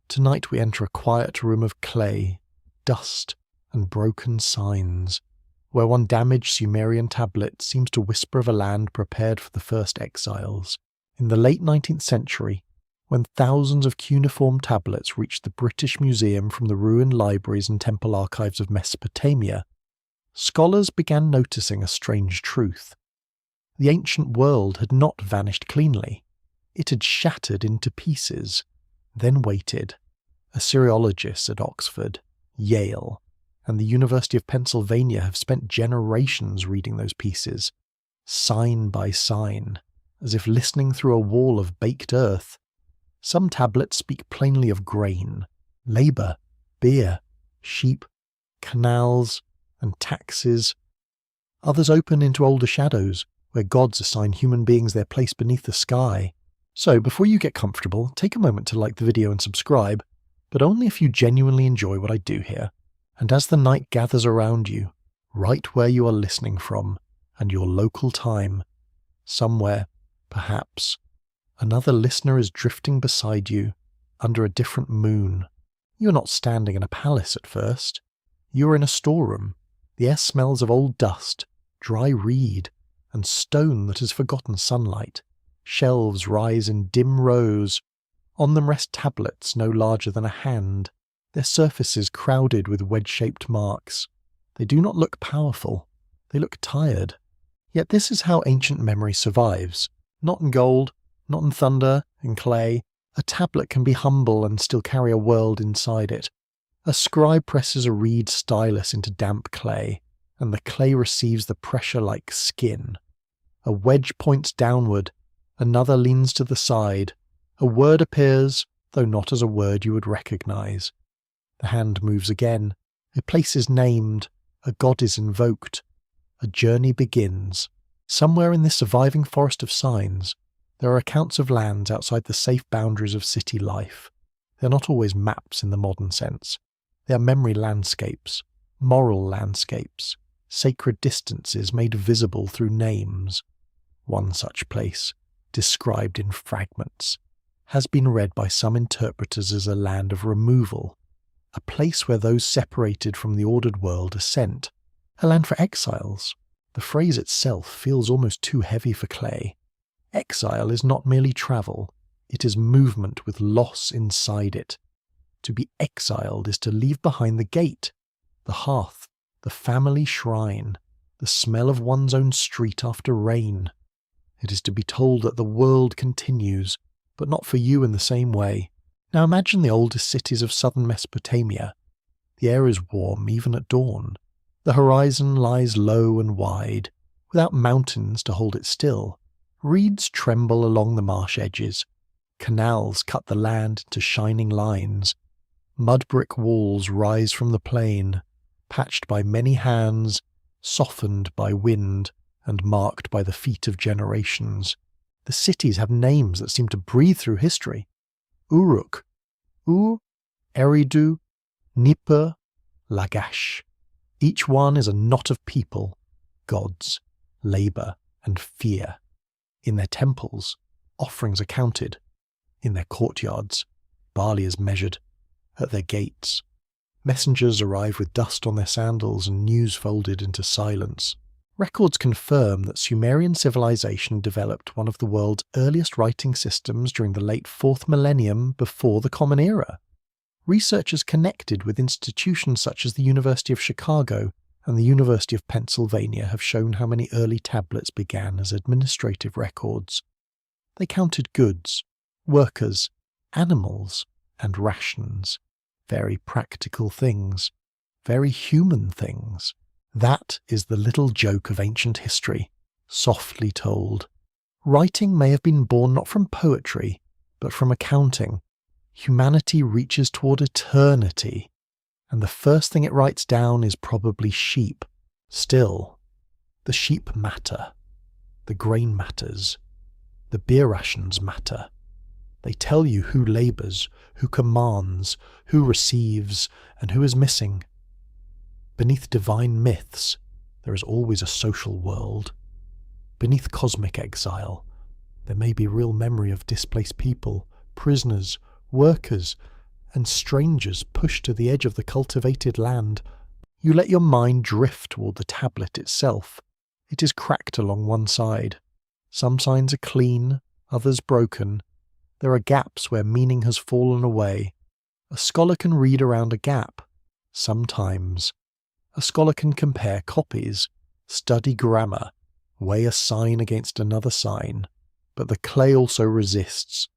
Tonight we enter a quiet room of clay, dust, and broken signs, where one damaged Sumerian tablet seems to whisper of a land prepared for the first exiles. In the late 19th century, when thousands of cuneiform tablets reached the British Museum from the ruined libraries and temple archives of Mesopotamia, scholars began noticing a strange truth. The ancient world had not vanished cleanly. It had shattered into pieces, then waited. Assyriologists at Oxford, Yale, and the University of Pennsylvania have spent generations reading those pieces, sign by sign, as if listening through a wall of baked earth. Some tablets speak plainly of grain, labour, beer, sheep, canals, and taxes. Others open into older shadows, where gods assign human beings their place beneath the sky. So, before you get comfortable, take a moment to like the video and subscribe, but only if you genuinely enjoy what I do here. And as the night gathers around you, right where you are listening from, and your local time, somewhere, perhaps, another listener is drifting beside you under a different moon. You are not standing in a palace at first. You are in a storeroom. The air smells of old dust, dry reed, and stone that has forgotten sunlight. Shelves rise in dim rows. On them rest tablets no larger than a hand, their surfaces crowded with wedge-shaped marks. They do not look powerful. They look tired. Yet this is how ancient memory survives. Not in gold, not in thunder, in clay. A tablet can be humble and still carry a world inside it. A scribe presses a reed stylus into damp clay, and the clay receives the pressure like skin. A wedge points downward, another leans to the side. A word appears, though not as a word you would recognize. The hand moves again. A place is named. A god is invoked. A journey begins. Somewhere in this surviving forest of signs, there are accounts of lands outside the safe boundaries of city life. They are not always maps in the modern sense. They are memory landscapes, moral landscapes, sacred distances made visible through names. One such place, described in fragments, has been read by some interpreters as a land of removal, a place where those separated from the ordered world are sent, a land for exiles. The phrase itself feels almost too heavy for clay. Exile is not merely travel, it is movement with loss inside it. To be exiled is to leave behind the gate, the hearth, the family shrine, the smell of one's own street after rain. It is to be told that the world continues, but not for you in the same way. Now imagine the oldest cities of southern Mesopotamia. The air is warm even at dawn. The horizon lies low and wide, without mountains to hold it still. Reeds tremble along the marsh edges. Canals cut the land into shining lines. Mudbrick walls rise from the plain, patched by many hands, softened by wind, and marked by the feet of generations. The cities have names that seem to breathe through history. Uruk, Ur, Eridu, Nippur, Lagash. Each one is a knot of people, gods, labour, and fear. In their temples, offerings are counted. In their courtyards, barley is measured. At their gates, messengers arrive with dust on their sandals and news folded into silence. Records confirm that Sumerian civilization developed one of the world's earliest writing systems during the late 4th millennium before the Common Era. Researchers connected with institutions such as the University of Chicago and the University of Pennsylvania have shown how many early tablets began as administrative records. They counted goods, workers, animals, and rations. Very practical things. Very human things. That is the little joke of ancient history, softly told. Writing may have been born not from poetry, but from accounting. Humanity reaches toward eternity, and the first thing it writes down is probably sheep. Still, the sheep matter. The grain matters. The beer rations matter. They tell you who labours, who commands, who receives, and who is missing. Beneath divine myths, there is always a social world. Beneath cosmic exile, there may be real memory of displaced people, prisoners, workers, and strangers push to the edge of the cultivated land. You let your mind drift toward the tablet itself. It is cracked along one side. Some signs are clean, others broken. There are gaps where meaning has fallen away. A scholar can read around a gap. Sometimes. A scholar can compare copies, study grammar, weigh a sign against another sign. But the clay also resists.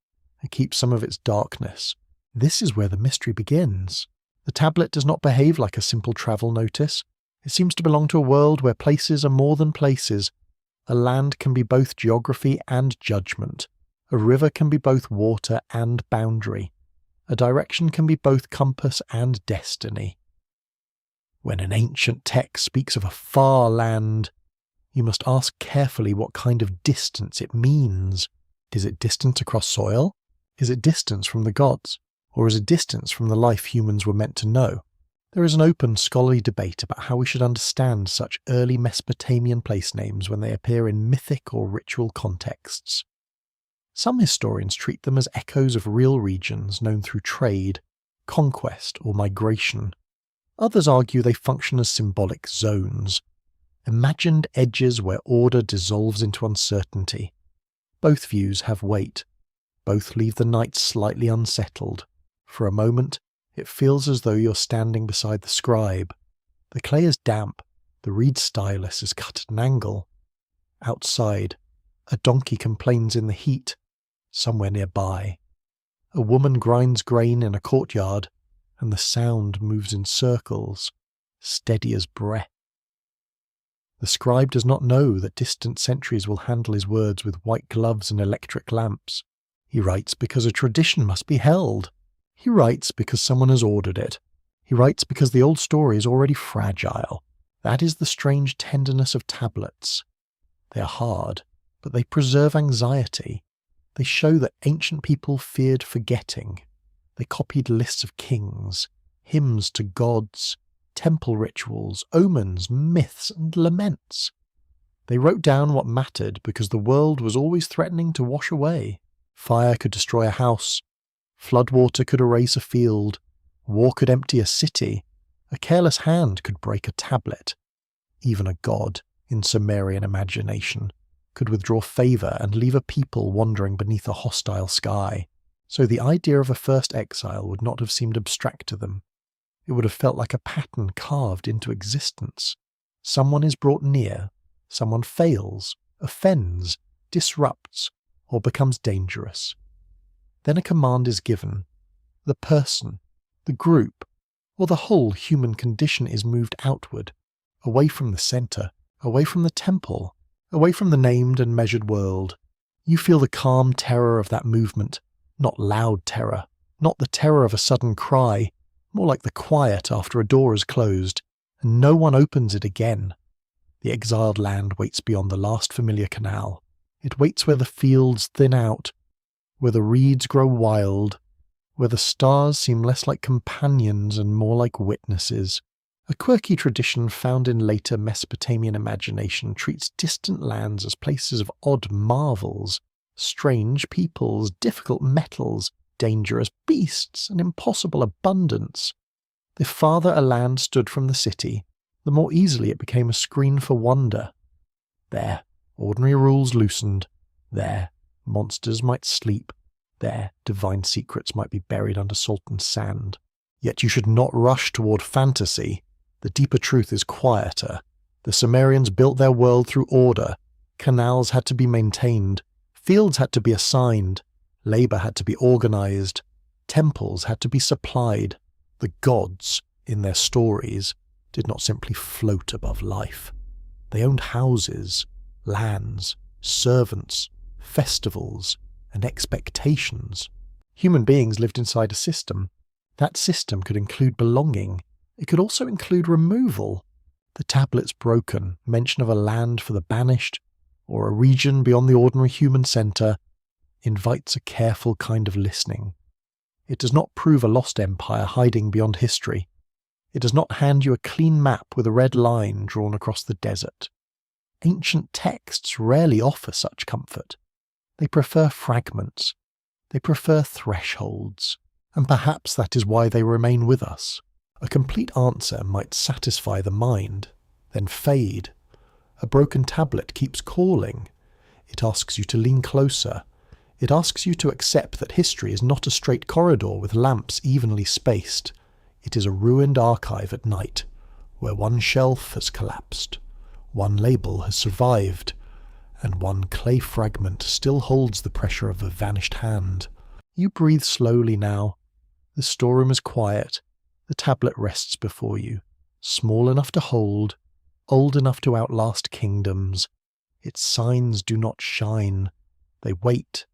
It keeps some of its darkness. This is where the mystery begins. The tablet does not behave like a simple travel notice. It seems to belong to a world where places are more than places. A land can be both geography and judgment. A river can be both water and boundary. A direction can be both compass and destiny. When an ancient text speaks of a far land, you must ask carefully what kind of distance it means. Is it distance across soil? Is it distance from the gods? Or is it distance from the life humans were meant to know? There is an open scholarly debate about how we should understand such early Mesopotamian place names when they appear in mythic or ritual contexts. Some historians treat them as echoes of real regions known through trade, conquest, or migration. Others argue they function as symbolic zones, imagined edges where order dissolves into uncertainty. Both views have weight. Both leave the night slightly unsettled. For a moment, it feels as though you're standing beside the scribe. The clay is damp, the reed stylus is cut at an angle. Outside, a donkey complains in the heat, somewhere nearby. A woman grinds grain in a courtyard, and the sound moves in circles, steady as breath. The scribe does not know that distant centuries will handle his words with white gloves and electric lamps. He writes because a tradition must be held. He writes because someone has ordered it. He writes because the old story is already fragile. That is the strange tenderness of tablets. They are hard, but they preserve anxiety. They show that ancient people feared forgetting. They copied lists of kings, hymns to gods, temple rituals, omens, myths, and laments. They wrote down what mattered because the world was always threatening to wash away. Fire could destroy a house. Floodwater could erase a field. War could empty a city. A careless hand could break a tablet. Even a god, in Sumerian imagination, could withdraw favour and leave a people wandering beneath a hostile sky. So the idea of a first exile would not have seemed abstract to them. It would have felt like a pattern carved into existence. Someone is brought near, someone fails, offends, disrupts, or becomes dangerous. Then a command is given. The person, the group, or the whole human condition is moved outward, away from the centre, away from the temple, away from the named and measured world. You feel the calm terror of that movement, not loud terror, not the terror of a sudden cry, more like the quiet after a door is closed, and no one opens it again. The exiled land waits beyond the last familiar canal. It waits where the fields thin out, where the reeds grow wild, where the stars seem less like companions and more like witnesses. A quirky tradition found in later Mesopotamian imagination treats distant lands as places of odd marvels, strange peoples, difficult metals, dangerous beasts, and impossible abundance. The farther a land stood from the city, the more easily it became a screen for wonder. There, ordinary rules loosened. There, monsters might sleep. There, divine secrets might be buried under salt and sand. Yet you should not rush toward fantasy. The deeper truth is quieter. The Sumerians built their world through order. Canals had to be maintained. Fields had to be assigned. Labour had to be organised. Temples had to be supplied. The gods, in their stories, did not simply float above life. They owned houses, lands, servants, festivals, and expectations. Human beings lived inside a system. That system could include belonging. It could also include removal. The tablets broken, mention of a land for the banished, or a region beyond the ordinary human centre, invites a careful kind of listening. It does not prove a lost empire hiding beyond history. It does not hand you a clean map with a red line drawn across the desert. Ancient texts rarely offer such comfort. They prefer fragments. They prefer thresholds. And perhaps that is why they remain with us. A complete answer might satisfy the mind, then fade. A broken tablet keeps calling. It asks you to lean closer. It asks you to accept that history is not a straight corridor with lamps evenly spaced. It is a ruined archive at night, where one shelf has collapsed, one label has survived, and one clay fragment still holds the pressure of a vanished hand. You breathe slowly now. The storeroom is quiet. The tablet rests before you, small enough to hold, old enough to outlast kingdoms. Its signs do not shine. They wait.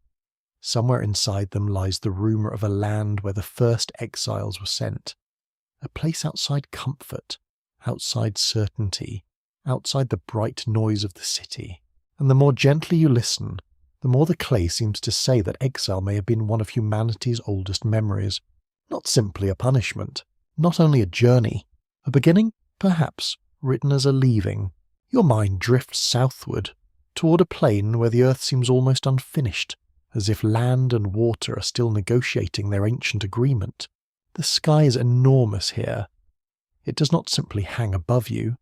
Somewhere inside them lies the rumour of a land where the first exiles were sent. A place outside comfort, outside certainty, outside the bright noise of the city. And the more gently you listen, the more the clay seems to say that exile may have been one of humanity's oldest memories. Not simply a punishment, not only a journey. A beginning, perhaps, written as a leaving. Your mind drifts southward, toward a plain where the earth seems almost unfinished, as if land and water are still negotiating their ancient agreement. The sky is enormous here. It does not simply hang above you.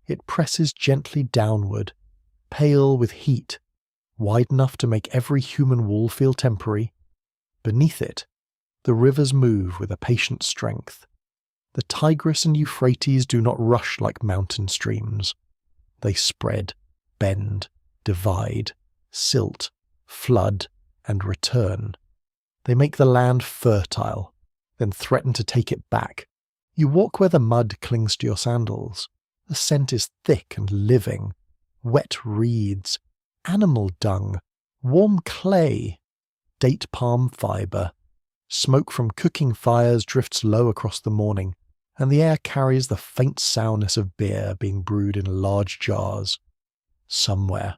It presses gently downward, pale with heat, wide enough to make every human wall feel temporary. Beneath it, the rivers move with a patient strength. The Tigris and Euphrates do not rush like mountain streams. They spread, bend, divide, silt, flood, and return. They make the land fertile, then threaten to take it back. You walk where the mud clings to your sandals. The scent is thick and living. Wet reeds, animal dung, warm clay, date palm fibre. Smoke from cooking fires drifts low across the morning, and the air carries the faint sourness of beer being brewed in large jars. Somewhere,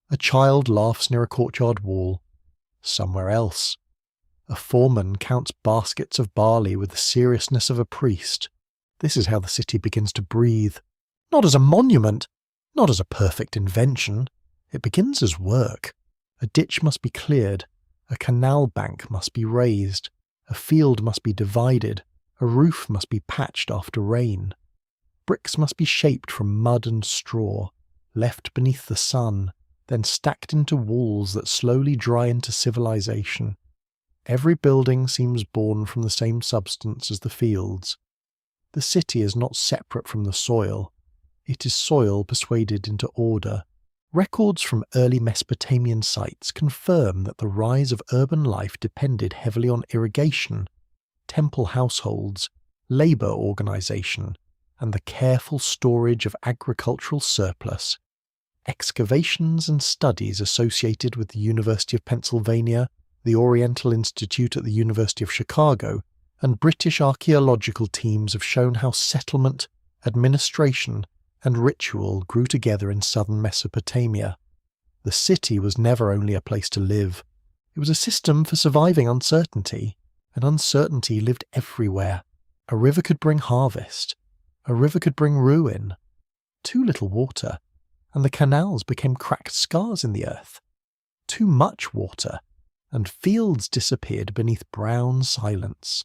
a child laughs near a courtyard wall. Somewhere else, a foreman counts baskets of barley with the seriousness of a priest. This is how the city begins to breathe. Not as a monument, not as a perfect invention. It begins as work. A ditch must be cleared. A canal bank must be raised. A field must be divided. A roof must be patched after rain. Bricks must be shaped from mud and straw, left beneath the sun, then stacked into walls that slowly dry into civilization. Every building seems born from the same substance as the fields. The city is not separate from the soil. It is soil persuaded into order. Records from early Mesopotamian sites confirm that the rise of urban life depended heavily on irrigation, temple households, labour organisation, and the careful storage of agricultural surplus. Excavations and studies associated with the University of Pennsylvania, the Oriental Institute at the University of Chicago, and British archaeological teams have shown how settlement, administration, and ritual grew together in southern Mesopotamia. The city was never only a place to live. It was a system for surviving uncertainty, and uncertainty lived everywhere. A river could bring harvest. A river could bring ruin. Too little water, and the canals became cracked scars in the earth. Too much water, and fields disappeared beneath brown silence.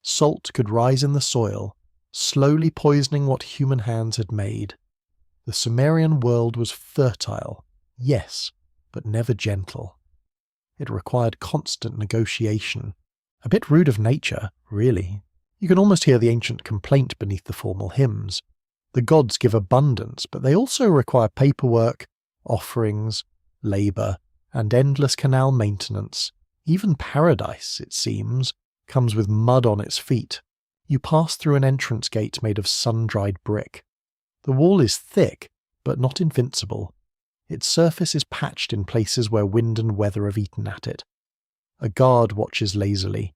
Salt could rise in the soil, slowly poisoning what human hands had made. The Sumerian world was fertile, yes, but never gentle. It required constant negotiation. A bit rude of nature, really. You can almost hear the ancient complaint beneath the formal hymns. The gods give abundance, but they also require paperwork, offerings, labour, and endless canal maintenance. Even paradise, it seems, comes with mud on its feet. You pass through an entrance gate made of sun-dried brick. The wall is thick, but not invincible. Its surface is patched in places where wind and weather have eaten at it. A guard watches lazily,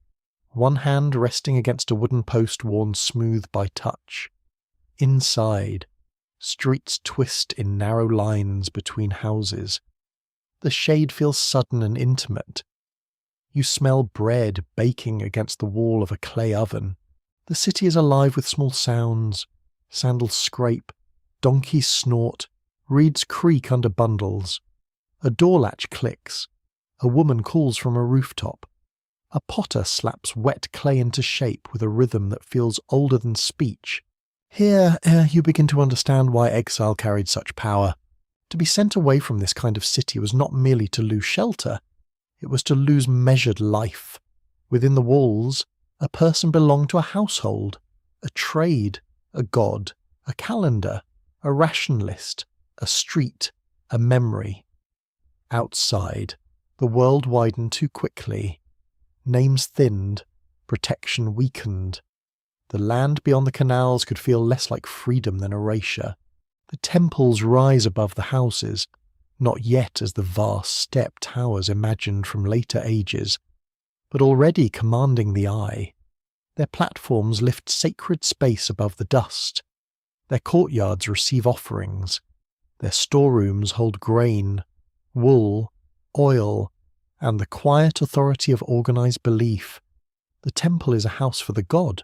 one hand resting against a wooden post worn smooth by touch. Inside, streets twist in narrow lines between houses. The shade feels sudden and intimate. You smell bread baking against the wall of a clay oven. The city is alive with small sounds. Sandals scrape, donkeys snort, reeds creak under bundles. A door latch clicks. A woman calls from a rooftop. A potter slaps wet clay into shape with a rhythm that feels older than speech. Here, you begin to understand why exile carried such power. To be sent away from this kind of city was not merely to lose shelter, it was to lose measured life. Within the walls, a person belonged to a household, a trade, a god, a calendar, a ration list, a street, a memory. Outside, the world widened too quickly. Names thinned, protection weakened. The land beyond the canals could feel less like freedom than erasure. The temples rise above the houses, not yet as the vast step towers imagined from later ages, but already commanding the eye. Their platforms lift sacred space above the dust. Their courtyards receive offerings. Their storerooms hold grain, wool, oil, and the quiet authority of organized belief. The temple is a house for the god,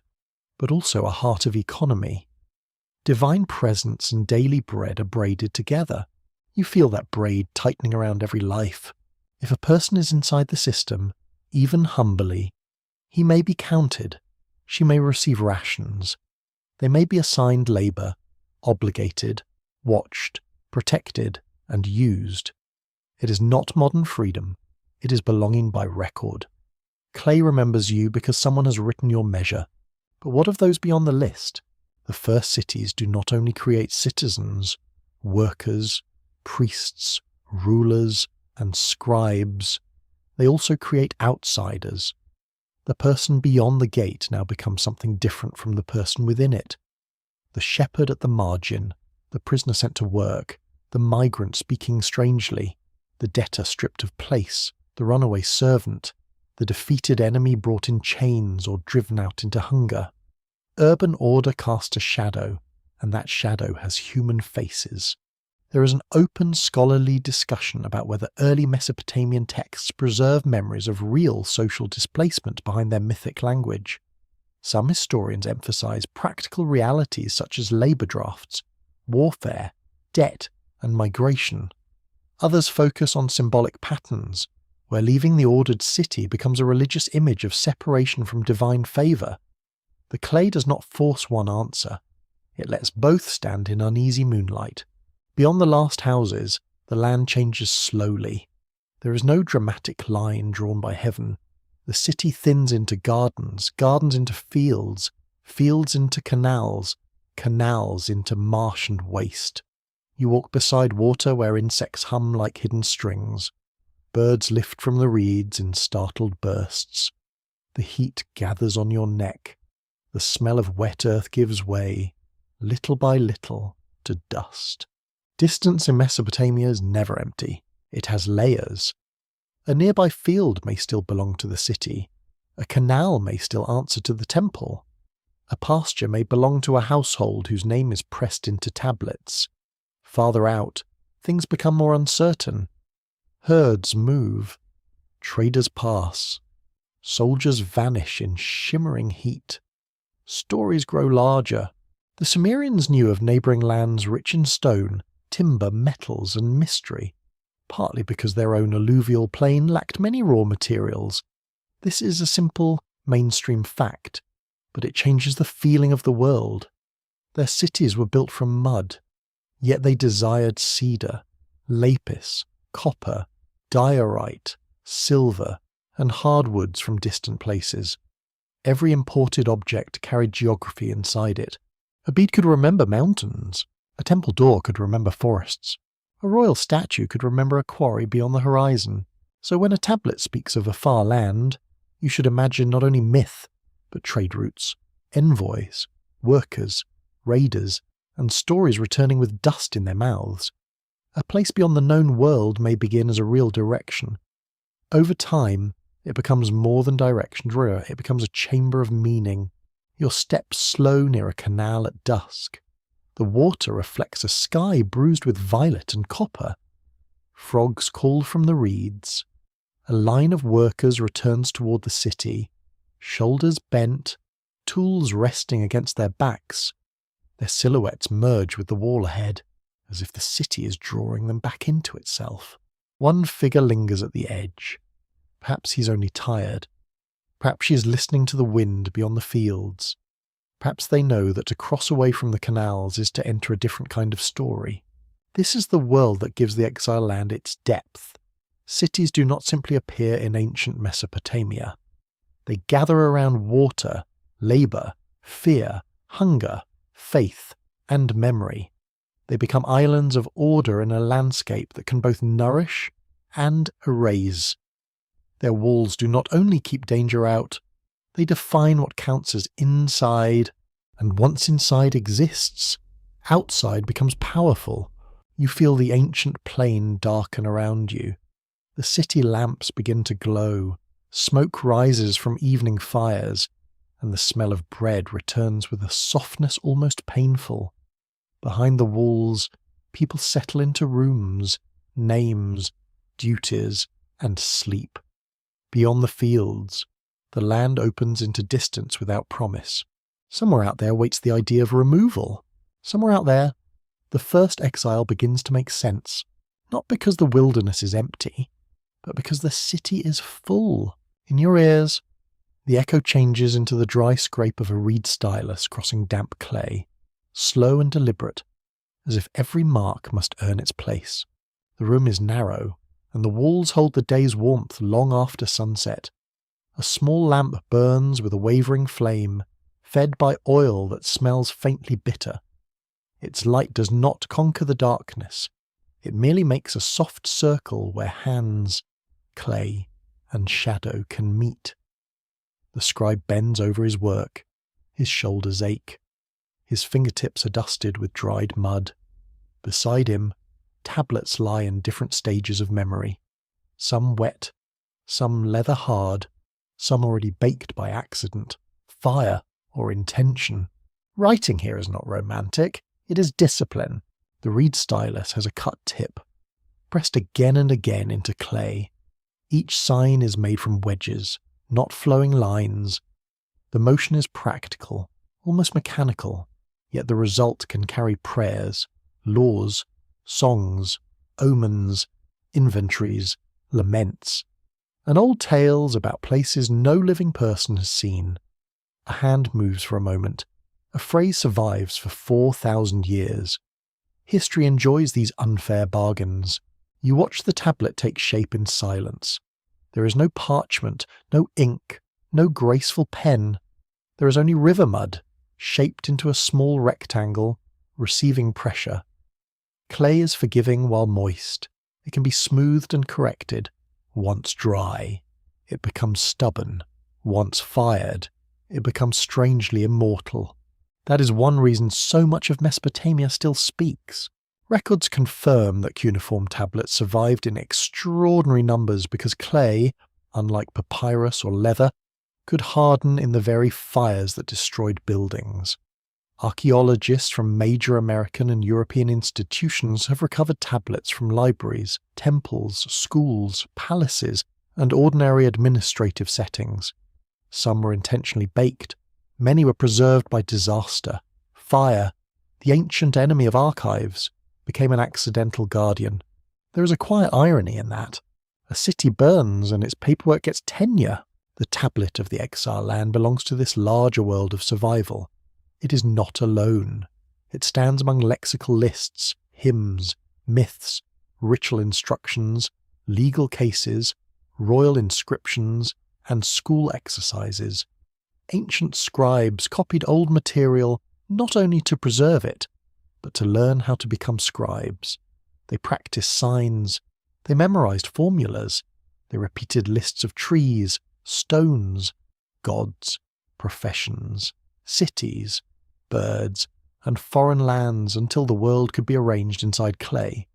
but also a heart of economy. Divine presence and daily bread are braided together. You feel that braid tightening around every life. If a person is inside the system, even humbly, he may be counted. She may receive rations. They may be assigned labour, obligated, watched, protected, and used. It is not modern freedom. It is belonging by record. Clay remembers you because someone has written your measure. But what of those beyond the list? The first cities do not only create citizens, workers, priests, rulers, and scribes. They also create outsiders. The person beyond the gate now becomes something different from the person within it. The shepherd at the margin, the prisoner sent to work, the migrant speaking strangely, the debtor stripped of place, the runaway servant, the defeated enemy brought in chains or driven out into hunger. Urban order casts a shadow, and that shadow has human faces. There is an open scholarly discussion about whether early Mesopotamian texts preserve memories of real social displacement behind their mythic language. Some historians emphasize practical realities such as labor drafts, warfare, debt, and migration. Others focus on symbolic patterns, where leaving the ordered city becomes a religious image of separation from divine favor. The clay does not force one answer. It lets both stand in uneasy moonlight. Beyond the last houses, the land changes slowly. There is no dramatic line drawn by heaven. The city thins into gardens, gardens into fields, fields into canals, canals into marsh and waste. You walk beside water where insects hum like hidden strings. Birds lift from the reeds in startled bursts. The heat gathers on your neck. The smell of wet earth gives way, little by little, to dust. Distance in Mesopotamia is never empty. It has layers. A nearby field may still belong to the city. A canal may still answer to the temple. A pasture may belong to a household whose name is pressed into tablets. Farther out, things become more uncertain. Herds move. Traders pass. Soldiers vanish in shimmering heat. Stories grow larger. The Sumerians knew of neighbouring lands rich in stone, timber, metals, and mystery, partly because their own alluvial plain lacked many raw materials. This is a simple, mainstream fact, but it changes the feeling of the world. Their cities were built from mud, yet they desired cedar, lapis, copper, diorite, silver, and hardwoods from distant places. Every imported object carried geography inside it. A bead could remember mountains. A temple door could remember forests. A royal statue could remember a quarry beyond the horizon. So when a tablet speaks of a far land, you should imagine not only myth, but trade routes, envoys, workers, raiders, and stories returning with dust in their mouths. A place beyond the known world may begin as a real direction. Over time, it becomes more than direction. It becomes a chamber of meaning. Your steps slow near a canal at dusk. The water reflects a sky bruised with violet and copper. Frogs call from the reeds. A line of workers returns toward the city, shoulders bent, tools resting against their backs. Their silhouettes merge with the wall ahead, as if the city is drawing them back into itself. One figure lingers at the edge. Perhaps he's only tired. Perhaps she is listening to the wind beyond the fields. Perhaps they know that to cross away from the canals is to enter a different kind of story. This is the world that gives the exile land its depth. Cities do not simply appear in ancient Mesopotamia. They gather around water, labour, fear, hunger, faith, and memory. They become islands of order in a landscape that can both nourish and erase. Their walls do not only keep danger out, they define what counts as inside, and once inside exists, outside becomes powerful. You feel the ancient plain darken around you. The city lamps begin to glow, smoke rises from evening fires, and the smell of bread returns with a softness almost painful. Behind the walls, people settle into rooms, names, duties, and sleep. Beyond the fields, the land opens into distance without promise. Somewhere out there waits the idea of removal. Somewhere out there, the first exile begins to make sense, not because the wilderness is empty, but because the city is full. In your ears, the echo changes into the dry scrape of a reed stylus crossing damp clay, slow and deliberate, as if every mark must earn its place. The room is narrow, and the walls hold the day's warmth long after sunset. A small lamp burns with a wavering flame, fed by oil that smells faintly bitter. Its light does not conquer the darkness. It merely makes a soft circle where hands, clay, and shadow can meet. The scribe bends over his work. His shoulders ache. His fingertips are dusted with dried mud. Beside him, tablets lie in different stages of memory. Some wet, some leather hard, some already baked by accident, fire, or intention. Writing here is not romantic. It is discipline. The reed stylus has a cut tip, pressed again and again into clay. Each sign is made from wedges, not flowing lines. The motion is practical, almost mechanical, yet the result can carry prayers, laws, songs, omens, inventories, laments, and old tales about places no living person has seen. A hand moves for a moment. A phrase survives for 4,000 years. History enjoys these unfair bargains. You watch the tablet take shape in silence. There is no parchment, no ink, no graceful pen. There is only river mud, shaped into a small rectangle, receiving pressure. Clay is forgiving while moist. It can be smoothed and corrected. Once dry, it becomes stubborn. Once fired, it becomes strangely immortal. That is one reason so much of Mesopotamia still speaks. Records confirm that cuneiform tablets survived in extraordinary numbers because clay, unlike papyrus or leather, could harden in the very fires that destroyed buildings. Archaeologists from major American and European institutions have recovered tablets from libraries, temples, schools, palaces, and ordinary administrative settings. Some were intentionally baked. Many were preserved by disaster. Fire, the ancient enemy of archives, became an accidental guardian. There is a quiet irony in that. A city burns and its paperwork gets tenure. The tablet of the exile land belongs to this larger world of survival. It is not alone. It stands among lexical lists, hymns, myths, ritual instructions, legal cases, royal inscriptions, and school exercises. Ancient scribes copied old material not only to preserve it, but to learn how to become scribes. They practiced signs. They memorized formulas. They repeated lists of trees, stones, gods, professions, cities, birds, and foreign lands until the world could be arranged inside clay.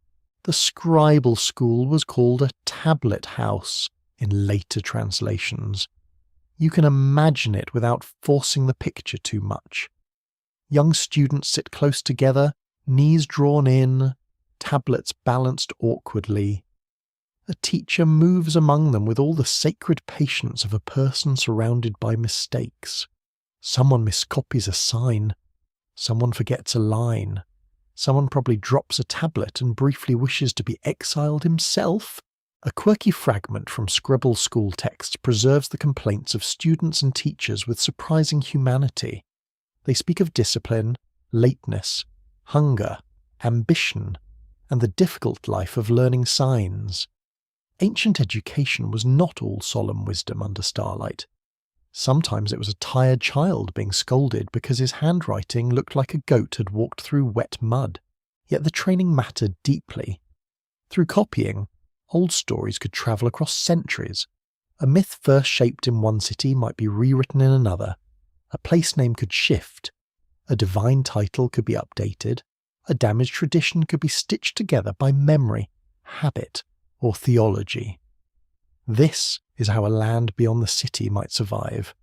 The scribal school was called a tablet house in later translations. You can imagine it without forcing the picture too much. Young students sit close together, knees drawn in, tablets balanced awkwardly. A teacher moves among them with all the sacred patience of a person surrounded by mistakes. Someone miscopies a sign. Someone forgets a line. Someone probably drops a tablet and briefly wishes to be exiled himself. A quirky fragment from scribble school texts preserves the complaints of students and teachers with surprising humanity. They speak of discipline, lateness, hunger, ambition, and the difficult life of learning signs. Ancient education was not all solemn wisdom under starlight. Sometimes it was a tired child being scolded because his handwriting looked like a goat had walked through wet mud. Yet the training mattered deeply. Through copying, old stories could travel across centuries. A myth first shaped in one city might be rewritten in another. A place name could shift. A divine title could be updated. A damaged tradition could be stitched together by memory, habit, or theology. This is how a land beyond the city might survive,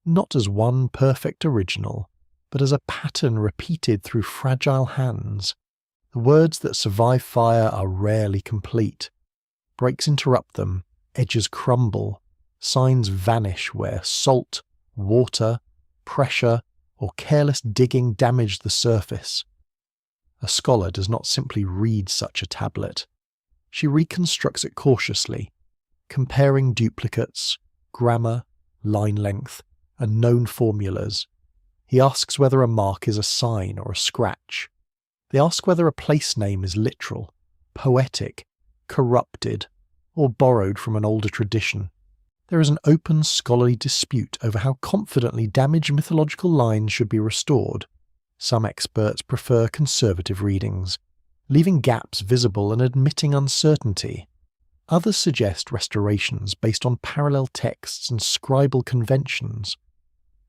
not as one perfect original, but as a pattern repeated through fragile hands. The words that survive fire are rarely complete. Breaks interrupt them, edges crumble, signs vanish where salt, water, pressure, or careless digging damage the surface. A scholar does not simply read such a tablet. She reconstructs it cautiously, comparing duplicates, grammar, line length, and known formulas. He asks whether a mark is a sign or a scratch. They ask whether a place name is literal, poetic, corrupted, or borrowed from an older tradition. There is an open scholarly dispute over how confidently damaged mythological lines should be restored. Some experts prefer conservative readings, leaving gaps visible and admitting uncertainty. Others suggest restorations based on parallel texts and scribal conventions.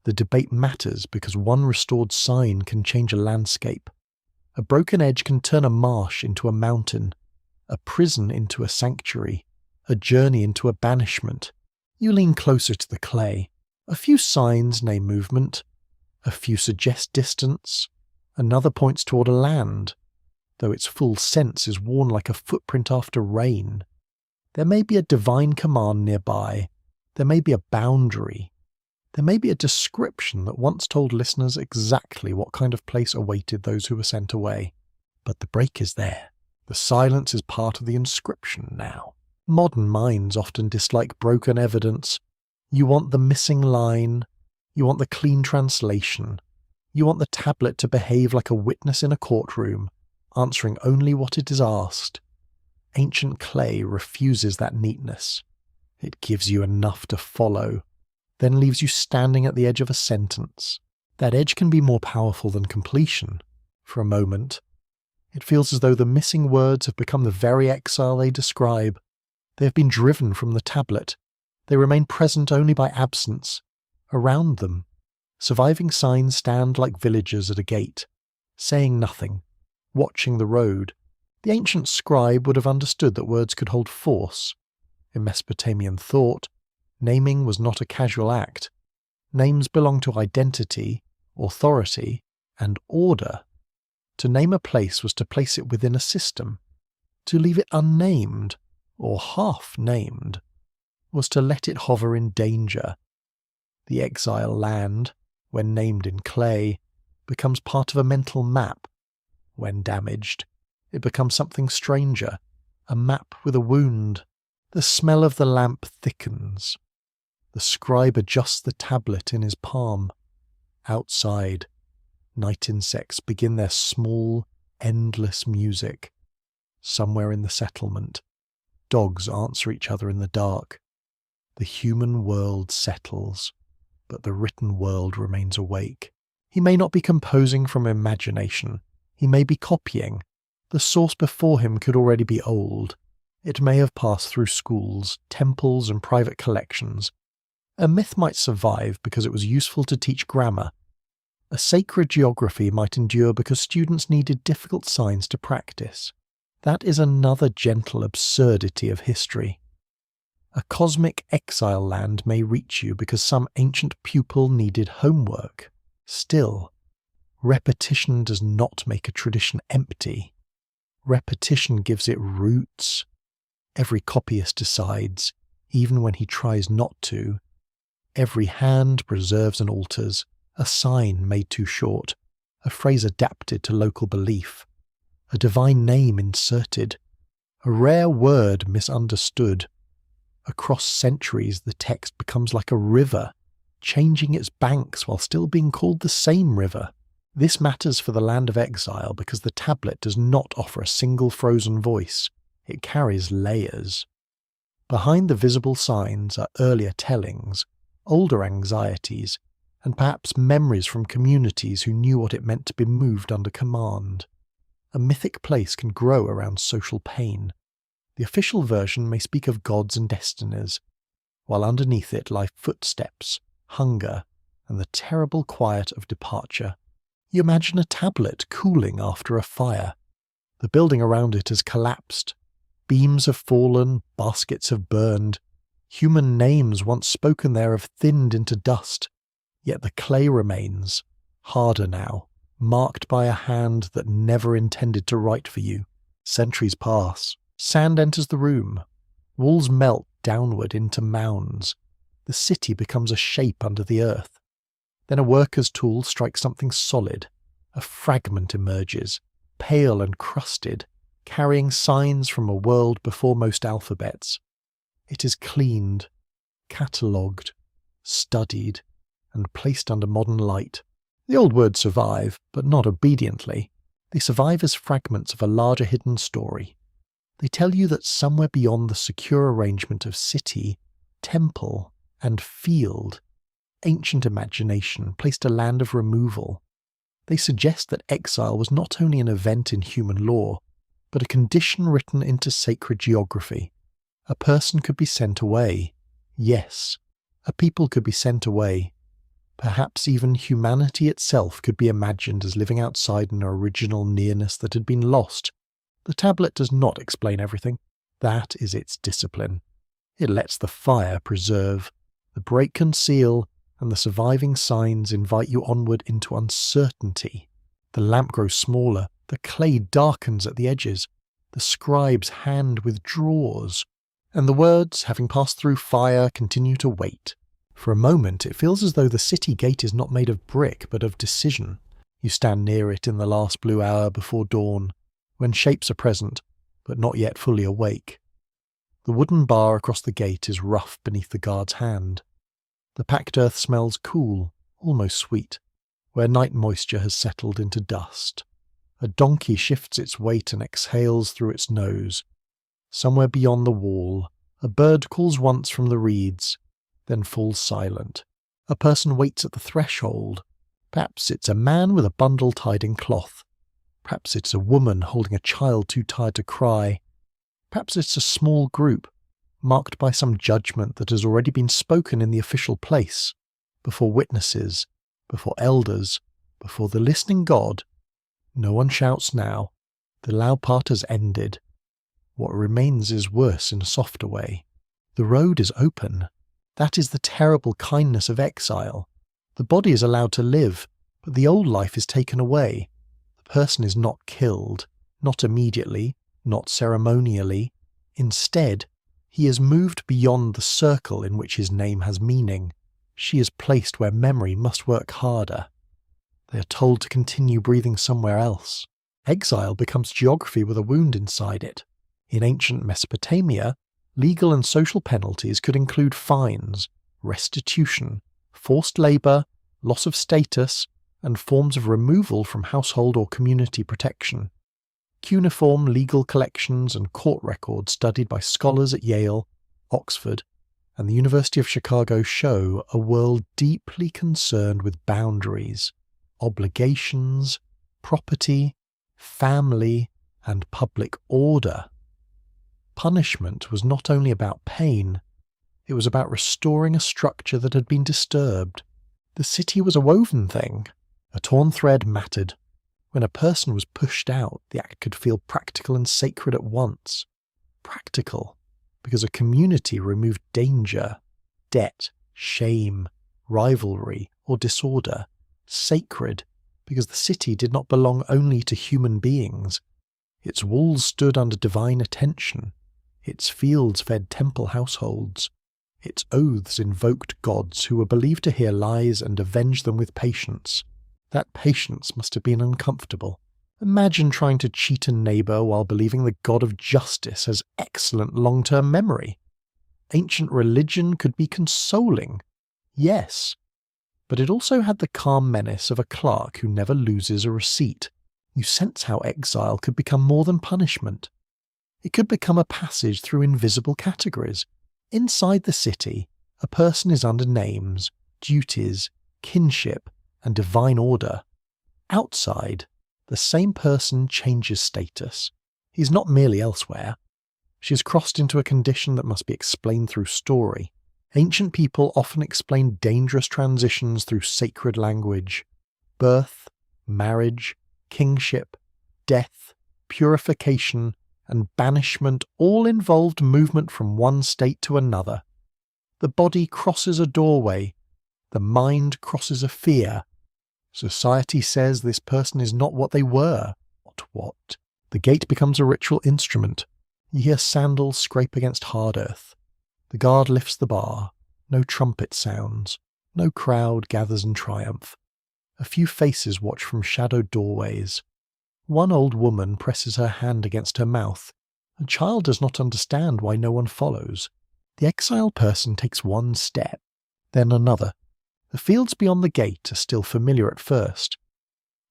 The debate matters because one restored sign can change a landscape. A broken edge can turn a marsh into a mountain, a prison into a sanctuary, a journey into a banishment. You lean closer to the clay. A few signs name movement, a few suggest distance, another points toward a land, though its full sense is worn like a footprint after rain. There may be a divine command nearby, there may be a boundary, there may be a description that once told listeners exactly what kind of place awaited those who were sent away. But the break is there. The silence is part of the inscription now. Modern minds often dislike broken evidence. You want the missing line, you want the clean translation, you want the tablet to behave like a witness in a courtroom, answering only what it is asked. Ancient clay refuses that neatness. It gives you enough to follow, then leaves you standing at the edge of a sentence. That edge can be more powerful than completion. For a moment, it feels as though the missing words have become the very exile they describe. They have been driven from the tablet. They remain present only by absence. Around them, surviving signs stand like villagers at a gate, saying nothing, watching the road. The ancient scribe would have understood that words could hold force. In Mesopotamian thought, naming was not a casual act. Names belonged to identity, authority, and order. To name a place was to place it within a system. To leave it unnamed, or half-named, was to let it hover in danger. The exile land, when named in clay, becomes part of a mental map. When damaged, it becomes something stranger, a map with a wound. The smell of the lamp thickens. The scribe adjusts the tablet in his palm. Outside, night insects begin their small, endless music. Somewhere in the settlement, dogs answer each other in the dark. The human world settles, but the written world remains awake. He may not be composing from imagination. He may be copying. The source before him could already be old. It may have passed through schools, temples, and private collections. A myth might survive because it was useful to teach grammar. A sacred geography might endure because students needed difficult signs to practice. That is another gentle absurdity of history. A cosmic exile land may reach you because some ancient pupil needed homework. Still, repetition does not make a tradition empty. Repetition gives it roots. Every copyist decides, even when he tries not to. Every hand preserves and alters, a sign made too short, a phrase adapted to local belief, a divine name inserted, a rare word misunderstood. Across centuries, the text becomes like a river, changing its banks while still being called the same river. This matters for the land of exile because the tablet does not offer a single frozen voice. It carries layers. Behind the visible signs are earlier tellings, older anxieties, and perhaps memories from communities who knew what it meant to be moved under command. A mythic place can grow around social pain. The official version may speak of gods and destinies, while underneath it lie footsteps, hunger, and the terrible quiet of departure. You imagine a tablet cooling after a fire. The building around it has collapsed. Beams have fallen, baskets have burned. Human names once spoken there have thinned into dust. Yet the clay remains, harder now, marked by a hand that never intended to write for you. Centuries pass. Sand enters the room. Walls melt downward into mounds. The city becomes a shape under the earth. Then a worker's tool strikes something solid. A fragment emerges, pale and crusted, carrying signs from a world before most alphabets. It is cleaned, catalogued, studied, and placed under modern light. The old words survive, but not obediently. They survive as fragments of a larger hidden story. They tell you that somewhere beyond the secure arrangement of city, temple, and field, ancient imagination placed a land of removal. They suggest that exile was not only an event in human law, but a condition written into sacred geography. A person could be sent away. Yes, a people could be sent away. Perhaps even humanity itself could be imagined as living outside an original nearness that had been lost. The tablet does not explain everything. That is its discipline. It lets the fire preserve. The break conceal, and the surviving signs invite you onward into uncertainty. The lamp grows smaller, the clay darkens at the edges, the scribe's hand withdraws, and the words, having passed through fire, continue to wait. For a moment it feels as though the city gate is not made of brick but of decision. You stand near it in the last blue hour before dawn, when shapes are present, but not yet fully awake. The wooden bar across the gate is rough beneath the guard's hand. The packed earth smells cool, almost sweet, where night moisture has settled into dust. A donkey shifts its weight and exhales through its nose. Somewhere beyond the wall, a bird calls once from the reeds, then falls silent. A person waits at the threshold. Perhaps it's a man with a bundle tied in cloth. Perhaps it's a woman holding a child too tired to cry. Perhaps it's a small group, marked by some judgment that has already been spoken in the official place, before witnesses, before elders, before the listening God. No one shouts now. The loud part has ended. What remains is worse in a softer way. The road is open. That is the terrible kindness of exile. The body is allowed to live, but the old life is taken away. The person is not killed, not immediately, not ceremonially. Instead, he is moved beyond the circle in which his name has meaning. She is placed where memory must work harder. They are told to continue breathing somewhere else. Exile becomes geography with a wound inside it. In ancient Mesopotamia, legal and social penalties could include fines, restitution, forced labour, loss of status, and forms of removal from household or community protection. Cuneiform legal collections and court records studied by scholars at Yale, Oxford, and the University of Chicago show a world deeply concerned with boundaries, obligations, property, family, and public order. Punishment was not only about pain, it was about restoring a structure that had been disturbed. The city was a woven thing. A torn thread mattered. When a person was pushed out, the act could feel practical and sacred at once. Practical, because a community removed danger, debt, shame, rivalry, or disorder. Sacred, because the city did not belong only to human beings. Its walls stood under divine attention. Its fields fed temple households. Its oaths invoked gods who were believed to hear lies and avenge them with patience. That patience must have been uncomfortable. Imagine trying to cheat a neighbour while believing the god of justice has excellent long-term memory. Ancient religion could be consoling, yes, but it also had the calm menace of a clerk who never loses a receipt. You sense how exile could become more than punishment. It could become a passage through invisible categories. Inside the city, a person is under names, duties, kinship, and divine order. Outside, the same person changes status. He's not merely elsewhere. She has crossed into a condition that must be explained through story. Ancient people often explained dangerous transitions through sacred language. Birth, marriage, kingship, death, purification, and banishment all involved movement from one state to another. The body crosses a doorway. The mind crosses a fear. Society says this person is not what they were. What? The gate becomes a ritual instrument. You hear sandals scrape against hard earth. The guard lifts the bar. No trumpet sounds. No crowd gathers in triumph. A few faces watch from shadowed doorways. One old woman presses her hand against her mouth. A child does not understand why no one follows. The exiled person takes one step, then another. The fields beyond the gate are still familiar at first.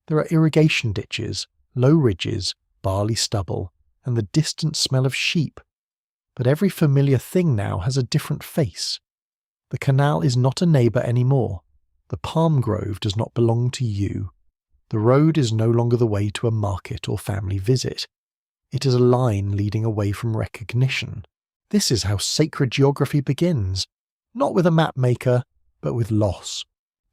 There are irrigation ditches, low ridges, barley stubble, and the distant smell of sheep. But every familiar thing now has a different face. The canal is not a neighbour anymore. The palm grove does not belong to you. The road is no longer the way to a market or family visit. It is a line leading away from recognition. This is how sacred geography begins, not with a map maker, but with loss.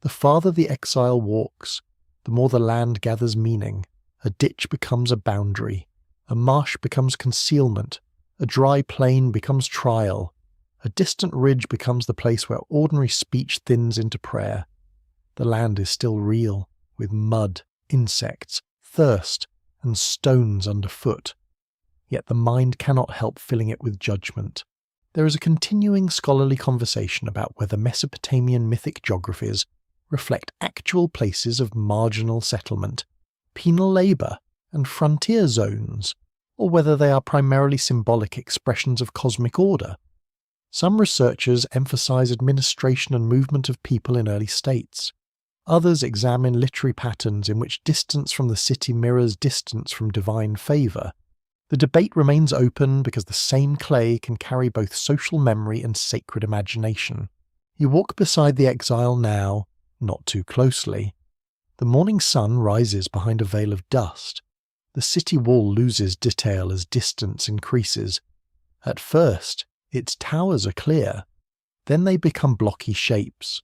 The farther the exile walks, the more the land gathers meaning. A ditch becomes a boundary. A marsh becomes concealment. A dry plain becomes trial. A distant ridge becomes the place where ordinary speech thins into prayer. The land is still real, with mud, insects, thirst, and stones underfoot. Yet the mind cannot help filling it with judgment. There is a continuing scholarly conversation about whether Mesopotamian mythic geographies reflect actual places of marginal settlement, penal labour, and frontier zones, or whether they are primarily symbolic expressions of cosmic order. Some researchers emphasize administration and movement of people in early states. Others examine literary patterns in which distance from the city mirrors distance from divine favour. The debate remains open because the same clay can carry both social memory and sacred imagination. You walk beside the exile now, not too closely. The morning sun rises behind a veil of dust. The city wall loses detail as distance increases. At first, its towers are clear. Then they become blocky shapes.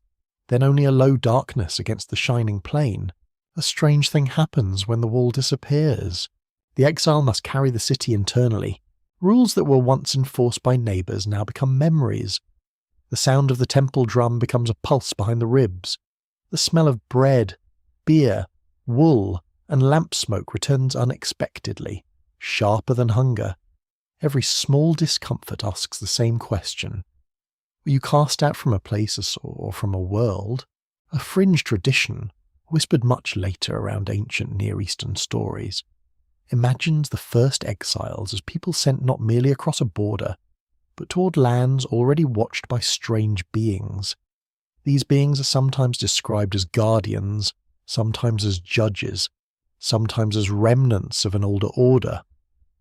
Then only a low darkness against the shining plain. A strange thing happens when the wall disappears. The exile must carry the city internally. Rules that were once enforced by neighbours now become memories. The sound of the temple drum becomes a pulse behind the ribs. The smell of bread, beer, wool, and lamp smoke returns unexpectedly, sharper than hunger. Every small discomfort asks the same question. Were you cast out from a place or from a world? A fringe tradition, whispered much later around ancient Near Eastern stories, imagines the first exiles as people sent not merely across a border, but toward lands already watched by strange beings. These beings are sometimes described as guardians, sometimes as judges, sometimes as remnants of an older order.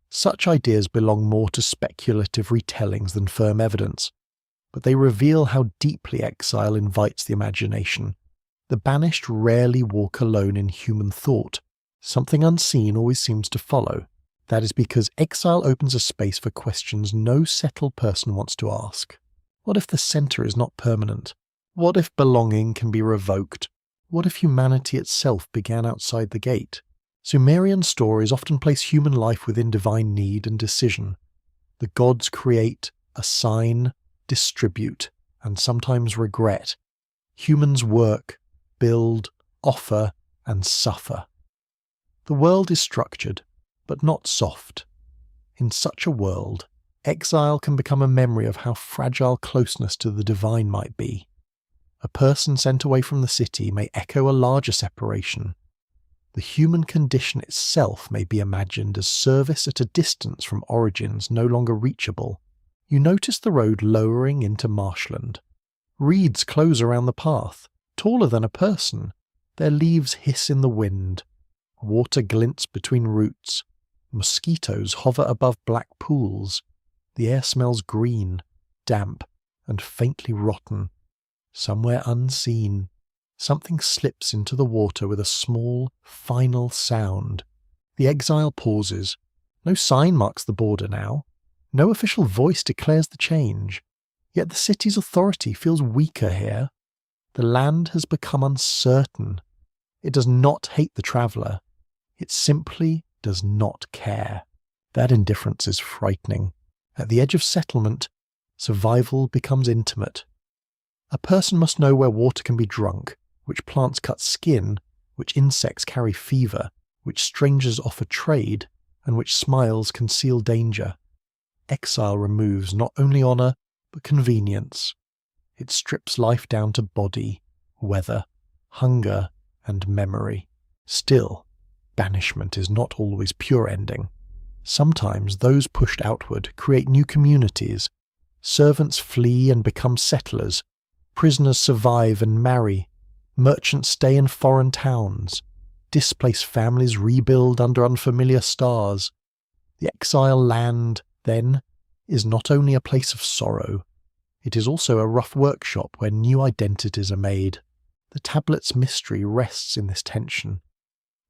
Such ideas belong more to speculative retellings than firm evidence, but they reveal how deeply exile invites the imagination. The banished rarely walk alone in human thought. Something unseen always seems to follow. That is because exile opens a space for questions no settled person wants to ask. What if the centre is not permanent? What if belonging can be revoked? What if humanity itself began outside the gate? Sumerian stories often place human life within divine need and decision. The gods create, assign, distribute, and sometimes regret. Humans work, build, offer, and suffer. The world is structured, but not soft. In such a world, exile can become a memory of how fragile closeness to the divine might be. A person sent away from the city may echo a larger separation. The human condition itself may be imagined as service at a distance from origins no longer reachable. You notice the road lowering into marshland. Reeds close around the path, taller than a person. Their leaves hiss in the wind. Water glints between roots. Mosquitoes hover above black pools. The air smells green, damp, and faintly rotten. Somewhere unseen, something slips into the water with a small, final sound. The exile pauses. No sign marks the border now. No official voice declares the change. Yet the city's authority feels weaker here. The land has become uncertain. It does not hate the traveller. It simply does not care. That indifference is frightening. At the edge of settlement, survival becomes intimate. A person must know where water can be drunk, which plants cut skin, which insects carry fever, which strangers offer trade, and which smiles conceal danger. Exile removes not only honour, but convenience. It strips life down to body, weather, hunger, and memory. Still, banishment is not always pure ending. Sometimes those pushed outward create new communities. Servants flee and become settlers. Prisoners survive and marry. Merchants stay in foreign towns. Displaced families rebuild under unfamiliar stars. The exile land, then, is not only a place of sorrow, it is also a rough workshop where new identities are made. The tablet's mystery rests in this tension.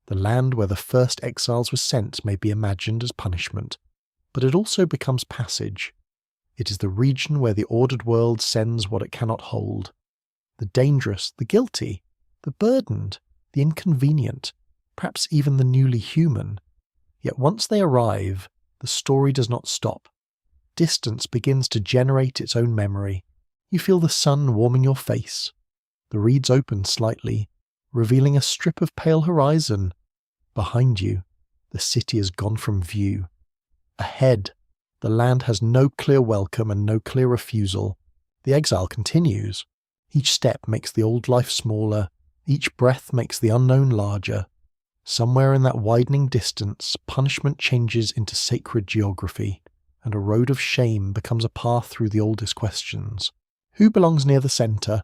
The land where the first exiles were sent may be imagined as punishment, but it also becomes passage. It is the region where the ordered world sends what it cannot hold. The dangerous, the guilty, the burdened, the inconvenient, perhaps even the newly human. Yet once they arrive, the story does not stop. Distance begins to generate its own memory. You feel the sun warming your face. The reeds open slightly, revealing a strip of pale horizon. Behind you, the city has gone from view. Ahead, the land has no clear welcome and no clear refusal. The exile continues. Each step makes the old life smaller. Each breath makes the unknown larger. Somewhere in that widening distance, punishment changes into sacred geography, and a road of shame becomes a path through the oldest questions. Who belongs near the centre?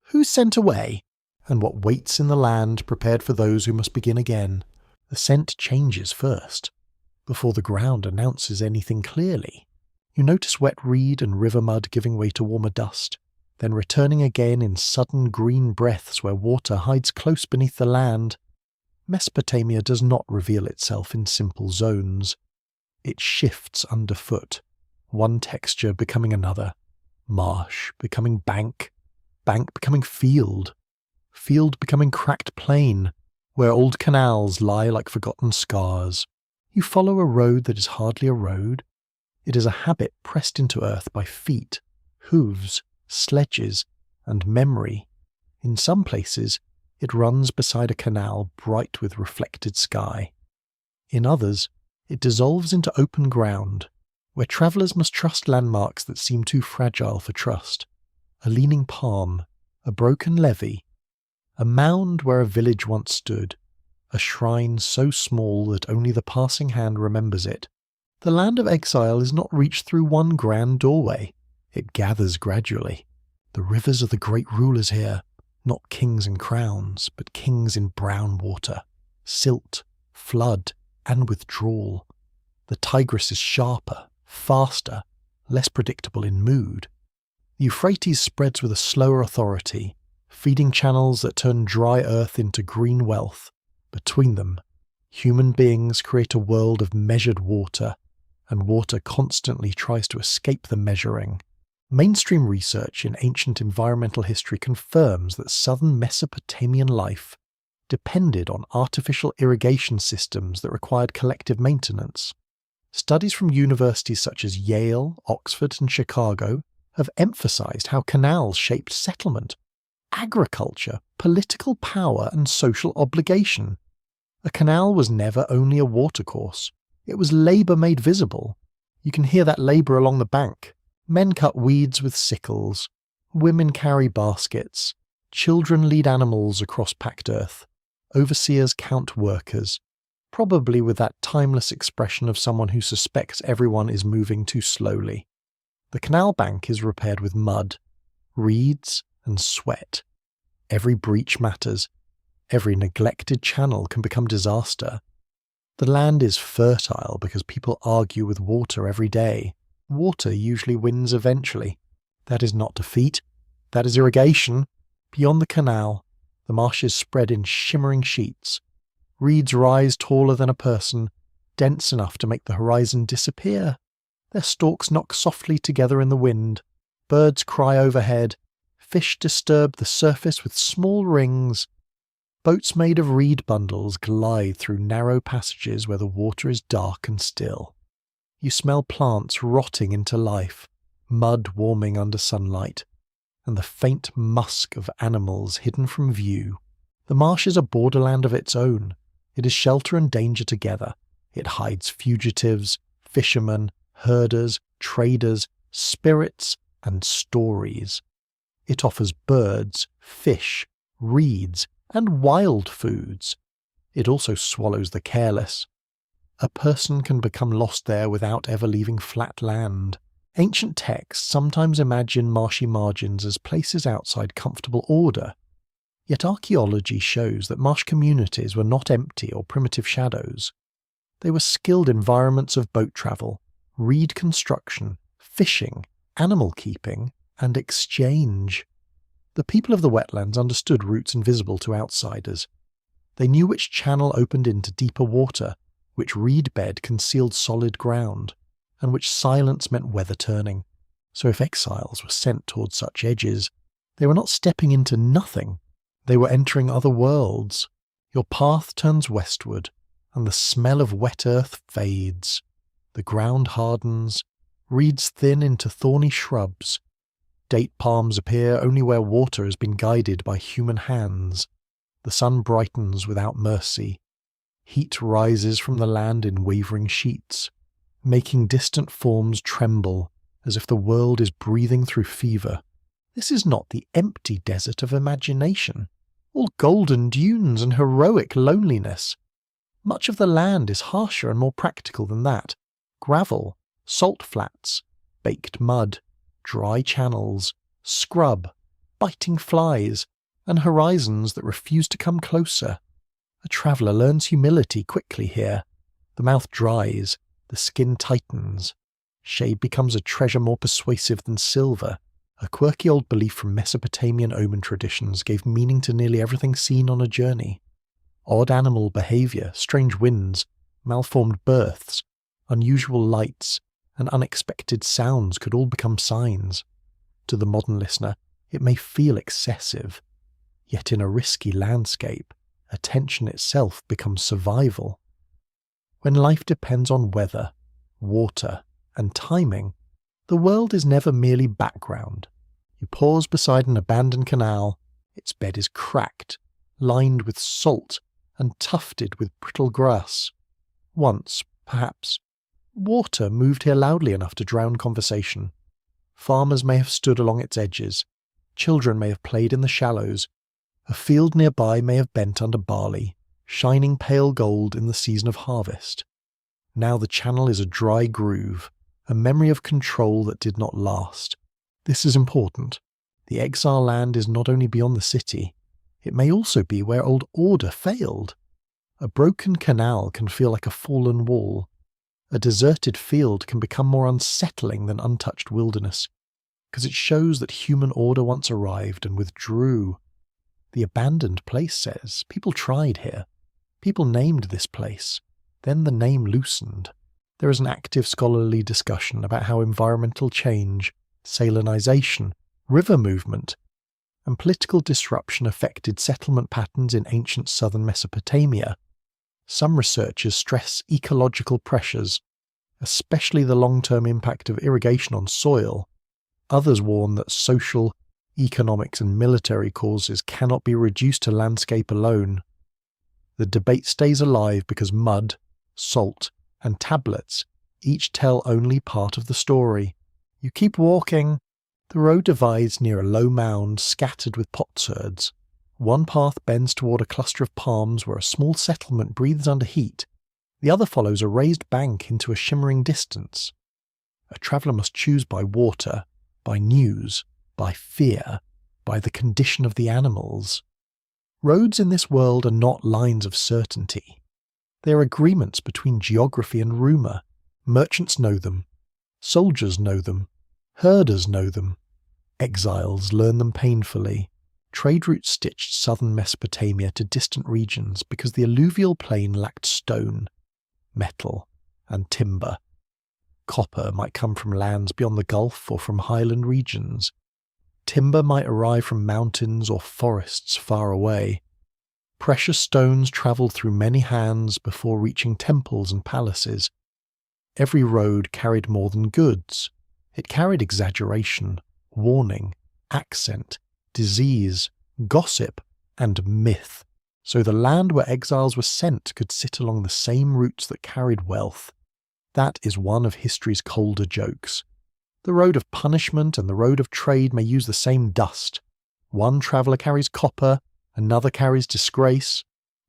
Who's sent away? And what waits in the land prepared for those who must begin again? The scent changes first, before the ground announces anything clearly. You notice wet reed and river mud giving way to warmer dust, then returning again in sudden green breaths where water hides close beneath the land. Mesopotamia does not reveal itself in simple zones. It shifts underfoot, one texture becoming another. Marsh becoming bank, bank becoming field, field becoming cracked plain, where old canals lie like forgotten scars. You follow a road that is hardly a road. It is a habit pressed into earth by feet, hooves, sledges, and memory. In some places, it runs beside a canal bright with reflected sky. In others, it dissolves into open ground, where travellers must trust landmarks that seem too fragile for trust. A leaning palm, a broken levee, a mound where a village once stood, a shrine so small that only the passing hand remembers it. The land of exile is not reached through one grand doorway. It gathers gradually. The rivers are the great rulers here, not kings and crowns, but kings in brown water, silt, flood, and withdrawal. The Tigris is sharper, faster, less predictable in mood. The Euphrates spreads with a slower authority, feeding channels that turn dry earth into green wealth. Between them, human beings create a world of measured water, and water constantly tries to escape the measuring. Mainstream research in ancient environmental history confirms that southern Mesopotamian life depended on artificial irrigation systems that required collective maintenance. Studies from universities such as Yale, Oxford, and Chicago have emphasized how canals shaped settlement, agriculture, political power, and social obligation. A canal was never only a watercourse. It was labour made visible. You can hear that labour along the bank. Men cut weeds with sickles. Women carry baskets. Children lead animals across packed earth. Overseers count workers, probably with that timeless expression of someone who suspects everyone is moving too slowly. The canal bank is repaired with mud, reeds, and sweat. Every breach matters. Every neglected channel can become disaster. The land is fertile because people argue with water every day. Water usually wins eventually. That is not defeat. That is irrigation. Beyond the canal, the marshes spread in shimmering sheets. Reeds rise taller than a person, dense enough to make the horizon disappear. Their stalks knock softly together in the wind. Birds cry overhead. Fish disturb the surface with small rings. Boats made of reed bundles glide through narrow passages where the water is dark and still. You smell plants rotting into life, mud warming under sunlight, and the faint musk of animals hidden from view. The marsh is a borderland of its own. It is shelter and danger together. It hides fugitives, fishermen, herders, traders, spirits, and stories. It offers birds, fish, reeds, and wild foods. It also swallows the careless. A person can become lost there without ever leaving flat land. Ancient texts sometimes imagine marshy margins as places outside comfortable order. Yet archaeology shows that marsh communities were not empty or primitive shadows. They were skilled environments of boat travel, reed construction, fishing, animal keeping, and exchange. The people of the wetlands understood routes invisible to outsiders. They knew which channel opened into deeper water, which reed bed concealed solid ground, and which silence meant weather turning. So if exiles were sent towards such edges, they were not stepping into nothing. They were entering other worlds. Your path turns westward, and the smell of wet earth fades. The ground hardens, reeds thin into thorny shrubs. Date palms appear only where water has been guided by human hands. The sun brightens without mercy. Heat rises from the land in wavering sheets, making distant forms tremble as if the world is breathing through fever. This is not the empty desert of imagination, all golden dunes and heroic loneliness. Much of the land is harsher and more practical than that. Gravel, salt flats, baked mud, dry channels, scrub, biting flies, and horizons that refuse to come closer. A traveller learns humility quickly here. The mouth dries, the skin tightens. Shade becomes a treasure more persuasive than silver. A quirky old belief from Mesopotamian omen traditions gave meaning to nearly everything seen on a journey. Odd animal behaviour, strange winds, malformed births, unusual lights, and unexpected sounds could all become signs. To the modern listener, it may feel excessive. Yet in a risky landscape, attention itself becomes survival. When life depends on weather, water, and timing, the world is never merely background. You pause beside an abandoned canal. Its bed is cracked, lined with salt, and tufted with brittle grass. Once, perhaps, water moved here loudly enough to drown conversation. Farmers may have stood along its edges. Children may have played in the shallows. A field nearby may have bent under barley, shining pale gold in the season of harvest. Now the channel is a dry groove, a memory of control that did not last. This is important. The exile land is not only beyond the city, it may also be where old order failed. A broken canal can feel like a fallen wall. A deserted field can become more unsettling than untouched wilderness, because it shows that human order once arrived and withdrew. The abandoned place says, people tried here. People named this place. Then the name loosened. There is an active scholarly discussion about how environmental change, salinization, river movement, and political disruption affected settlement patterns in ancient southern Mesopotamia. Some researchers stress ecological pressures, especially the long-term impact of irrigation on soil. Others warn that social, economics, and military causes cannot be reduced to landscape alone. The debate stays alive because mud, salt, and tablets each tell only part of the story. You keep walking. The road divides near a low mound scattered with potsherds. One path bends toward a cluster of palms where a small settlement breathes under heat. The other follows a raised bank into a shimmering distance. A traveller must choose by water, by news, by fear, by the condition of the animals. Roads in this world are not lines of certainty. They are agreements between geography and rumour. Merchants know them. Soldiers know them. Herders know them. Exiles learn them painfully. Trade routes stitched southern Mesopotamia to distant regions because the alluvial plain lacked stone, metal, and timber. Copper might come from lands beyond the Gulf or from highland regions. Timber might arrive from mountains or forests far away. Precious stones travelled through many hands before reaching temples and palaces. Every road carried more than goods. It carried exaggeration, warning, accent, disease, gossip, and myth. So the land where exiles were sent could sit along the same routes that carried wealth. That is one of history's colder jokes. The road of punishment and the road of trade may use the same dust. One traveller carries copper, another carries disgrace.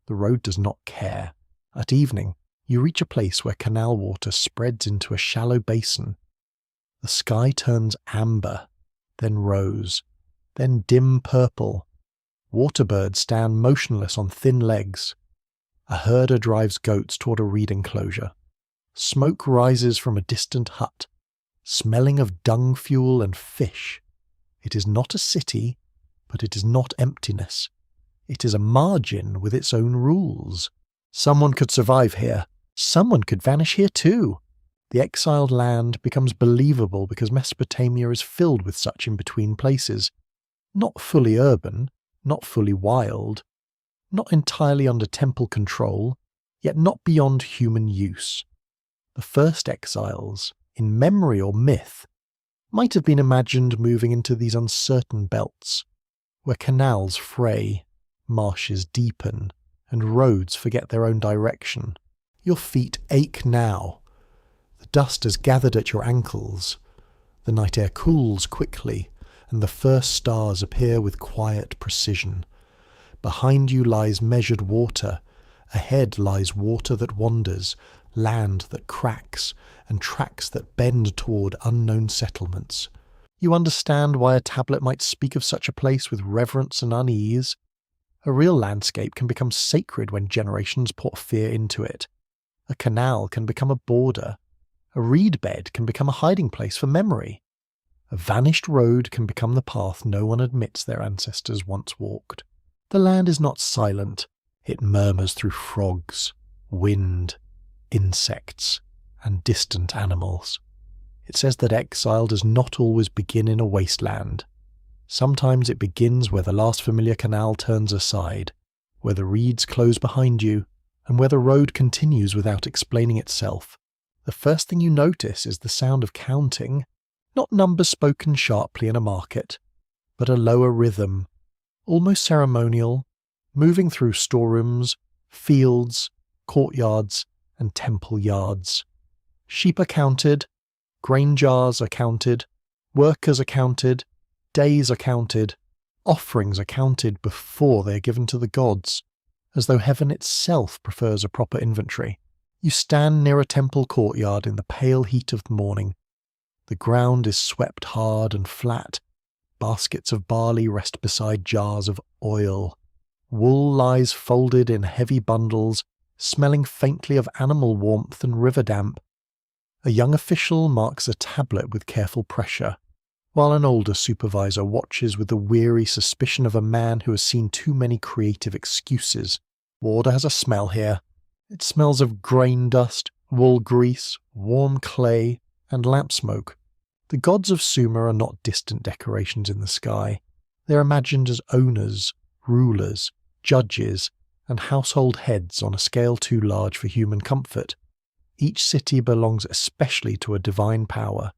The road does not care. At evening, you reach a place where canal water spreads into a shallow basin. The sky turns amber, then rose, then dim purple. Waterbirds stand motionless on thin legs. A herder drives goats toward a reed enclosure. Smoke rises from a distant hut, smelling of dung fuel and fish. It is not a city, but it is not emptiness. It is a margin with its own rules. Someone could survive here. Someone could vanish here too. The exiled land becomes believable because Mesopotamia is filled with such in-between places. Not fully urban, not fully wild, not entirely under temple control, yet not beyond human use. The first exiles, in memory or myth, might have been imagined moving into these uncertain belts, where canals fray, marshes deepen, and roads forget their own direction. Your feet ache now. The dust has gathered at your ankles. The night air cools quickly, and the first stars appear with quiet precision. Behind you lies measured water. Ahead lies water that wanders, land that cracks, and tracks that bend toward unknown settlements. You understand why a tablet might speak of such a place with reverence and unease. A real landscape can become sacred when generations pour fear into it. A canal can become a border. A reed bed can become a hiding place for memory. A vanished road can become the path no one admits their ancestors once walked. The land is not silent. It murmurs through frogs, wind, insects, and distant animals. It says that exile does not always begin in a wasteland. Sometimes it begins where the last familiar canal turns aside, where the reeds close behind you, and where the road continues without explaining itself. The first thing you notice is the sound of counting, not numbers spoken sharply in a market, but a lower rhythm, almost ceremonial, moving through storerooms, fields, courtyards, and temple yards. Sheep are counted, grain jars are counted, workers are counted, days are counted, offerings are counted before they are given to the gods, as though heaven itself prefers a proper inventory. You stand near a temple courtyard in the pale heat of the morning. The ground is swept hard and flat. Baskets of barley rest beside jars of oil. Wool lies folded in heavy bundles, smelling faintly of animal warmth and river damp. A young official marks a tablet with careful pressure, while an older supervisor watches with the weary suspicion of a man who has seen too many creative excuses. Water has a smell here. It smells of grain dust, wool grease, warm clay, and lamp smoke. The gods of Sumer are not distant decorations in the sky. They are imagined as owners, rulers, judges, and household heads on a scale too large for human comfort. Each city belongs especially to a divine power.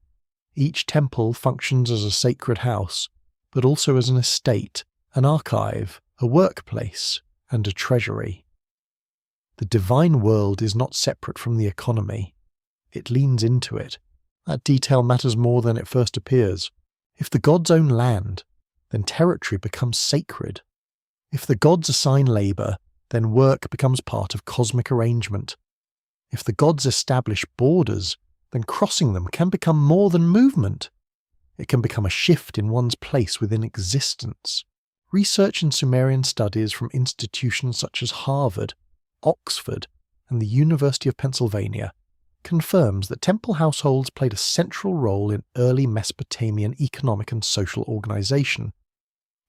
Each temple functions as a sacred house, but also as an estate, an archive, a workplace, and a treasury. The divine world is not separate from the economy. It leans into it. That detail matters more than it first appears. If the gods own land, then territory becomes sacred. If the gods assign labour, then work becomes part of cosmic arrangement. If the gods establish borders, then crossing them can become more than movement. It can become a shift in one's place within existence. Research in Sumerian studies from institutions such as Harvard, Oxford, and the University of Pennsylvania confirms that temple households played a central role in early Mesopotamian economic and social organisation.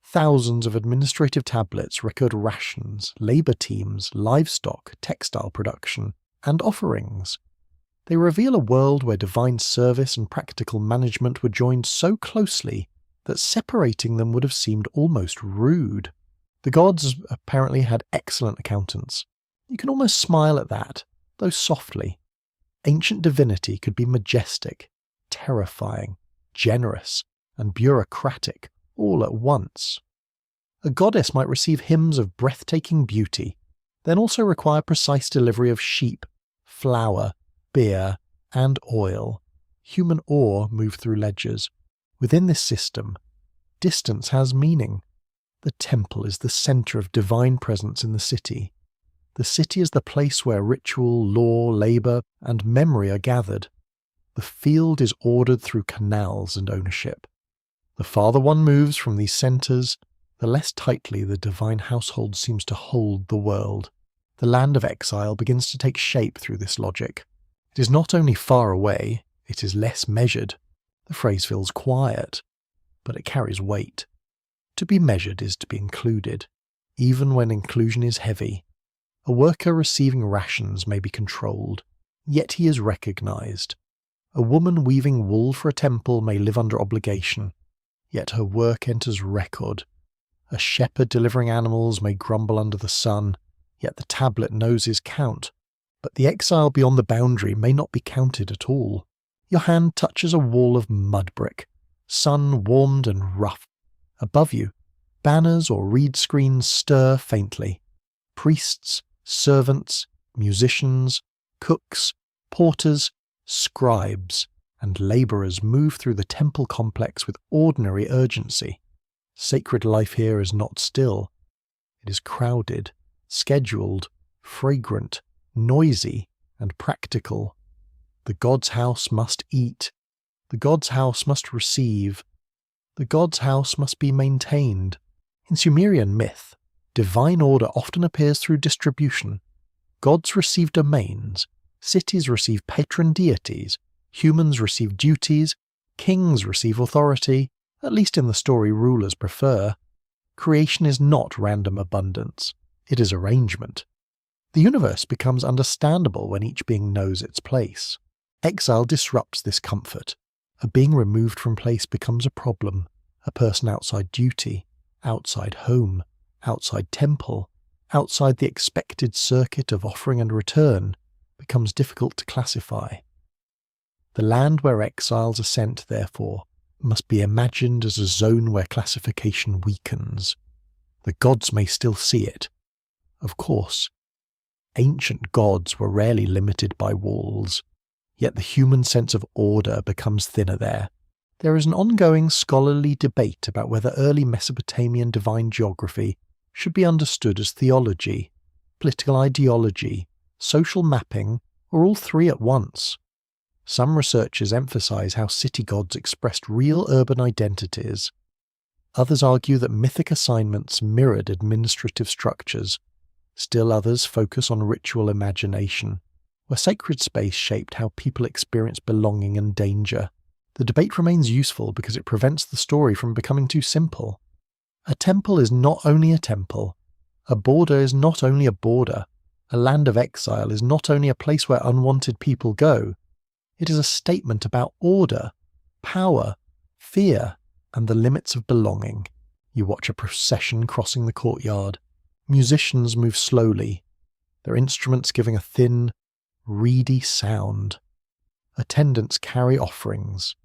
Thousands of administrative tablets record rations, labour teams, livestock, textile production, and offerings. They reveal a world where divine service and practical management were joined so closely that separating them would have seemed almost rude. The gods apparently had excellent accountants. You can almost smile at that, though softly. Ancient divinity could be majestic, terrifying, generous, and bureaucratic all at once. A goddess might receive hymns of breathtaking beauty, then also require precise delivery of sheep, flour, beer, and oil. Human ore moved through ledgers. Within this system, distance has meaning. The temple is the centre of divine presence in the city. The city is the place where ritual, law, labour, and memory are gathered. The field is ordered through canals and ownership. The farther one moves from these centres, the less tightly the divine household seems to hold the world. The land of exile begins to take shape through this logic. It is not only far away, it is less measured. The phrase feels quiet, but it carries weight. To be measured is to be included, even when inclusion is heavy. A worker receiving rations may be controlled, yet he is recognised. A woman weaving wool for a temple may live under obligation, yet her work enters record. A shepherd delivering animals may grumble under the sun, yet the tablet knows his count. But the exile beyond the boundary may not be counted at all. Your hand touches a wall of mudbrick, sun-warmed and rough. Above you, banners or reed screens stir faintly. Priests, servants, musicians, cooks, porters, scribes, and labourers move through the temple complex with ordinary urgency. Sacred life here is not still. It is crowded, scheduled, fragrant, noisy, and practical. The god's house must eat. The god's house must receive. The god's house must be maintained. In Sumerian myth, divine order often appears through distribution. Gods receive domains, cities receive patron deities, humans receive duties, kings receive authority, at least in the story rulers prefer. Creation is not random abundance, it is arrangement. The universe becomes understandable when each being knows its place. Exile disrupts this comfort. A being removed from place becomes a problem, a person outside duty, outside home, outside temple, outside the expected circuit of offering and return, becomes difficult to classify. The land where exiles are sent, therefore, must be imagined as a zone where classification weakens. The gods may still see it. Of course, ancient gods were rarely limited by walls, yet the human sense of order becomes thinner there. There is an ongoing scholarly debate about whether early Mesopotamian divine geography should be understood as theology, political ideology, social mapping, or all three at once. Some researchers emphasize how city gods expressed real urban identities. Others argue that mythic assignments mirrored administrative structures. Still others focus on ritual imagination, where sacred space shaped how people experience belonging and danger. The debate remains useful because it prevents the story from becoming too simple. A temple is not only a temple. A border is not only a border. A land of exile is not only a place where unwanted people go. It is a statement about order, power, fear, and the limits of belonging. You watch a procession crossing the courtyard. Musicians move slowly, their instruments giving a thin, reedy sound. Attendants carry offerings.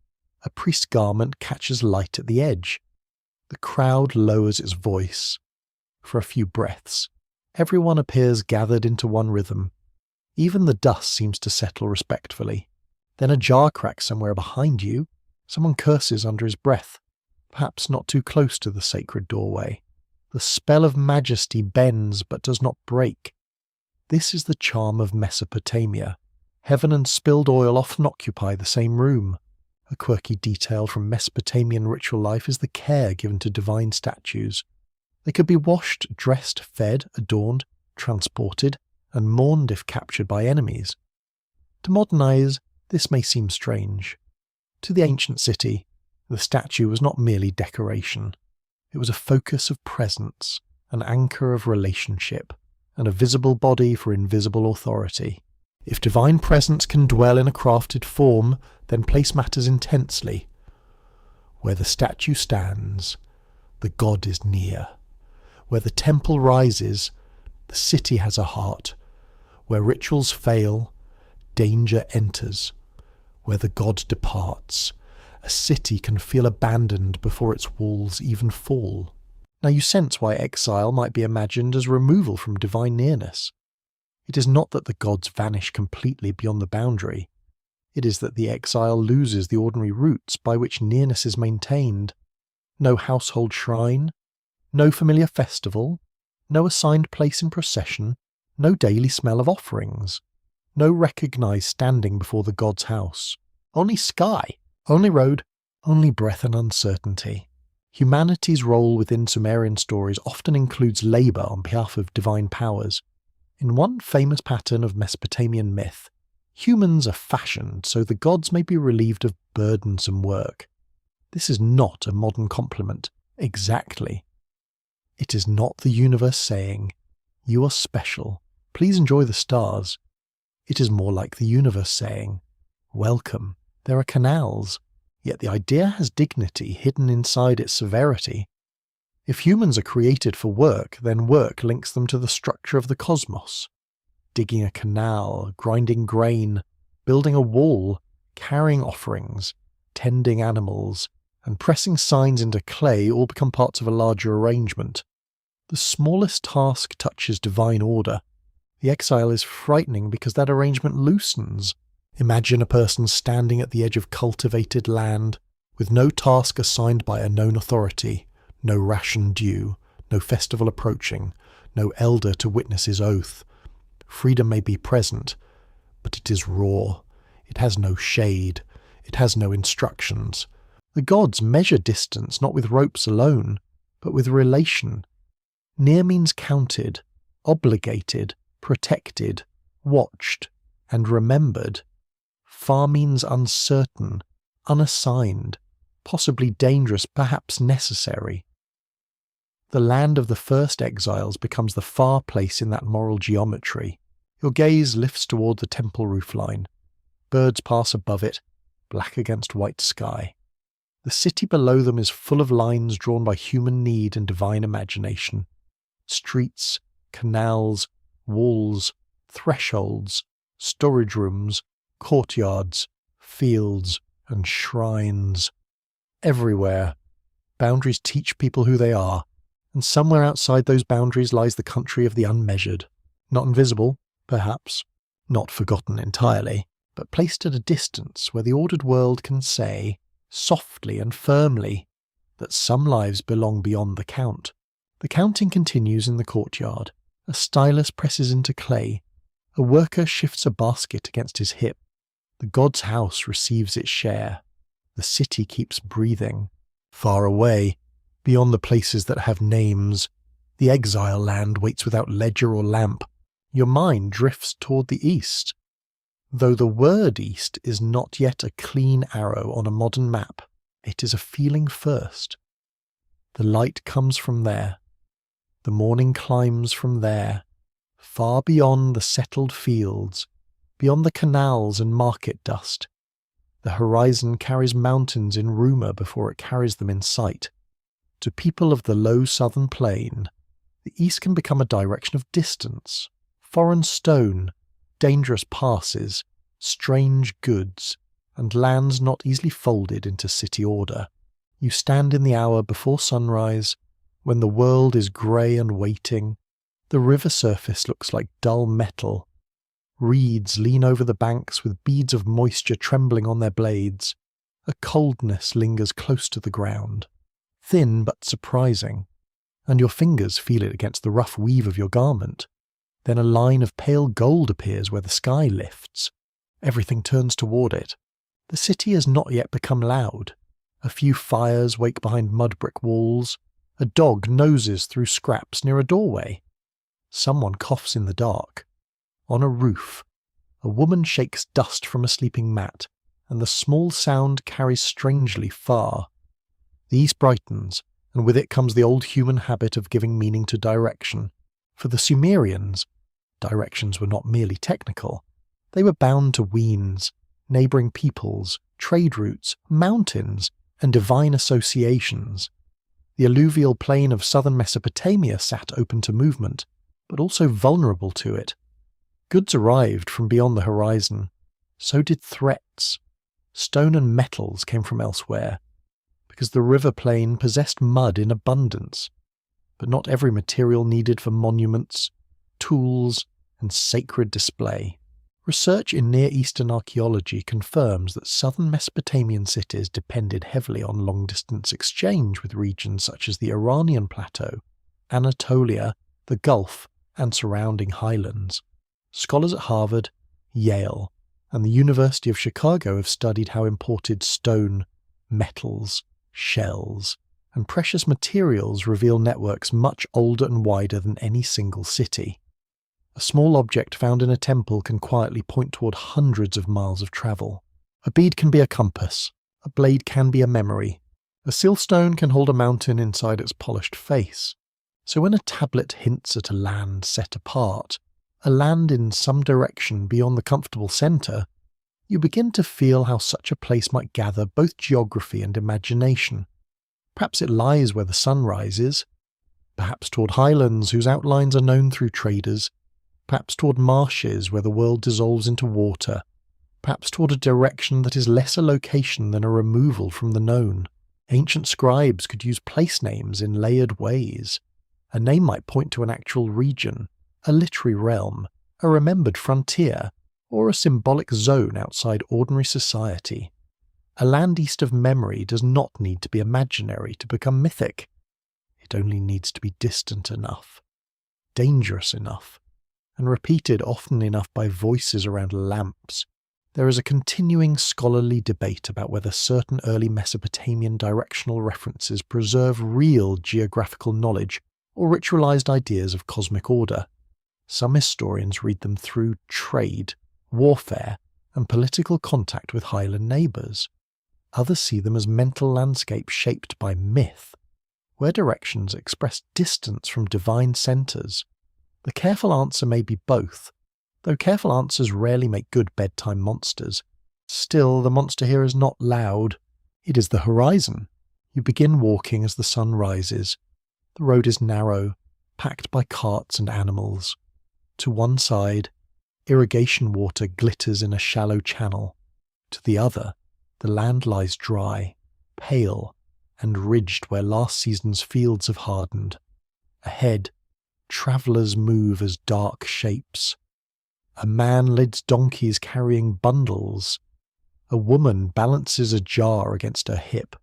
A priest's garment catches light at the edge. The crowd lowers its voice. For a few breaths, everyone appears gathered into one rhythm. Even the dust seems to settle respectfully. Then a jar cracks somewhere behind you. Someone curses under his breath, perhaps not too close to the sacred doorway. The spell of majesty bends but does not break. This is the charm of Mesopotamia. Heaven and spilled oil often occupy the same room. A quirky detail from Mesopotamian ritual life is the care given to divine statues. They could be washed, dressed, fed, adorned, transported, and mourned if captured by enemies. To modern eyes, this may seem strange. To the ancient city, the statue was not merely decoration. It was a focus of presence, an anchor of relationship, and a visible body for invisible authority. If divine presence can dwell in a crafted form, then place matters intensely. Where the statue stands, the god is near. Where the temple rises, the city has a heart. Where rituals fail, danger enters. Where the god departs, a city can feel abandoned before its walls even fall. Now you sense why exile might be imagined as removal from divine nearness. It is not that the gods vanish completely beyond the boundary. It is that the exile loses the ordinary roots by which nearness is maintained. No household shrine, no familiar festival, no assigned place in procession, no daily smell of offerings, no recognised standing before the god's house. Only sky, only road, only breath and uncertainty. Humanity's role within Sumerian stories often includes labour on behalf of divine powers. In one famous pattern of Mesopotamian myth, humans are fashioned so the gods may be relieved of burdensome work. This is not a modern compliment, exactly. It is not the universe saying, "You are special, please enjoy the stars." It is more like the universe saying, "Welcome, there are canals." Yet the idea has dignity hidden inside its severity. If humans are created for work, then work links them to the structure of the cosmos. Digging a canal, grinding grain, building a wall, carrying offerings, tending animals, and pressing signs into clay all become parts of a larger arrangement. The smallest task touches divine order. The exile is frightening because that arrangement loosens. Imagine a person standing at the edge of cultivated land, with no task assigned by a known authority, no ration due, no festival approaching, no elder to witness his oath. Freedom may be present, but it is raw. It has no shade. It has no instructions. The gods measure distance not with ropes alone, but with relation. Near means counted, obligated, protected, watched, and remembered. Far means uncertain, unassigned, possibly dangerous, perhaps necessary. The land of the first exiles becomes the far place in that moral geometry. Your gaze lifts toward the temple roofline. Birds pass above it, black against white sky. The city below them is full of lines drawn by human need and divine imagination. Streets, canals, walls, thresholds, storage rooms, courtyards, fields, and shrines. Everywhere, boundaries teach people who they are, and somewhere outside those boundaries lies the country of the unmeasured. Not invisible, perhaps, not forgotten entirely, but placed at a distance where the ordered world can say, softly and firmly, that some lives belong beyond the count. The counting continues in the courtyard. A stylus presses into clay. A worker shifts a basket against his hip. The god's house receives its share. The city keeps breathing. Far away, beyond the places that have names, the exile land waits without ledger or lamp. Your mind drifts toward the east. Though the word east is not yet a clean arrow on a modern map, it is a feeling first. The light comes from there. The morning climbs from there, far beyond the settled fields, beyond the canals and market dust. The horizon carries mountains in rumour before it carries them in sight. To people of the low southern plain, the east can become a direction of distance, foreign stone, dangerous passes, strange goods, and lands not easily folded into city order. You stand in the hour before sunrise, when the world is grey and waiting. The river surface looks like dull metal. Reeds lean over the banks with beads of moisture trembling on their blades. A coldness lingers close to the ground, thin but surprising. and your fingers feel it against the rough weave of your garment. Then a line of pale gold appears where the sky lifts. Everything turns toward it. The city has not yet become loud. A few fires wake behind mudbrick walls. A dog noses through scraps near a doorway. Someone coughs in the dark. On a roof, a woman shakes dust from a sleeping mat, and the small sound carries strangely far. The east brightens, and with it comes the old human habit of giving meaning to direction. For the Sumerians, directions were not merely technical. They were bound to weans, neighbouring peoples, trade routes, mountains, and divine associations. The alluvial plain of southern Mesopotamia sat open to movement, but also vulnerable to it. Goods arrived from beyond the horizon. So did threats. Stone and metals came from elsewhere, because the river plain possessed mud in abundance, but not every material needed for monuments, tools, and sacred display. Research in Near Eastern archaeology confirms that southern Mesopotamian cities depended heavily on long-distance exchange with regions such as the Iranian Plateau, Anatolia, the Gulf, and surrounding highlands. Scholars at Harvard, Yale, and the University of Chicago have studied how imported stone, metals, shells, and precious materials reveal networks much older and wider than any single city. A small object found in a temple can quietly point toward hundreds of miles of travel. A bead can be a compass. A blade can be a memory. A siltstone can hold a mountain inside its polished face. So when a tablet hints at a land set apart, a land in some direction beyond the comfortable centre, you begin to feel how such a place might gather both geography and imagination. Perhaps it lies where the sun rises, perhaps toward highlands whose outlines are known through traders, perhaps toward marshes where the world dissolves into water, perhaps toward a direction that is less a location than a removal from the known. Ancient scribes could use place names in layered ways. A name might point to an actual region, a literary realm, a remembered frontier, or a symbolic zone outside ordinary society. A land east of memory does not need to be imaginary to become mythic. It only needs to be distant enough, dangerous enough, and repeated often enough by voices around lamps. There is a continuing scholarly debate about whether certain early Mesopotamian directional references preserve real geographical knowledge or ritualized ideas of cosmic order. Some historians read them through trade, warfare, and political contact with highland neighbours. Others see them as mental landscapes shaped by myth, where directions express distance from divine centres. The careful answer may be both, though careful answers rarely make good bedtime monsters. Still, the monster here is not loud. It is the horizon. You begin walking as the sun rises. The road is narrow, packed by carts and animals. To one side, irrigation water glitters in a shallow channel. To the other, the land lies dry, pale, and ridged where last season's fields have hardened. Ahead, travellers move as dark shapes. A man leads donkeys carrying bundles. A woman balances a jar against her hip.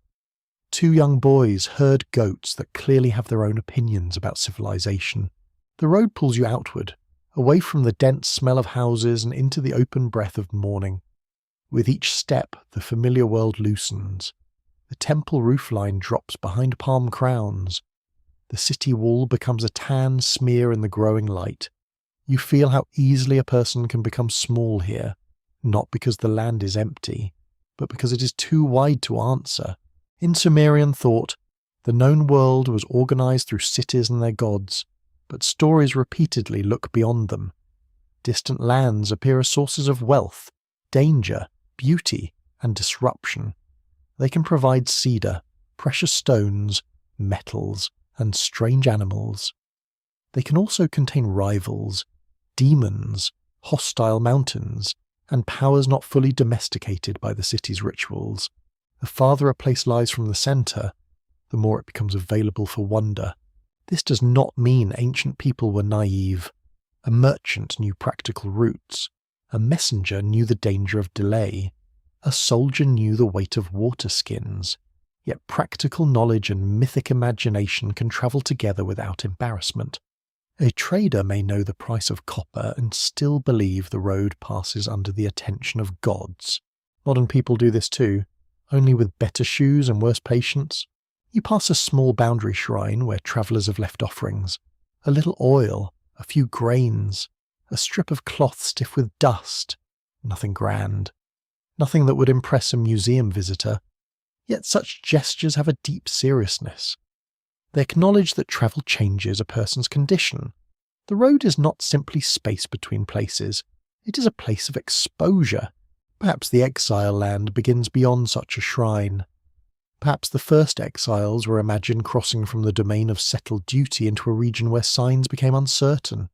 Two young boys herd goats that clearly have their own opinions about civilization. The road pulls you outward, away from the dense smell of houses and into the open breath of morning. With each step, the familiar world loosens. The temple roofline drops behind palm crowns. The city wall becomes a tan smear in the growing light. You feel how easily a person can become small here, not because the land is empty, but because it is too wide to answer. In Sumerian thought, the known world was organized through cities and their gods, but stories repeatedly look beyond them. Distant lands appear as sources of wealth, danger, beauty, and disruption. They can provide cedar, precious stones, metals, and strange animals. They can also contain rivals, demons, hostile mountains, and powers not fully domesticated by the city's rituals. The farther a place lies from the centre, the more it becomes available for wonder. This does not mean ancient people were naive. A merchant knew practical routes. A messenger knew the danger of delay. A soldier knew the weight of water skins. Yet practical knowledge and mythic imagination can travel together without embarrassment. A trader may know the price of copper and still believe the road passes under the attention of gods. Modern people do this too, only with better shoes and worse patience. You pass a small boundary shrine where travellers have left offerings. A little oil, a few grains, a strip of cloth stiff with dust. Nothing grand. Nothing that would impress a museum visitor. Yet such gestures have a deep seriousness. They acknowledge that travel changes a person's condition. The road is not simply space between places. It is a place of exposure. Perhaps the exile land begins beyond such a shrine. Perhaps the first exiles were imagined crossing from the domain of settled duty into a region where signs became uncertain.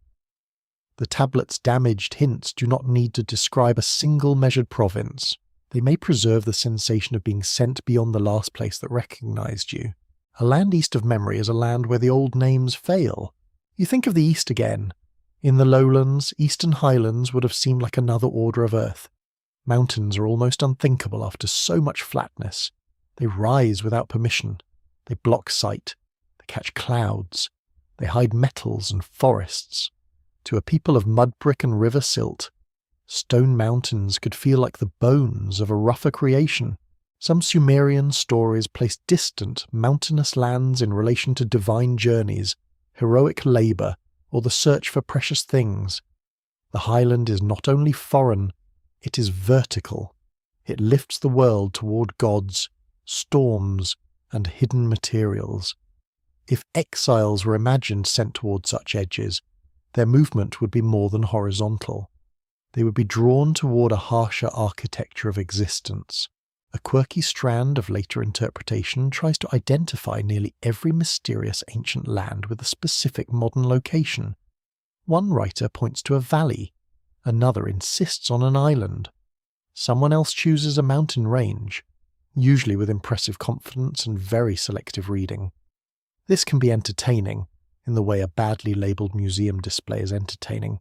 The tablet's damaged hints do not need to describe a single measured province. They may preserve the sensation of being sent beyond the last place that recognized you. A land east of memory is a land where the old names fail. You think of the East again. In the lowlands, eastern highlands would have seemed like another order of earth. Mountains are almost unthinkable after so much flatness. They rise without permission. They block sight. They catch clouds. They hide metals and forests. To a people of mudbrick and river silt, stone mountains could feel like the bones of a rougher creation. Some Sumerian stories place distant, mountainous lands in relation to divine journeys, heroic labour, or the search for precious things. The highland is not only foreign, it is vertical. It lifts the world toward gods, storms, and hidden materials. If exiles were imagined sent toward such edges, their movement would be more than horizontal. They would be drawn toward a harsher architecture of existence. A quirky strand of later interpretation tries to identify nearly every mysterious ancient land with a specific modern location. One writer points to a valley, another insists on an island. Someone else chooses a mountain range, usually with impressive confidence and very selective reading. This can be entertaining, in the way a badly labelled museum display is entertaining,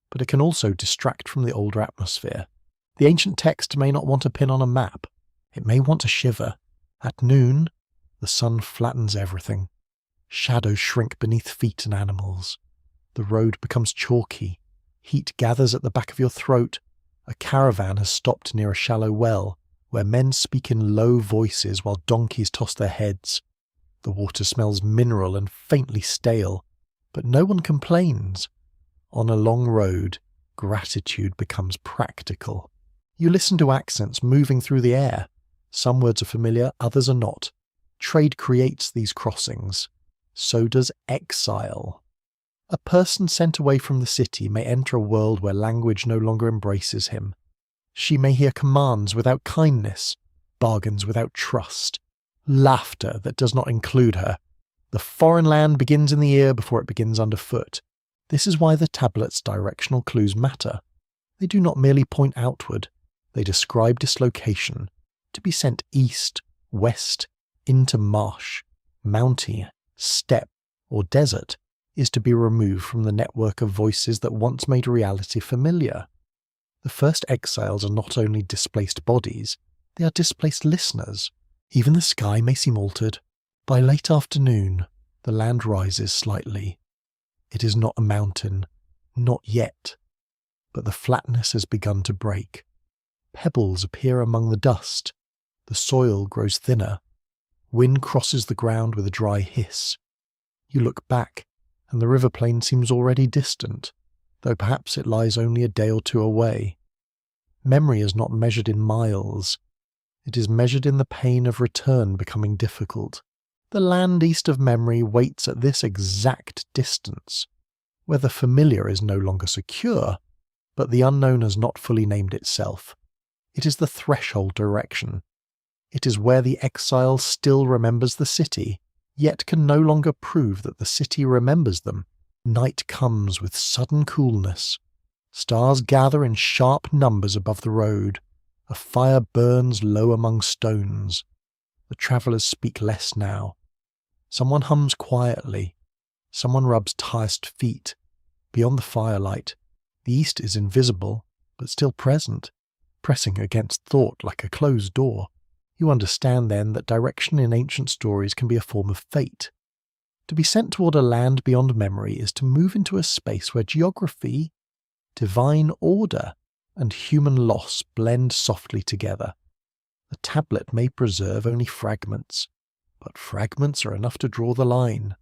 but it can also distract from the older atmosphere. The ancient text may not want a pin on a map. It may want to shiver. At noon, the sun flattens everything. Shadows shrink beneath feet and animals. The road becomes chalky. Heat gathers at the back of your throat. A caravan has stopped near a shallow well, where men speak in low voices while donkeys toss their heads. The water smells mineral and faintly stale, but no one complains. On a long road, gratitude becomes practical. You listen to accents moving through the air. Some words are familiar, others are not. Trade creates these crossings. So does exile. A person sent away from the city may enter a world where language no longer embraces him. She may hear commands without kindness, bargains without trust, laughter that does not include her. The foreign land begins in the ear before it begins underfoot. This is why the tablet's directional clues matter. They do not merely point outward, they describe dislocation. To be sent east, west, into marsh, mountain, steppe, or desert is to be removed from the network of voices that once made reality familiar. The first exiles are not only displaced bodies, they are displaced listeners. Even the sky may seem altered. By late afternoon, the land rises slightly. It is not a mountain, not yet, but the flatness has begun to break. Pebbles appear among the dust. The soil grows thinner. Wind crosses the ground with a dry hiss. You look back, and the river plain seems already distant, though perhaps it lies only a day or two away. Memory is not measured in miles. It is measured in the pain of return becoming difficult. The land east of memory waits at this exact distance, where the familiar is no longer secure, but the unknown has not fully named itself. It is the threshold direction. It is where the exile still remembers the city, yet can no longer prove that the city remembers them. Night comes with sudden coolness. Stars gather in sharp numbers above the road. A fire burns low among stones. The travellers speak less now. Someone hums quietly. Someone rubs tired feet. Beyond the firelight, the east is invisible, but still present, pressing against thought like a closed door. You understand then that direction in ancient stories can be a form of fate. To be sent toward a land beyond memory is to move into a space where geography, divine order, and human loss blend softly together. The tablet may preserve only fragments, but fragments are enough to draw the line.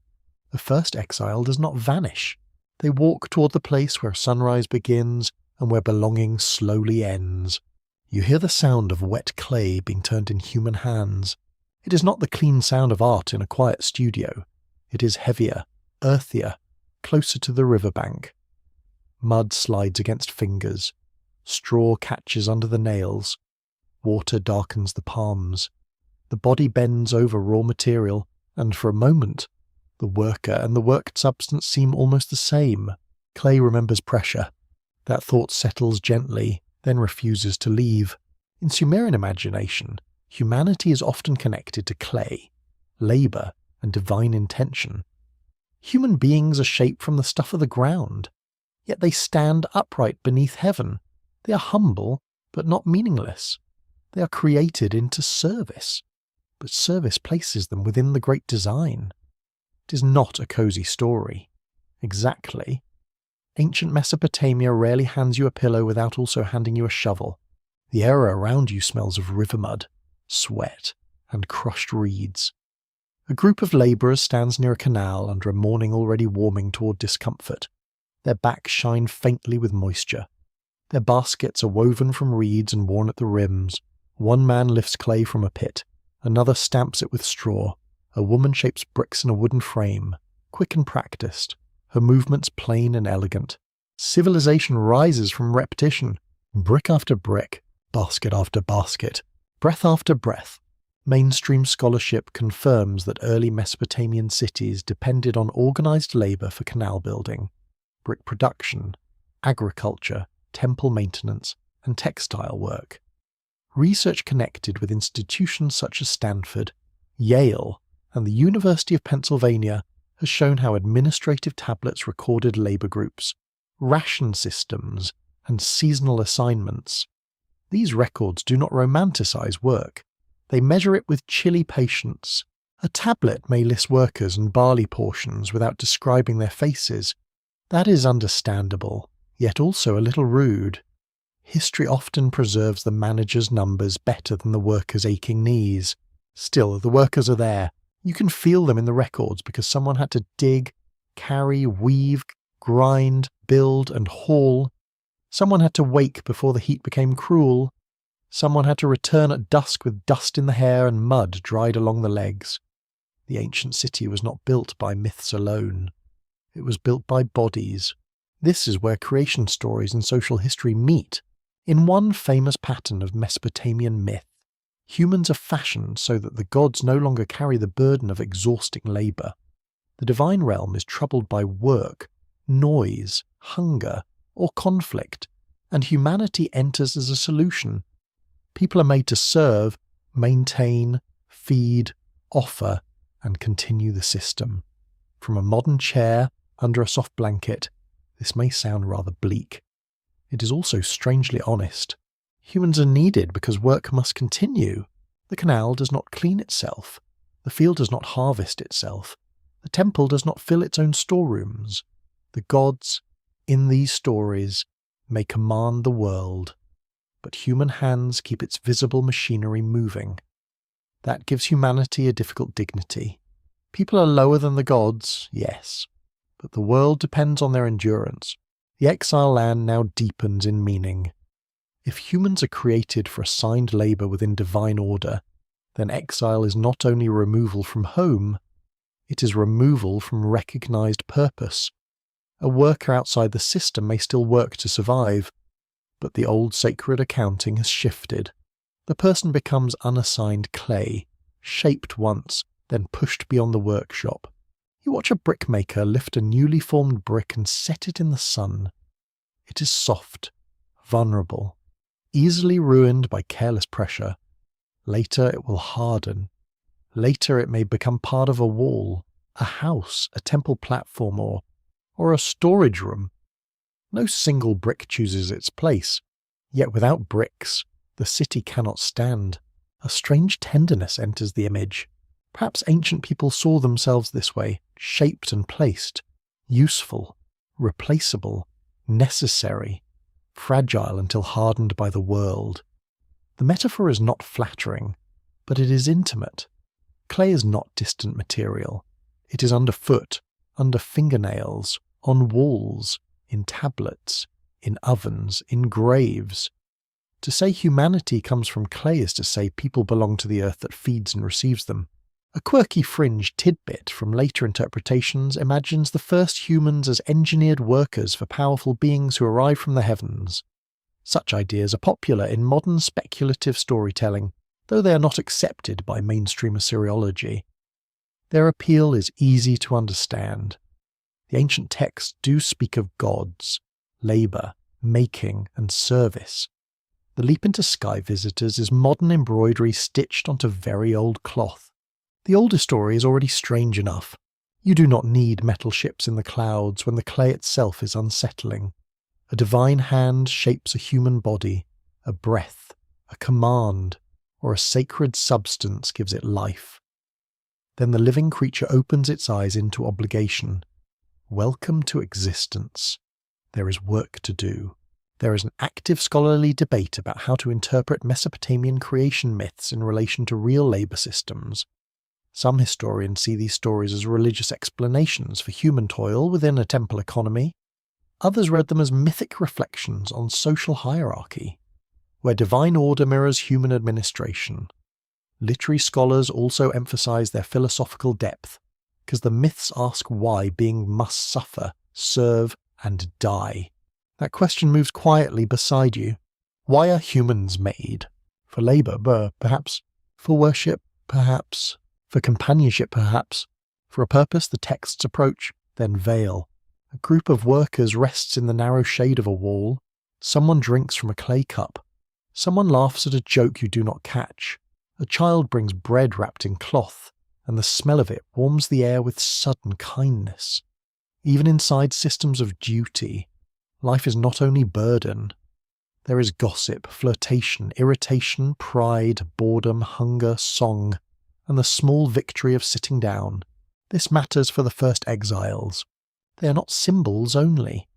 The first exile does not vanish. They walk toward the place where sunrise begins and where belonging slowly ends. You hear the sound of wet clay being turned in human hands. It is not the clean sound of art in a quiet studio. It is heavier, earthier, closer to the riverbank. Mud slides against fingers. Straw catches under the nails. Water darkens the palms. The body bends over raw material, and for a moment, the worker and the worked substance seem almost the same. Clay remembers pressure. That thought settles gently, then refuses to leave. In Sumerian imagination, humanity is often connected to clay, labour, and divine intention. Human beings are shaped from the stuff of the ground, yet they stand upright beneath heaven. They are humble, but not meaningless. They are created into service, but service places them within the great design. It is not a cosy story. Exactly. Ancient Mesopotamia rarely hands you a pillow without also handing you a shovel. The air around you smells of river mud, sweat, and crushed reeds. A group of labourers stands near a canal under a morning already warming toward discomfort. Their backs shine faintly with moisture. Their baskets are woven from reeds and worn at the rims. One man lifts clay from a pit. Another stamps it with straw. A woman shapes bricks in a wooden frame, quick and practiced, her movements plain and elegant. Civilization rises from repetition, brick after brick, basket after basket, breath after breath. Mainstream scholarship confirms that early Mesopotamian cities depended on organized labor for canal building, brick production, agriculture, temple maintenance, and textile work. Research connected with institutions such as Stanford, Yale, and the University of Pennsylvania has shown how administrative tablets recorded labor groups, ration systems, and seasonal assignments. These records do not romanticize work. They measure it with chilly patience. A tablet may list workers and barley portions without describing their faces. That is understandable, yet also a little rude. History often preserves the manager's numbers better than the worker's aching knees. Still, the workers are there. You can feel them in the records because someone had to dig, carry, weave, grind, build, and haul. Someone had to wake before the heat became cruel. Someone had to return at dusk with dust in the hair and mud dried along the legs. The ancient city was not built by myths alone. It was built by bodies. This is where creation stories and social history meet. In one famous pattern of Mesopotamian myth, humans are fashioned so that the gods no longer carry the burden of exhausting labour. The divine realm is troubled by work, noise, hunger, or conflict, and humanity enters as a solution. People are made to serve, maintain, feed, offer, and continue the system. From a modern chair under a soft blanket, this may sound rather bleak. It is also strangely honest. Humans are needed because work must continue. The canal does not clean itself. The field does not harvest itself. The temple does not fill its own storerooms. The gods, in these stories, may command the world, but human hands keep its visible machinery moving. That gives humanity a difficult dignity. People are lower than the gods, yes, but the world depends on their endurance. The exile land now deepens in meaning. If humans are created for assigned labour within divine order, then exile is not only removal from home, it is removal from recognised purpose. A worker outside the system may still work to survive, but the old sacred accounting has shifted. The person becomes unassigned clay, shaped once, then pushed beyond the workshop. You watch a brickmaker lift a newly formed brick and set it in the sun. It is soft, vulnerable, easily ruined by careless pressure. Later it will harden. Later it may become part of a wall, a house, a temple platform, or a storage room. No single brick chooses its place, yet without bricks, the city cannot stand. A strange tenderness enters the image. Perhaps ancient people saw themselves this way, shaped and placed, useful, replaceable, necessary, fragile until hardened by the world. The metaphor is not flattering, but it is intimate. Clay is not distant material. It is underfoot, under fingernails, on walls, in tablets, in ovens, in graves. To say humanity comes from clay is to say people belong to the earth that feeds and receives them. A quirky fringe tidbit from later interpretations imagines the first humans as engineered workers for powerful beings who arrive from the heavens. Such ideas are popular in modern speculative storytelling, though they are not accepted by mainstream Assyriology. Their appeal is easy to understand. The ancient texts do speak of gods, labour, making, and service. The leap into sky visitors is modern embroidery stitched onto very old cloth. The older story is already strange enough. You do not need metal ships in the clouds when the clay itself is unsettling. A divine hand shapes a human body, a breath, a command, or a sacred substance gives it life. Then the living creature opens its eyes into obligation. Welcome to existence. There is work to do. There is an active scholarly debate about how to interpret Mesopotamian creation myths in relation to real labour systems. Some historians see these stories as religious explanations for human toil within a temple economy. Others read them as mythic reflections on social hierarchy, where divine order mirrors human administration. Literary scholars also emphasize their philosophical depth, because the myths ask why being must suffer, serve, and die. That question moves quietly beside you. Why are humans made? For labour, perhaps. For worship, perhaps. For companionship, perhaps. For a purpose the texts approach, then veil. A group of workers rests in the narrow shade of a wall. Someone drinks from a clay cup. Someone laughs at a joke you do not catch. A child brings bread wrapped in cloth, and the smell of it warms the air with sudden kindness. Even inside systems of duty, life is not only burden. There is gossip, flirtation, irritation, pride, boredom, hunger, song, and the small victory of sitting down. This matters for the first exiles. They are not symbols only.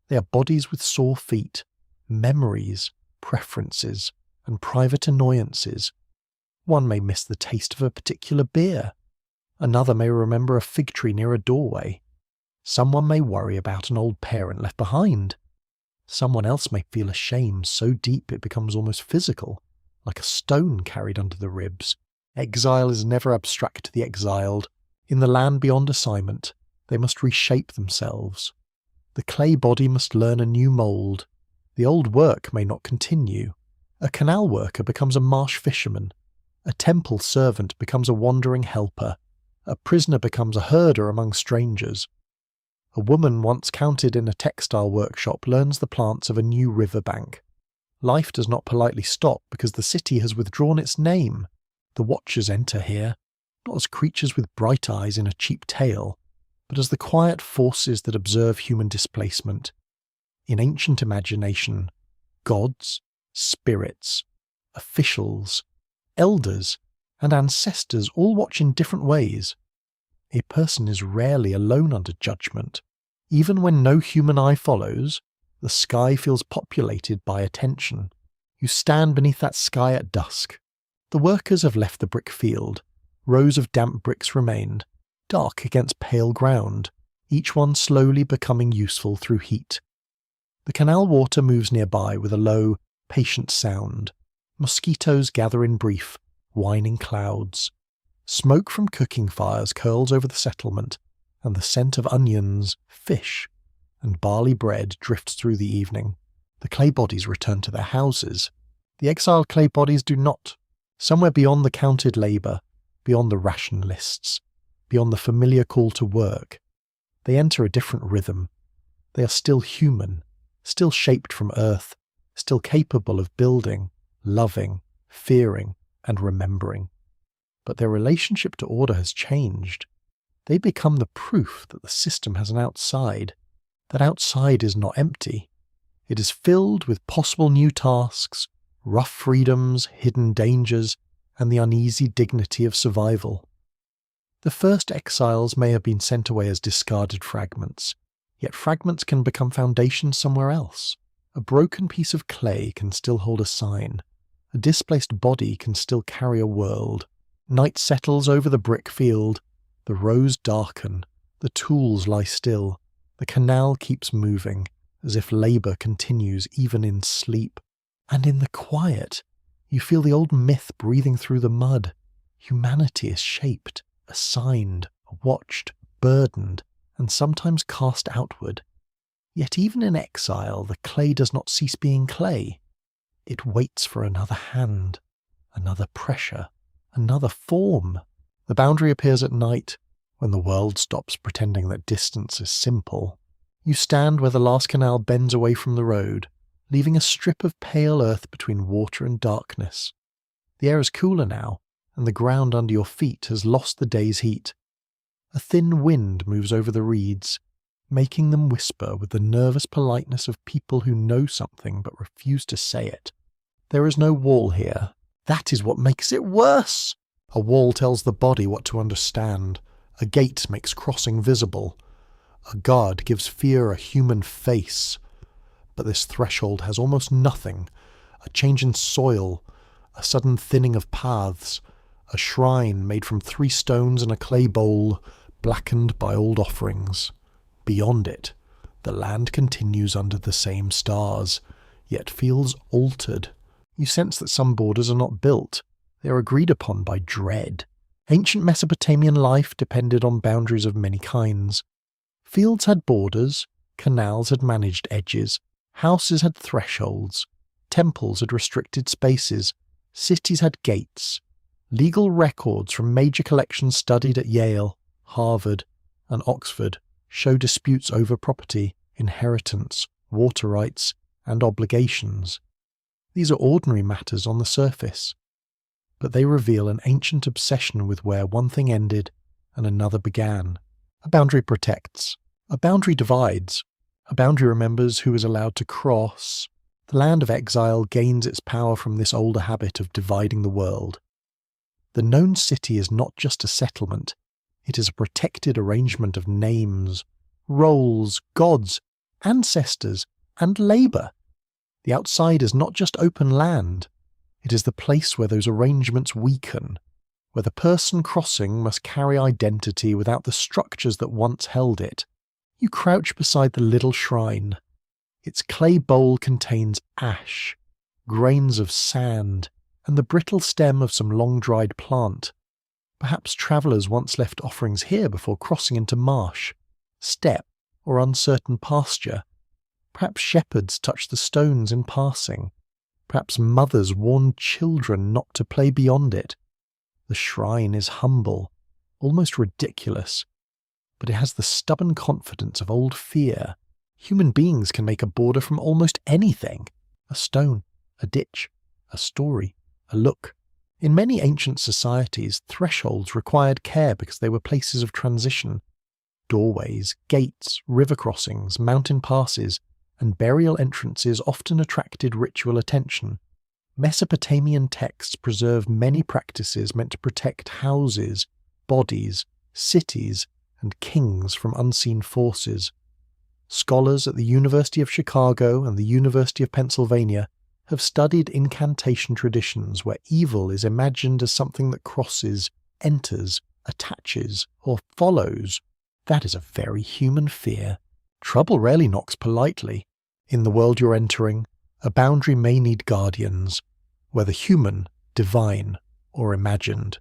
They are bodies with sore feet, memories, preferences, and private annoyances. One may miss the taste of a particular beer. Another may remember a fig tree near a doorway. Someone may worry about an old parent left behind. Someone else may feel a shame so deep it becomes almost physical, like a stone carried under the ribs. Exile is never abstract to the exiled. In the land beyond assignment, they must reshape themselves. The clay body must learn a new mould. The old work may not continue. A canal worker becomes a marsh fisherman. A temple servant becomes a wandering helper. A prisoner becomes a herder among strangers. A woman once counted in a textile workshop learns the plants of a new river bank. Life does not politely stop because the city has withdrawn its name. The watchers enter here, not as creatures with bright eyes in a cheap tale, but as the quiet forces that observe human displacement. In ancient imagination, gods, spirits, officials, elders, and ancestors all watch in different ways. A person is rarely alone under judgment. Even when no human eye follows, the sky feels populated by attention. You stand beneath that sky at dusk. The workers have left the brick field. Rows of damp bricks remained, dark against pale ground, each one slowly becoming useful through heat. The canal water moves nearby with a low, patient sound. Mosquitoes gather in brief, whining clouds. Smoke from cooking fires curls over the settlement, and the scent of onions, fish, and barley bread drifts through the evening. The clay bodies return to their houses. The exiled clay bodies do not. Somewhere beyond the counted labour, beyond the ration lists, beyond the familiar call to work, they enter a different rhythm. They are still human, still shaped from earth, still capable of building, loving, fearing, and remembering. But their relationship to order has changed. They become the proof that the system has an outside. That outside is not empty. It is filled with possible new tasks, rough freedoms, hidden dangers, and the uneasy dignity of survival. The first exiles may have been sent away as discarded fragments, yet fragments can become foundations somewhere else. A broken piece of clay can still hold a sign. A displaced body can still carry a world. Night settles over the brick field. The rows darken. The tools lie still. The canal keeps moving, as if labour continues even in sleep. And in the quiet, you feel the old myth breathing through the mud. Humanity is shaped, assigned, watched, burdened, and sometimes cast outward. Yet even in exile, the clay does not cease being clay. It waits for another hand, another pressure, another form. The boundary appears at night, when the world stops pretending that distance is simple. You stand where the last canal bends away from the road, leaving a strip of pale earth between water and darkness. The air is cooler now, and the ground under your feet has lost the day's heat. A thin wind moves over the reeds, making them whisper with the nervous politeness of people who know something but refuse to say it. There is no wall here. That is what makes it worse. A wall tells the body what to understand. A gate makes crossing visible. A guard gives fear a human face. But this threshold has almost nothing. A change in soil, a sudden thinning of paths, a shrine made from 3 stones and a clay bowl, blackened by old offerings. Beyond it, the land continues under the same stars, yet feels altered. You sense that some borders are not built. They are agreed upon by dread. Ancient Mesopotamian life depended on boundaries of many kinds. Fields had borders, canals had managed edges, houses had thresholds, temples had restricted spaces, cities had gates. Legal records from major collections studied at Yale, Harvard, and Oxford show disputes over property, inheritance, water rights, and obligations. These are ordinary matters on the surface, but they reveal an ancient obsession with where one thing ended and another began. A boundary protects. A boundary divides. A boundary remembers who is allowed to cross. The land of exile gains its power from this older habit of dividing the world. The known city is not just a settlement. It is a protected arrangement of names, roles, gods, ancestors, and labour. The outside is not just open land. It is the place where those arrangements weaken, where the person crossing must carry identity without the structures that once held it. You crouch beside the little shrine. Its clay bowl contains ash, grains of sand, and the brittle stem of some long-dried plant. Perhaps travellers once left offerings here before crossing into marsh, steppe, or uncertain pasture. Perhaps shepherds touched the stones in passing. Perhaps mothers warned children not to play beyond it. The shrine is humble, almost ridiculous, but it has the stubborn confidence of old fear. Human beings can make a border from almost anything. A stone, a ditch, a story, a look. In many ancient societies, thresholds required care because they were places of transition. Doorways, gates, river crossings, mountain passes, and burial entrances often attracted ritual attention. Mesopotamian texts preserve many practices meant to protect houses, bodies, cities, and kings from unseen forces. Scholars at the University of Chicago and the University of Pennsylvania have studied incantation traditions where evil is imagined as something that crosses, enters, attaches, or follows. That is a very human fear. Trouble rarely knocks politely. In the world you're entering, a boundary may need guardians, whether human, divine, or imagined.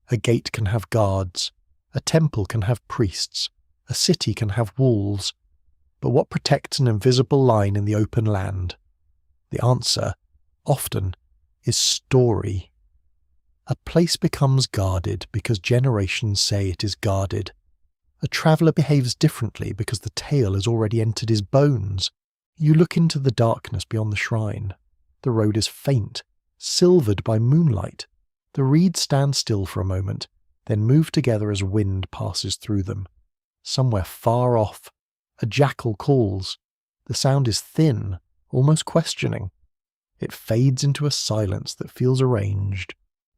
A gate can have guards, a temple can have priests, a city can have walls. But what protects an invisible line in the open land? The answer, often, is story. A place becomes guarded because generations say it is guarded. A traveller behaves differently because the tale has already entered his bones. You look into the darkness beyond the shrine. The road is faint, silvered by moonlight. The reeds stand still for a moment, then move together as wind passes through them. Somewhere far off, a jackal calls. The sound is thin, almost questioning. It fades into a silence that feels arranged.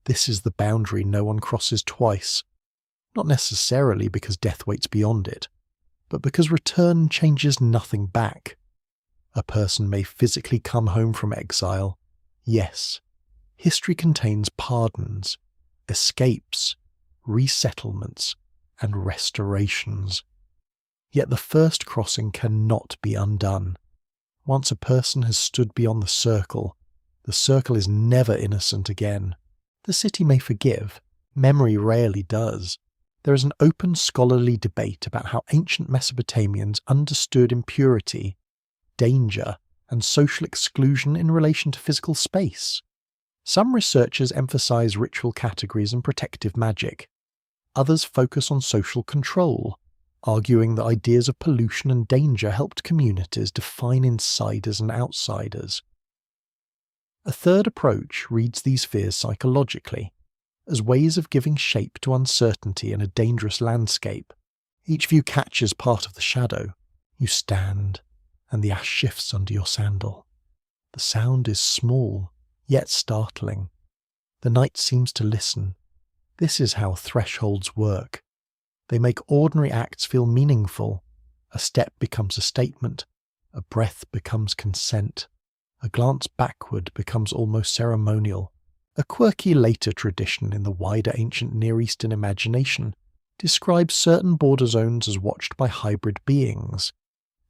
This is the boundary no one crosses twice, not necessarily because death waits beyond it, but because return changes nothing back. A person may physically come home from exile. Yes, history contains pardons, escapes, resettlements, and restorations. Yet the first crossing cannot be undone. Once a person has stood beyond the circle is never innocent again. The city may forgive, memory rarely does. There is an open scholarly debate about how ancient Mesopotamians understood impurity, danger, and social exclusion in relation to physical space. Some researchers emphasize ritual categories and protective magic. Others focus on social control, arguing that ideas of pollution and danger helped communities define insiders and outsiders. A third approach reads these fears psychologically, as ways of giving shape to uncertainty in a dangerous landscape. Each view catches part of the shadow. You stand, and the ash shifts under your sandal. The sound is small, yet startling. The night seems to listen. This is how thresholds work. They make ordinary acts feel meaningful. A step becomes a statement. A breath becomes consent. A glance backward becomes almost ceremonial. A quirky later tradition in the wider ancient Near Eastern imagination describes certain border zones as watched by hybrid beings.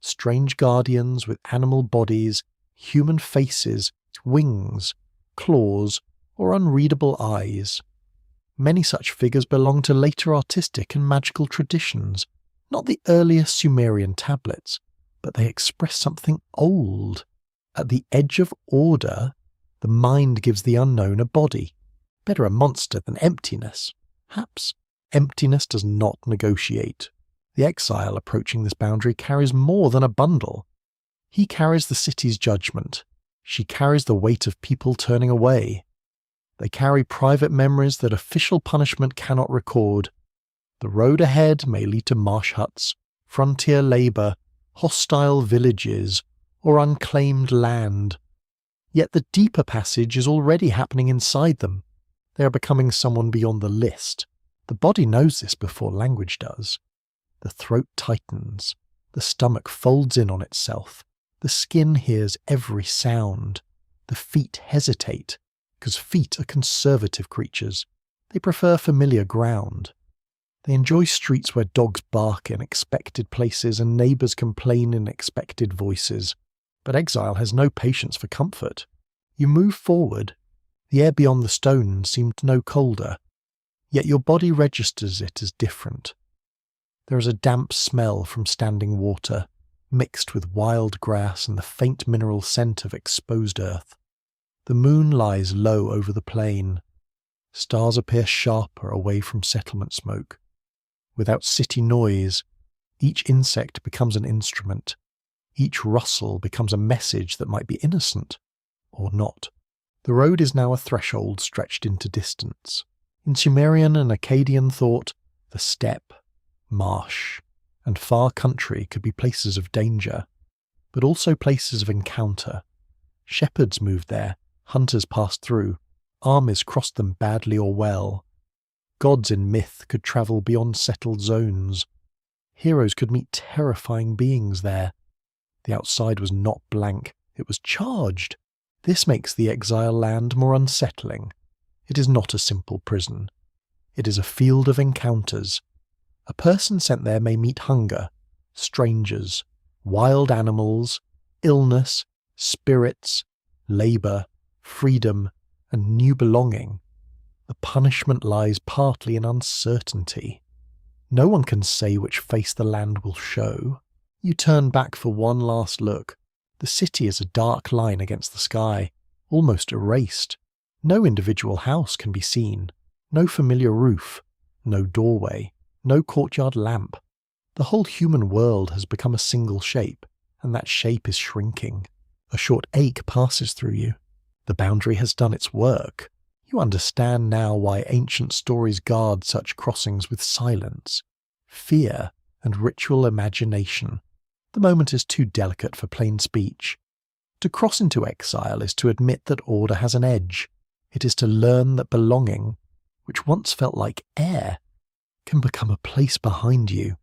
Strange guardians with animal bodies, human faces, wings, claws, or unreadable eyes. Many such figures belong to later artistic and magical traditions, not the earliest Sumerian tablets, but they express something old. At the edge of order, the mind gives the unknown a body. Better a monster than emptiness. Perhaps emptiness does not negotiate. The exile approaching this boundary carries more than a bundle. He carries the city's judgment. She carries the weight of people turning away. They carry private memories that official punishment cannot record. The road ahead may lead to marsh huts, frontier labour, hostile villages, or unclaimed land. Yet the deeper passage is already happening inside them. They are becoming someone beyond the list. The body knows this before language does. The throat tightens. The stomach folds in on itself. The skin hears every sound. The feet hesitate, because feet are conservative creatures. They prefer familiar ground. They enjoy streets where dogs bark in expected places and neighbours complain in expected voices. But exile has no patience for comfort. You move forward. The air beyond the stone seemed no colder, yet your body registers it as different. There is a damp smell from standing water, mixed with wild grass and the faint mineral scent of exposed earth. The moon lies low over the plain. Stars appear sharper away from settlement smoke. Without city noise, each insect becomes an instrument. Each rustle becomes a message that might be innocent, or not. The road is now a threshold stretched into distance. In Sumerian and Akkadian thought, the steppe, marsh, and far country could be places of danger, but also places of encounter. Shepherds moved there, hunters passed through, armies crossed them badly or well. Gods in myth could travel beyond settled zones. Heroes could meet terrifying beings there. The outside was not blank, it was charged. This makes the exile land more unsettling. It is not a simple prison. It is a field of encounters. A person sent there may meet hunger, strangers, wild animals, illness, spirits, labour, freedom, and new belonging. The punishment lies partly in uncertainty. No one can say which face the land will show. You turn back for one last look. The city is a dark line against the sky, almost erased. No individual house can be seen, no familiar roof, no doorway, no courtyard lamp. The whole human world has become a single shape, and that shape is shrinking. A short ache passes through you. The boundary has done its work. You understand now why ancient stories guard such crossings with silence, fear, and ritual imagination. The moment is too delicate for plain speech. To cross into exile is to admit that order has an edge. It is to learn that belonging, which once felt like air, can become a place behind you.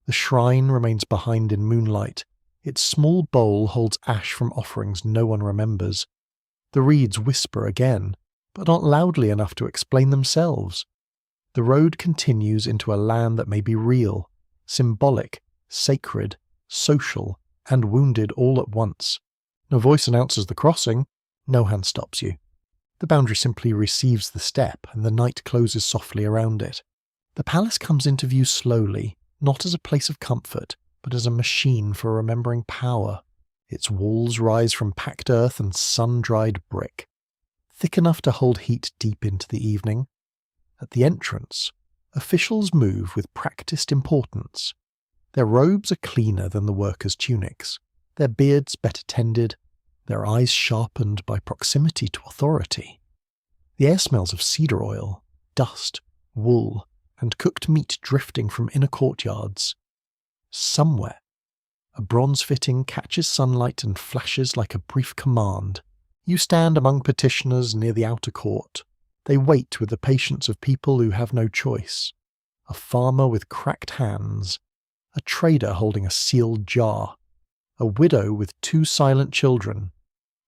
The shrine remains behind in moonlight. Its small bowl holds ash from offerings no one remembers. The reeds whisper again, but not loudly enough to explain themselves. The road continues into a land that may be real, symbolic, sacred, social, and wounded all at once. No voice announces the crossing, no hand stops you. The boundary simply receives the step, and the night closes softly around it. The palace comes into view slowly, not as a place of comfort, but as a machine for remembering power. Its walls rise from packed earth and sun-dried brick, thick enough to hold heat deep into the evening. At the entrance, officials move with practiced importance. Their robes are cleaner than the workers' tunics, their beards better tended, their eyes sharpened by proximity to authority. The air smells of cedar oil, dust, wool, and cooked meat drifting from inner courtyards. Somewhere, a bronze fitting catches sunlight and flashes like a brief command. You stand among petitioners near the outer court. They wait with the patience of people who have no choice. A farmer with cracked hands, a trader holding a sealed jar, a widow with 2 silent children,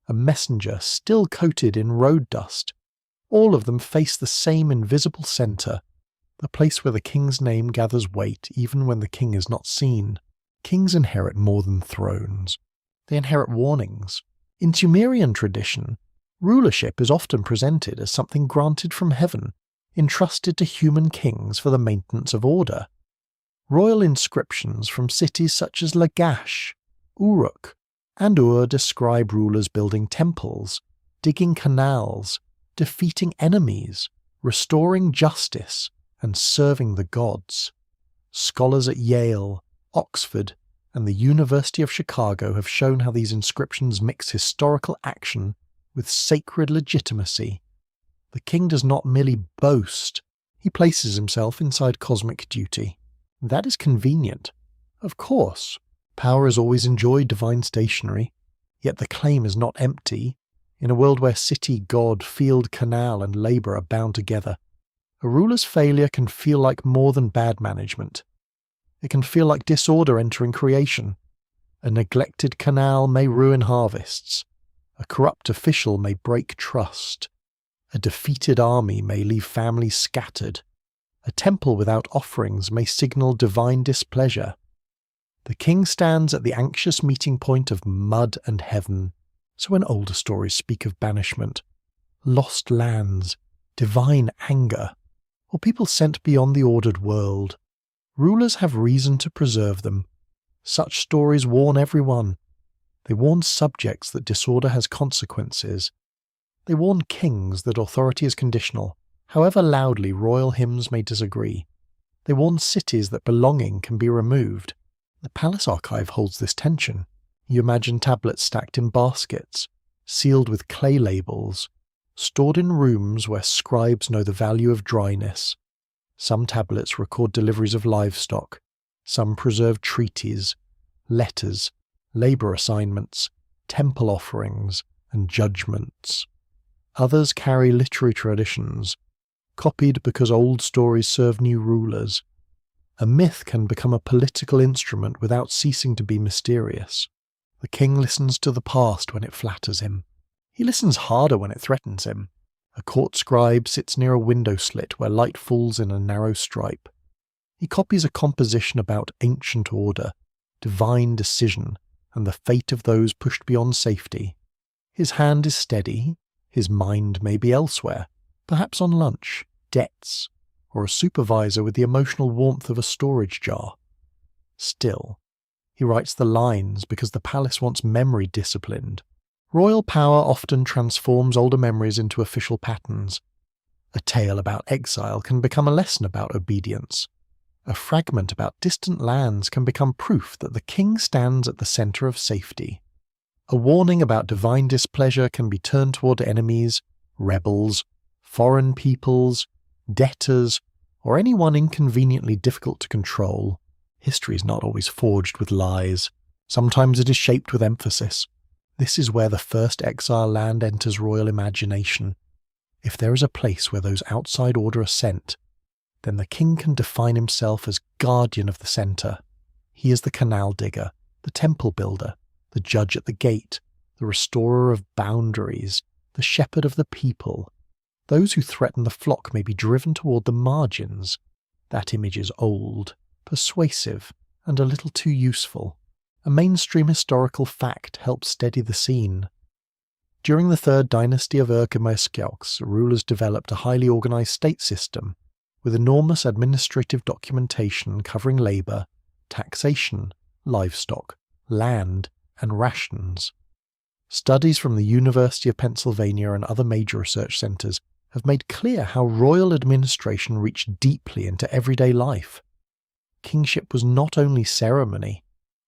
a messenger still coated in road dust. All of them face the same invisible centre, the place where the king's name gathers weight even when the king is not seen. Kings inherit more than thrones. They inherit warnings. In Sumerian tradition, rulership is often presented as something granted from heaven, entrusted to human kings for the maintenance of order. Royal inscriptions from cities such as Lagash, Uruk, and Ur describe rulers building temples, digging canals, defeating enemies, restoring justice, and serving the gods. Scholars at Yale, Oxford, and the University of Chicago have shown how these inscriptions mix historical action with sacred legitimacy. The king does not merely boast, he places himself inside cosmic duty. That is convenient. Of course, power has always enjoyed divine stationery, yet the claim is not empty. In a world where city, god, field, canal, and labour are bound together, a ruler's failure can feel like more than bad management. It can feel like disorder entering creation. A neglected canal may ruin harvests. A corrupt official may break trust. A defeated army may leave families scattered. A temple without offerings may signal divine displeasure. The king stands at the anxious meeting point of mud and heaven. So when older stories speak of banishment, lost lands, divine anger, or people sent beyond the ordered world, rulers have reason to preserve them. Such stories warn everyone. They warn subjects that disorder has consequences. They warn kings that authority is conditional, however loudly royal hymns may disagree. They warn cities that belonging can be removed. The palace archive holds this tension. You imagine tablets stacked in baskets, sealed with clay labels, stored in rooms where scribes know the value of dryness. Some tablets record deliveries of livestock, some preserve treaties, letters, labour assignments, temple offerings, and judgments. Others carry literary traditions, copied because old stories serve new rulers. A myth can become a political instrument without ceasing to be mysterious. The king listens to the past when it flatters him. He listens harder when it threatens him. A court scribe sits near a window slit where light falls in a narrow stripe. He copies a composition about ancient order, divine decision, and the fate of those pushed beyond safety. His hand is steady, his mind may be elsewhere, perhaps on lunch, debts, or a supervisor with the emotional warmth of a storage jar. Still, he writes the lines because the palace wants memory disciplined. Royal power often transforms older memories into official patterns. A tale about exile can become a lesson about obedience. A fragment about distant lands can become proof that the king stands at the centre of safety. A warning about divine displeasure can be turned toward enemies, rebels, foreign peoples, debtors, or anyone inconveniently difficult to control. History is not always forged with lies. Sometimes it is shaped with emphasis. This is where the first exile land enters royal imagination. If there is a place where those outside order are sent, then the king can define himself as guardian of the centre. He is the canal digger, the temple builder, the judge at the gate, the restorer of boundaries, the shepherd of the people. Those who threaten the flock may be driven toward the margins. That image is old, persuasive, and a little too useful. A mainstream historical fact helps steady the scene. During the third dynasty of Mesopotamia, rulers developed a highly organized state system, with enormous administrative documentation covering labor, taxation, livestock, land, and rations. Studies from the University of Pennsylvania and other major research centers have made clear how royal administration reached deeply into everyday life. Kingship was not only ceremony,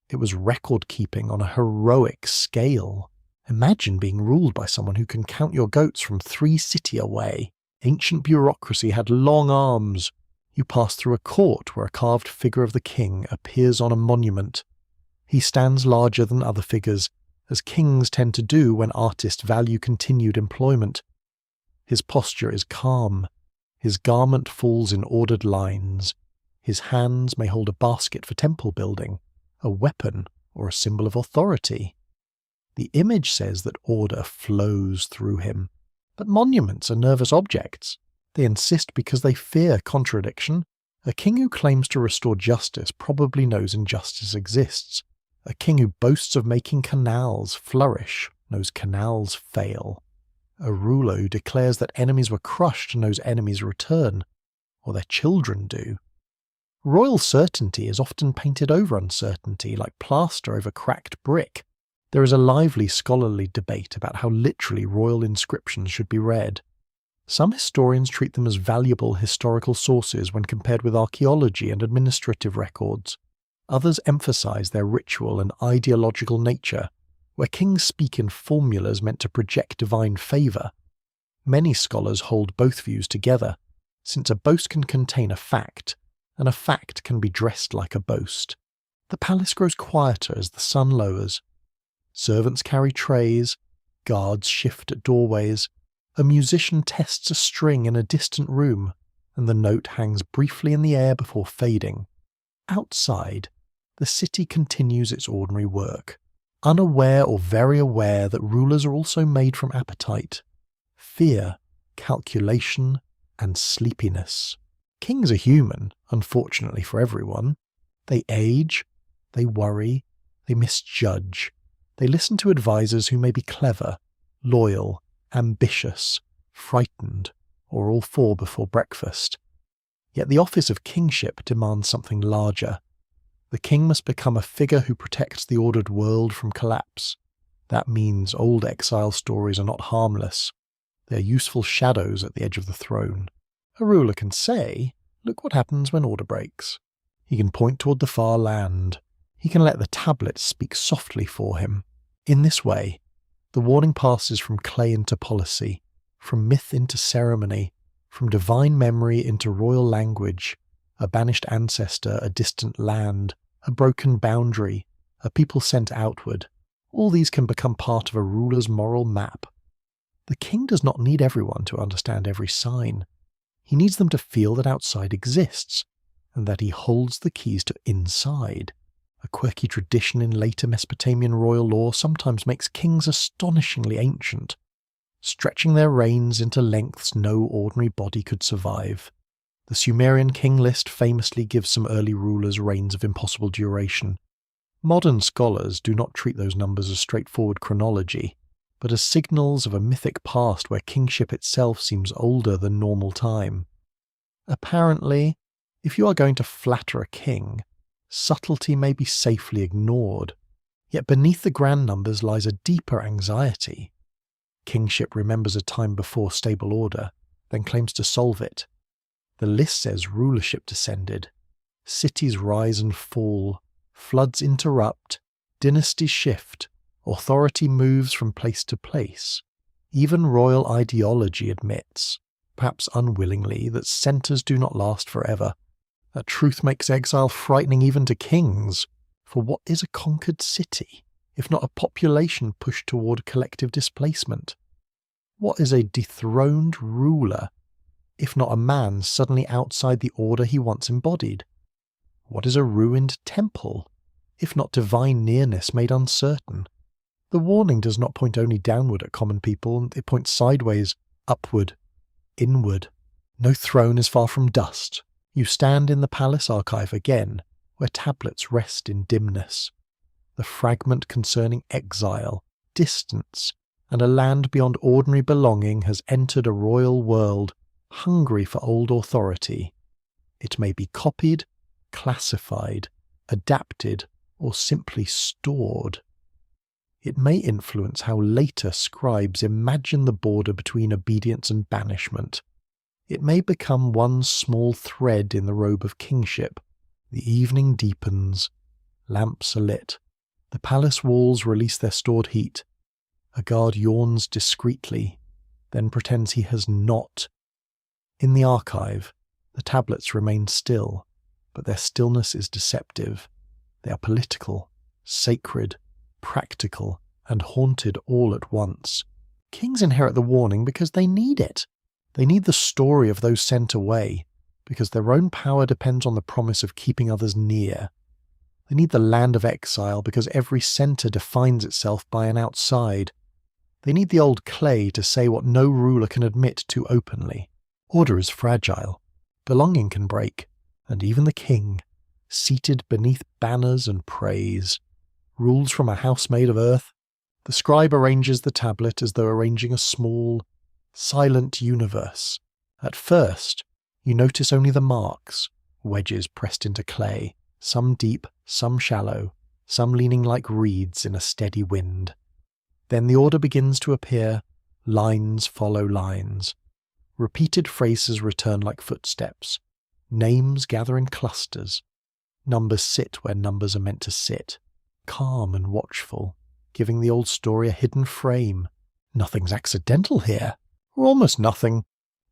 it was record-keeping on a heroic scale. Imagine being ruled by someone who can count your goats from 3 cities away. Ancient bureaucracy had long arms. You pass through a court where a carved figure of the king appears on a monument. He stands larger than other figures, as kings tend to do when artists value continued employment. His posture is calm. His garment falls in ordered lines. His hands may hold a basket for temple building, a weapon, or a symbol of authority. The image says that order flows through him. But monuments are nervous objects. They insist because they fear contradiction. A king who claims to restore justice probably knows injustice exists. A king who boasts of making canals flourish knows canals fail. A ruler who declares that enemies were crushed knows enemies return, or their children do. Royal certainty is often painted over uncertainty, like plaster over cracked brick. There is a lively scholarly debate about how literally royal inscriptions should be read. Some historians treat them as valuable historical sources when compared with archaeology and administrative records. Others emphasize their ritual and ideological nature, where kings speak in formulas meant to project divine favor. Many scholars hold both views together, since a boast can contain a fact, and a fact can be dressed like a boast. The palace grows quieter as the sun lowers. Servants carry trays, guards shift at doorways, a musician tests a string in a distant room, and the note hangs briefly in the air before fading. Outside, the city continues its ordinary work, unaware or very aware that rulers are also made from appetite, fear, calculation, and sleepiness. Kings are human, unfortunately for everyone. They age, they worry, they misjudge. They listen to advisors who may be clever, loyal, ambitious, frightened, or all 4 before breakfast. Yet the office of kingship demands something larger. The king must become a figure who protects the ordered world from collapse. That means old exile stories are not harmless. They are useful shadows at the edge of the throne. A ruler can say, "Look what happens when order breaks." He can point toward the far land. He can let the tablets speak softly for him. In this way, the warning passes from clay into policy, from myth into ceremony, from divine memory into royal language, a banished ancestor, a distant land, a broken boundary, a people sent outward. All these can become part of a ruler's moral map. The king does not need everyone to understand every sign. He needs them to feel that outside exists, and that he holds the keys to inside. A quirky tradition in later Mesopotamian royal law sometimes makes kings astonishingly ancient, stretching their reigns into lengths no ordinary body could survive. The Sumerian king list famously gives some early rulers reigns of impossible duration. Modern scholars do not treat those numbers as straightforward chronology, but as signals of a mythic past where kingship itself seems older than normal time. Apparently, if you are going to flatter a king, subtlety may be safely ignored, yet beneath the grand numbers lies a deeper anxiety. Kingship remembers a time before stable order, then claims to solve it. The list says rulership descended. Cities rise and fall, floods interrupt, dynasties shift, authority moves from place to place. Even royal ideology admits, perhaps unwillingly, that centres do not last forever. That truth makes exile frightening even to kings, for what is a conquered city, if not a population pushed toward collective displacement? What is a dethroned ruler, if not a man suddenly outside the order he once embodied? What is a ruined temple, if not divine nearness made uncertain? The warning does not point only downward at common people, it points sideways, upward, inward. No throne is far from dust. You stand in the palace archive again, where tablets rest in dimness. The fragment concerning exile, distance, and a land beyond ordinary belonging has entered a royal world, hungry for old authority. It may be copied, classified, adapted, or simply stored. It may influence how later scribes imagine the border between obedience and banishment. It may become one small thread in the robe of kingship. The evening deepens. Lamps are lit. The palace walls release their stored heat. A guard yawns discreetly, then pretends he has not. In the archive, the tablets remain still, but their stillness is deceptive. They are political, sacred, practical, and haunted all at once. Kings inherit the warning because they need it. They need the story of those sent away, because their own power depends on the promise of keeping others near. They need the land of exile because every centre defines itself by an outside. They need the old clay to say what no ruler can admit too openly. Order is fragile. Belonging can break, and even the king, seated beneath banners and praise, rules from a house made of earth. The scribe arranges the tablet as though arranging a small, silent universe. At first, you notice only the marks, wedges pressed into clay, some deep, some shallow, some leaning like reeds in a steady wind. Then the order begins to appear, lines follow lines. Repeated phrases return like footsteps. Names gather in clusters. Numbers sit where numbers are meant to sit, calm and watchful, giving the old story a hidden frame. Nothing's accidental here, or almost nothing.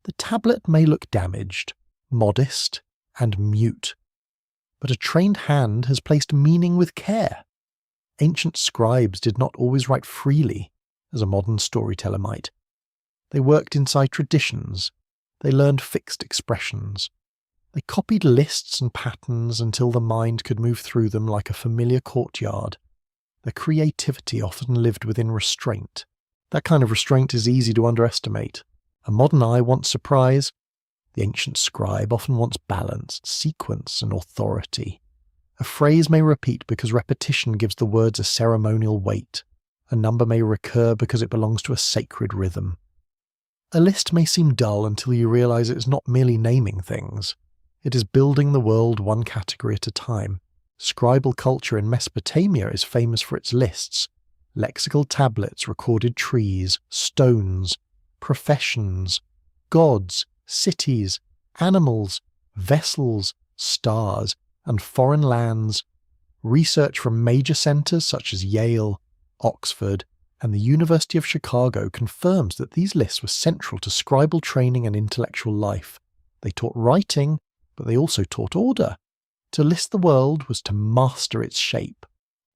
The tablet may look damaged, modest, and mute, but a trained hand has placed meaning with care. Ancient scribes did not always write freely, as a modern storyteller might. They worked inside traditions. They learned fixed expressions. They copied lists and patterns until the mind could move through them like a familiar courtyard. Their creativity often lived within restraint. That kind of restraint is easy to underestimate. A modern eye wants surprise. The ancient scribe often wants balance, sequence, and authority. A phrase may repeat because repetition gives the words a ceremonial weight. A number may recur because it belongs to a sacred rhythm. A list may seem dull until you realize it is not merely naming things. It is building the world one category at a time. Scribal culture in Mesopotamia is famous for its lists. Lexical tablets recorded trees, stones, professions, gods, cities, animals, vessels, stars, and foreign lands. Research from major centers such as Yale, Oxford, and the University of Chicago confirms that these lists were central to scribal training and intellectual life. They taught writing, but they also taught order. To list the world was to master its shape.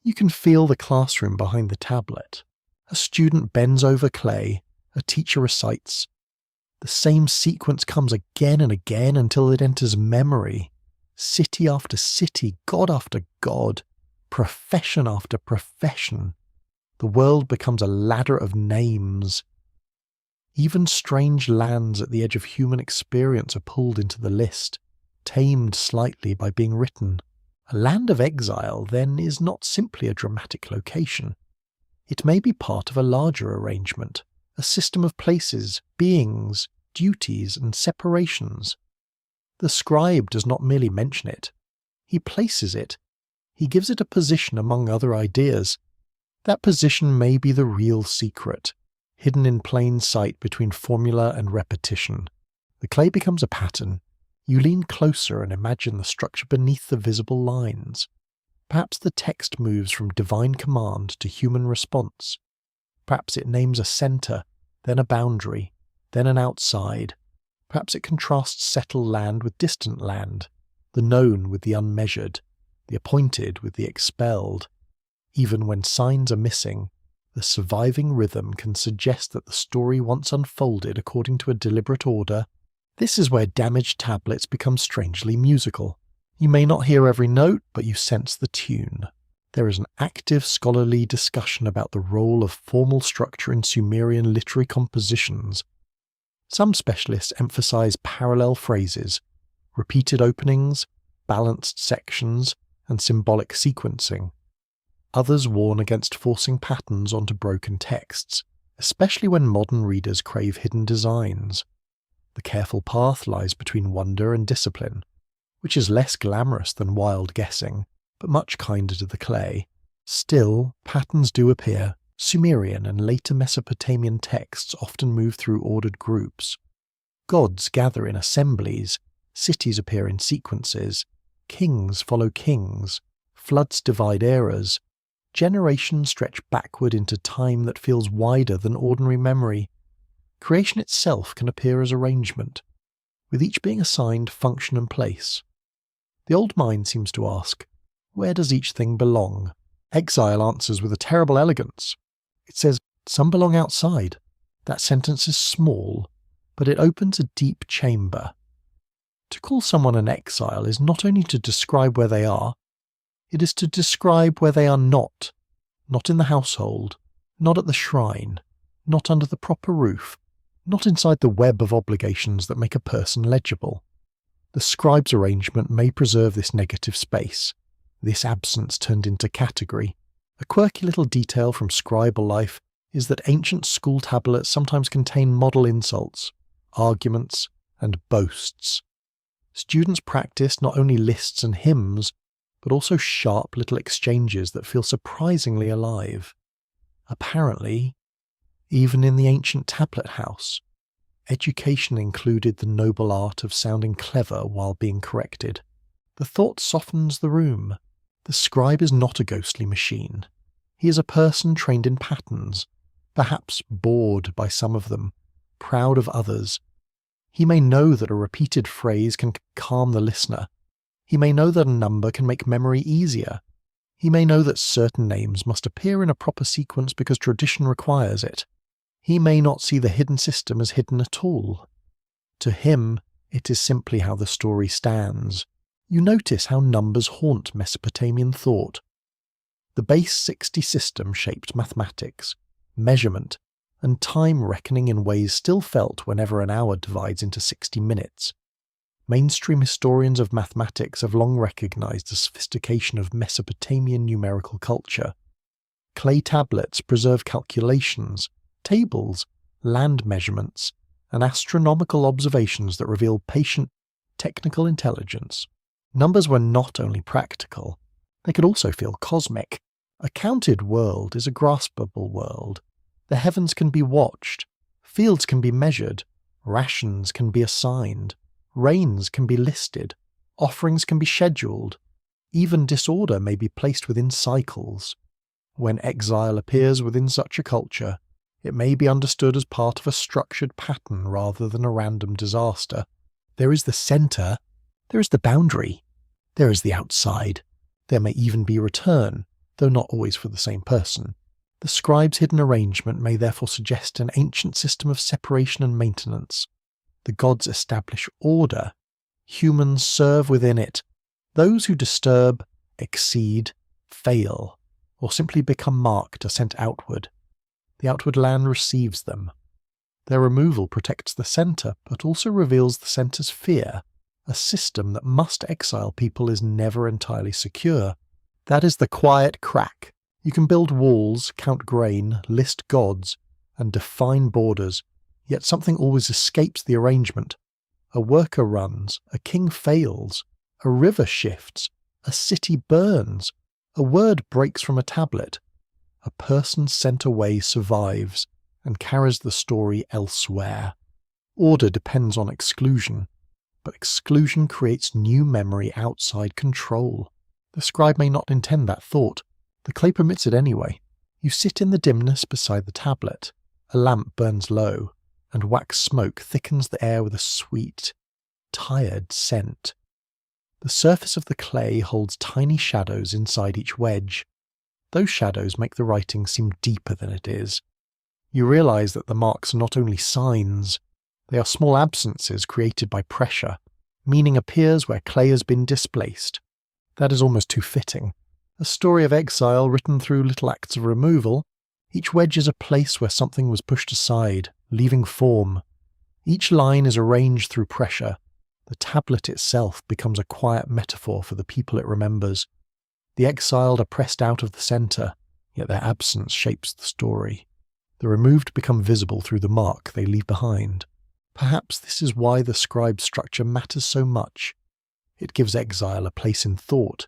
You can feel the classroom behind the tablet. A student bends over clay, a teacher recites. The same sequence comes again and again until it enters memory. City after city, god after god, profession after profession. The world becomes a ladder of names. Even strange lands at the edge of human experience are pulled into the list, tamed slightly by being written. A land of exile, then, is not simply a dramatic location. It may be part of a larger arrangement, a system of places, beings, duties, and separations. The scribe does not merely mention it. He places it. He gives it a position among other ideas. That position may be the real secret, hidden in plain sight between formula and repetition. The clay becomes a pattern. You lean closer and imagine the structure beneath the visible lines. Perhaps the text moves from divine command to human response. Perhaps it names a centre, then a boundary, then an outside. Perhaps it contrasts settled land with distant land, the known with the unmeasured, the appointed with the expelled. Even when signs are missing, The surviving rhythm can suggest that the story once unfolded according to a deliberate order. This is where damaged tablets become strangely musical. You may not hear every note, but you sense the tune. There is an active scholarly discussion about the role of formal structure in Sumerian literary compositions. Some specialists emphasize parallel phrases, repeated openings, balanced sections, and symbolic sequencing. Others warn against forcing patterns onto broken texts, especially when modern readers crave hidden designs. The careful path lies between wonder and discipline, which is less glamorous than wild guessing, but much kinder to the clay. Still, patterns do appear. Sumerian and later Mesopotamian texts often move through ordered groups. Gods gather in assemblies, cities appear in sequences, kings follow kings, floods divide eras, generations stretch backward into time that feels wider than ordinary memory. Creation itself can appear as arrangement, with each being assigned function and place. The old mind seems to ask, where does each thing belong? Exile answers with a terrible elegance. It says, some belong outside. That sentence is small, but it opens a deep chamber. To call someone an exile is not only to describe where they are, it is to describe where they are not in the household, not at the shrine, not under the proper roof, not inside the web of obligations that make a person legible. The scribe's arrangement may preserve this negative space, this absence turned into category. A quirky little detail from scribal life is that ancient school tablets sometimes contain model insults, arguments, and boasts. Students practice not only lists and hymns, but also sharp little exchanges that feel surprisingly alive. Apparently, even in the ancient tablet house, education included the noble art of sounding clever while being corrected. The thought softens the room. The scribe is not a ghostly machine. He is a person trained in patterns, perhaps bored by some of them, proud of others. He may know that a repeated phrase can calm the listener. He may know that a number can make memory easier. He may know that certain names must appear in a proper sequence because tradition requires it. He may not see the hidden system as hidden at all. To him, it is simply how the story stands. You notice how numbers haunt Mesopotamian thought. The base 60 system shaped mathematics, measurement, and time reckoning in ways still felt whenever an hour divides into 60 minutes. Mainstream historians of mathematics have long recognized the sophistication of Mesopotamian numerical culture. Clay tablets preserve calculations, tables, land measurements, and astronomical observations that reveal patient, technical intelligence. Numbers were not only practical, they could also feel cosmic. A counted world is a graspable world. The heavens can be watched, fields can be measured, rations can be assigned, rains can be listed, offerings can be scheduled, even disorder may be placed within cycles. When exile appears within such a culture, it may be understood as part of a structured pattern rather than a random disaster. There is the centre, there is the boundary, there is the outside. There may even be return, though not always for the same person. The scribe's hidden arrangement may therefore suggest an ancient system of separation and maintenance. The gods establish order. Humans serve within it. Those who disturb, exceed, fail, or simply become marked are sent outward. The outward land receives them. Their removal protects the centre, but also reveals the centre's fear. A system that must exile people is never entirely secure. That is the quiet crack. You can build walls, count grain, list gods, and define borders, yet something always escapes the arrangement. A worker runs, a king fails, a river shifts, a city burns, a word breaks from a tablet. A person sent away survives and carries the story elsewhere. Order depends on exclusion, but exclusion creates new memory outside control. The scribe may not intend that thought. The clay permits it anyway. You sit in the dimness beside the tablet. A lamp burns low, and wax smoke thickens the air with a sweet, tired scent. The surface of the clay holds tiny shadows inside each wedge. Those shadows make the writing seem deeper than it is. You realize that the marks are not only signs, they are small absences created by pressure. Meaning appears where clay has been displaced. That is almost too fitting. A story of exile written through little acts of removal. Each wedge is a place where something was pushed aside, leaving form. Each line is arranged through pressure. The tablet itself becomes a quiet metaphor for the people it remembers. The exiled are pressed out of the centre, yet their absence shapes the story. The removed become visible through the mark they leave behind. Perhaps this is why the scribe structure matters so much. It gives exile a place in thought.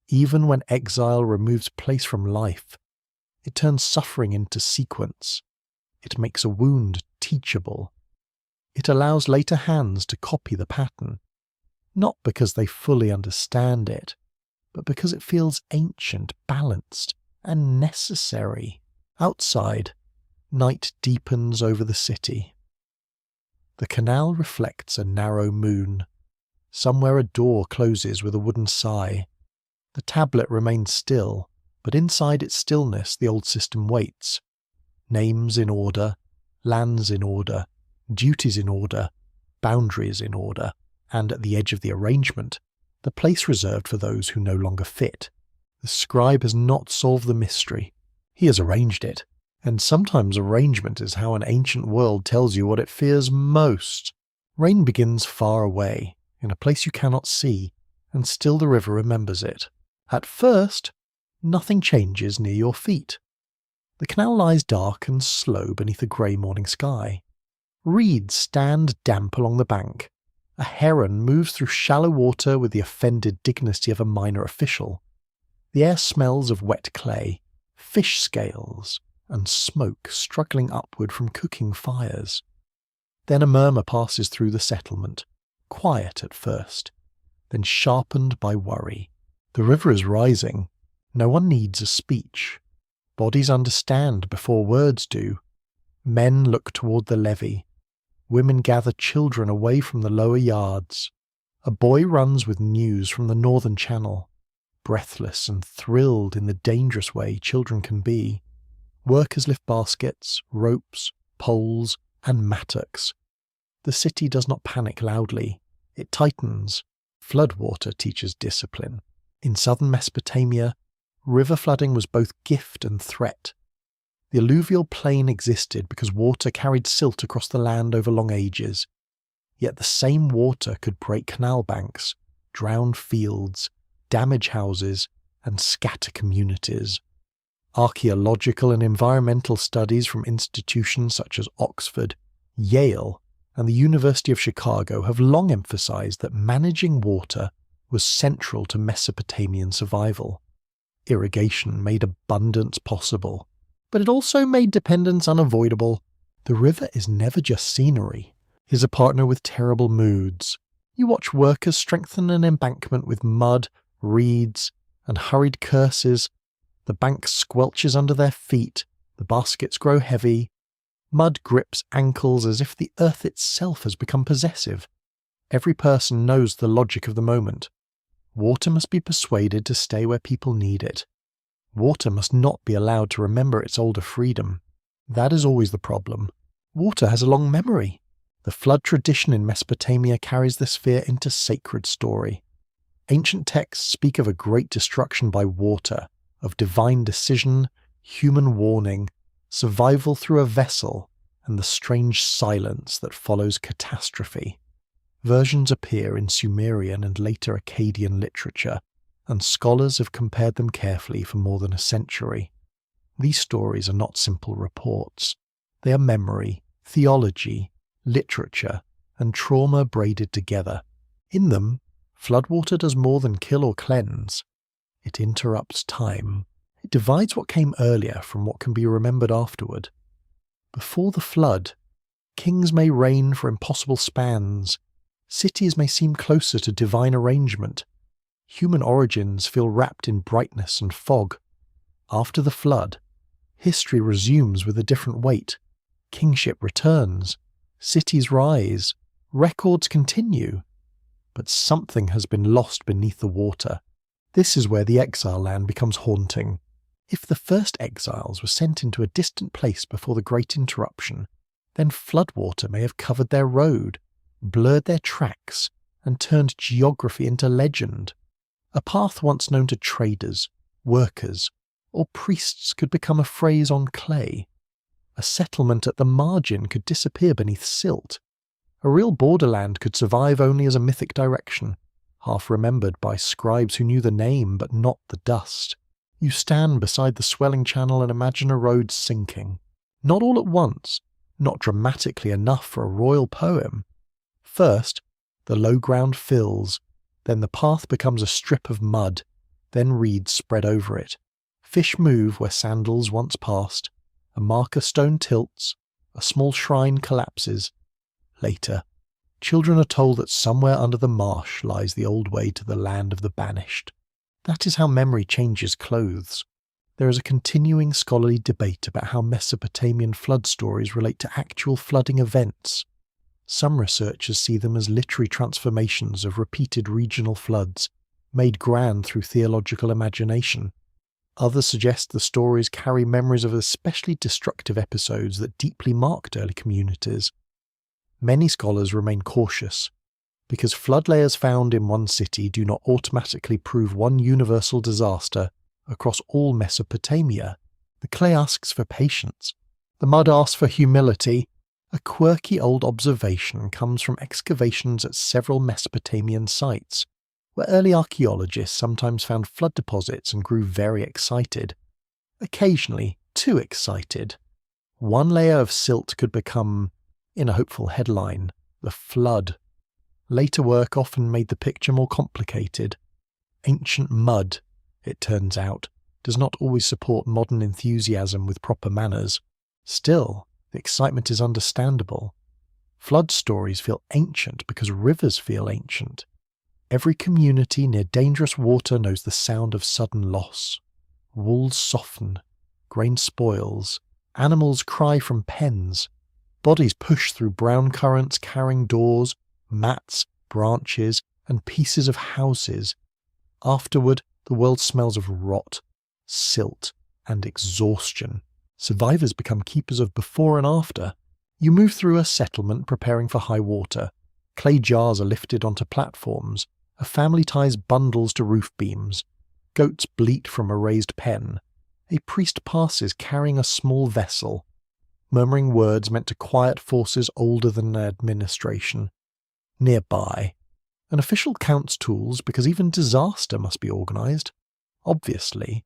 Even when exile removes place from life, it turns suffering into sequence. It makes a wound teachable. It allows later hands to copy the pattern, not because they fully understand it, but because it feels ancient, balanced, and necessary. Outside, night deepens over the city. The canal reflects a narrow moon. Somewhere a door closes with a wooden sigh. The tablet remains still, but inside its stillness the old system waits. Names in order, lands in order, duties in order, boundaries in order, and at the edge of the arrangement, the place reserved for those who no longer fit. The scribe has not solved the mystery. He has arranged it. And sometimes arrangement is how an ancient world tells you what it fears most. Rain begins far away, in a place you cannot see, and still the river remembers it. At first, nothing changes near your feet. The canal lies dark and slow beneath a grey morning sky. Reeds stand damp along the bank. A heron moves through shallow water with the offended dignity of a minor official. The air smells of wet clay, fish scales, and smoke struggling upward from cooking fires. Then a murmur passes through the settlement, quiet at first, then sharpened by worry. The river is rising. No one needs a speech. Bodies understand before words do. Men look toward the levee. Women gather children away from the lower yards. A boy runs with news from the northern channel, breathless and thrilled in the dangerous way children can be. Workers lift baskets, ropes, poles, and mattocks. The city does not panic loudly. It tightens. Floodwater teaches discipline. In southern Mesopotamia, river flooding was both gift and threat. The alluvial plain existed because water carried silt across the land over long ages. Yet the same water could break canal banks, drown fields, damage houses, and scatter communities. Archaeological and environmental studies from institutions such as Oxford, Yale, and the University of Chicago have long emphasized that managing water was central to Mesopotamian survival. Irrigation made abundance possible, but it also made dependence unavoidable. The river is never just scenery. It is a partner with terrible moods. You watch workers strengthen an embankment with mud, reeds, and hurried curses. The bank squelches under their feet, the baskets grow heavy. Mud grips ankles as if the earth itself has become possessive. Every person knows the logic of the moment. Water must be persuaded to stay where people need it. Water must not be allowed to remember its older freedom. That is always the problem. Water has a long memory. The flood tradition in Mesopotamia carries this fear into sacred story. Ancient texts speak of a great destruction by water, of divine decision, human warning, survival through a vessel, and the strange silence that follows catastrophe. Versions appear in Sumerian and later Akkadian literature, and scholars have compared them carefully for more than a century. These stories are not simple reports. They are memory, theology, literature, and trauma braided together. In them, floodwater does more than kill or cleanse. It interrupts time. It divides what came earlier from what can be remembered afterward. Before the flood, kings may reign for impossible spans. Cities may seem closer to divine arrangement. Human origins feel wrapped in brightness and fog. After the flood, history resumes with a different weight. Kingship returns. Cities rise. Records continue. But something has been lost beneath the water. This is where the exile land becomes haunting. If the first exiles were sent into a distant place before the Great Interruption, then floodwater may have covered their road, blurred their tracks, and turned geography into legend. A path once known to traders, workers, or priests could become a phrase on clay. A settlement at the margin could disappear beneath silt. A real borderland could survive only as a mythic direction, half remembered by scribes who knew the name but not the dust. You stand beside the swelling channel and imagine a road sinking. Not all at once, not dramatically enough for a royal poem. First, the low ground fills, then the path becomes a strip of mud, then reeds spread over it. Fish move where sandals once passed, a marker stone tilts, a small shrine collapses. Later, children are told that somewhere under the marsh lies the old way to the land of the banished. That is how memory changes clothes. There is a continuing scholarly debate about how Mesopotamian flood stories relate to actual flooding events. Some researchers see them as literary transformations of repeated regional floods, made grand through theological imagination. Others suggest the stories carry memories of especially destructive episodes that deeply marked early communities. Many scholars remain cautious, because flood layers found in one city do not automatically prove one universal disaster across all Mesopotamia. The clay asks for patience. The mud asks for humility. A quirky old observation comes from excavations at several Mesopotamian sites, where early archaeologists sometimes found flood deposits and grew very excited. Occasionally, too excited. One layer of silt could become, in a hopeful headline, the flood. Later work often made the picture more complicated. Ancient mud, it turns out, does not always support modern enthusiasm with proper manners. Still, the excitement is understandable. Flood stories feel ancient because rivers feel ancient. Every community near dangerous water knows the sound of sudden loss. Walls soften, grain spoils, animals cry from pens, bodies push through brown currents carrying doors, mats, branches, and pieces of houses. Afterward, the world smells of rot, silt, and exhaustion. Survivors become keepers of before and after. You move through a settlement preparing for high water. Clay jars are lifted onto platforms. A family ties bundles to roof beams. Goats bleat from a raised pen. A priest passes carrying a small vessel, murmuring words meant to quiet forces older than administration. Nearby, an official counts tools because even disaster must be organised. Obviously,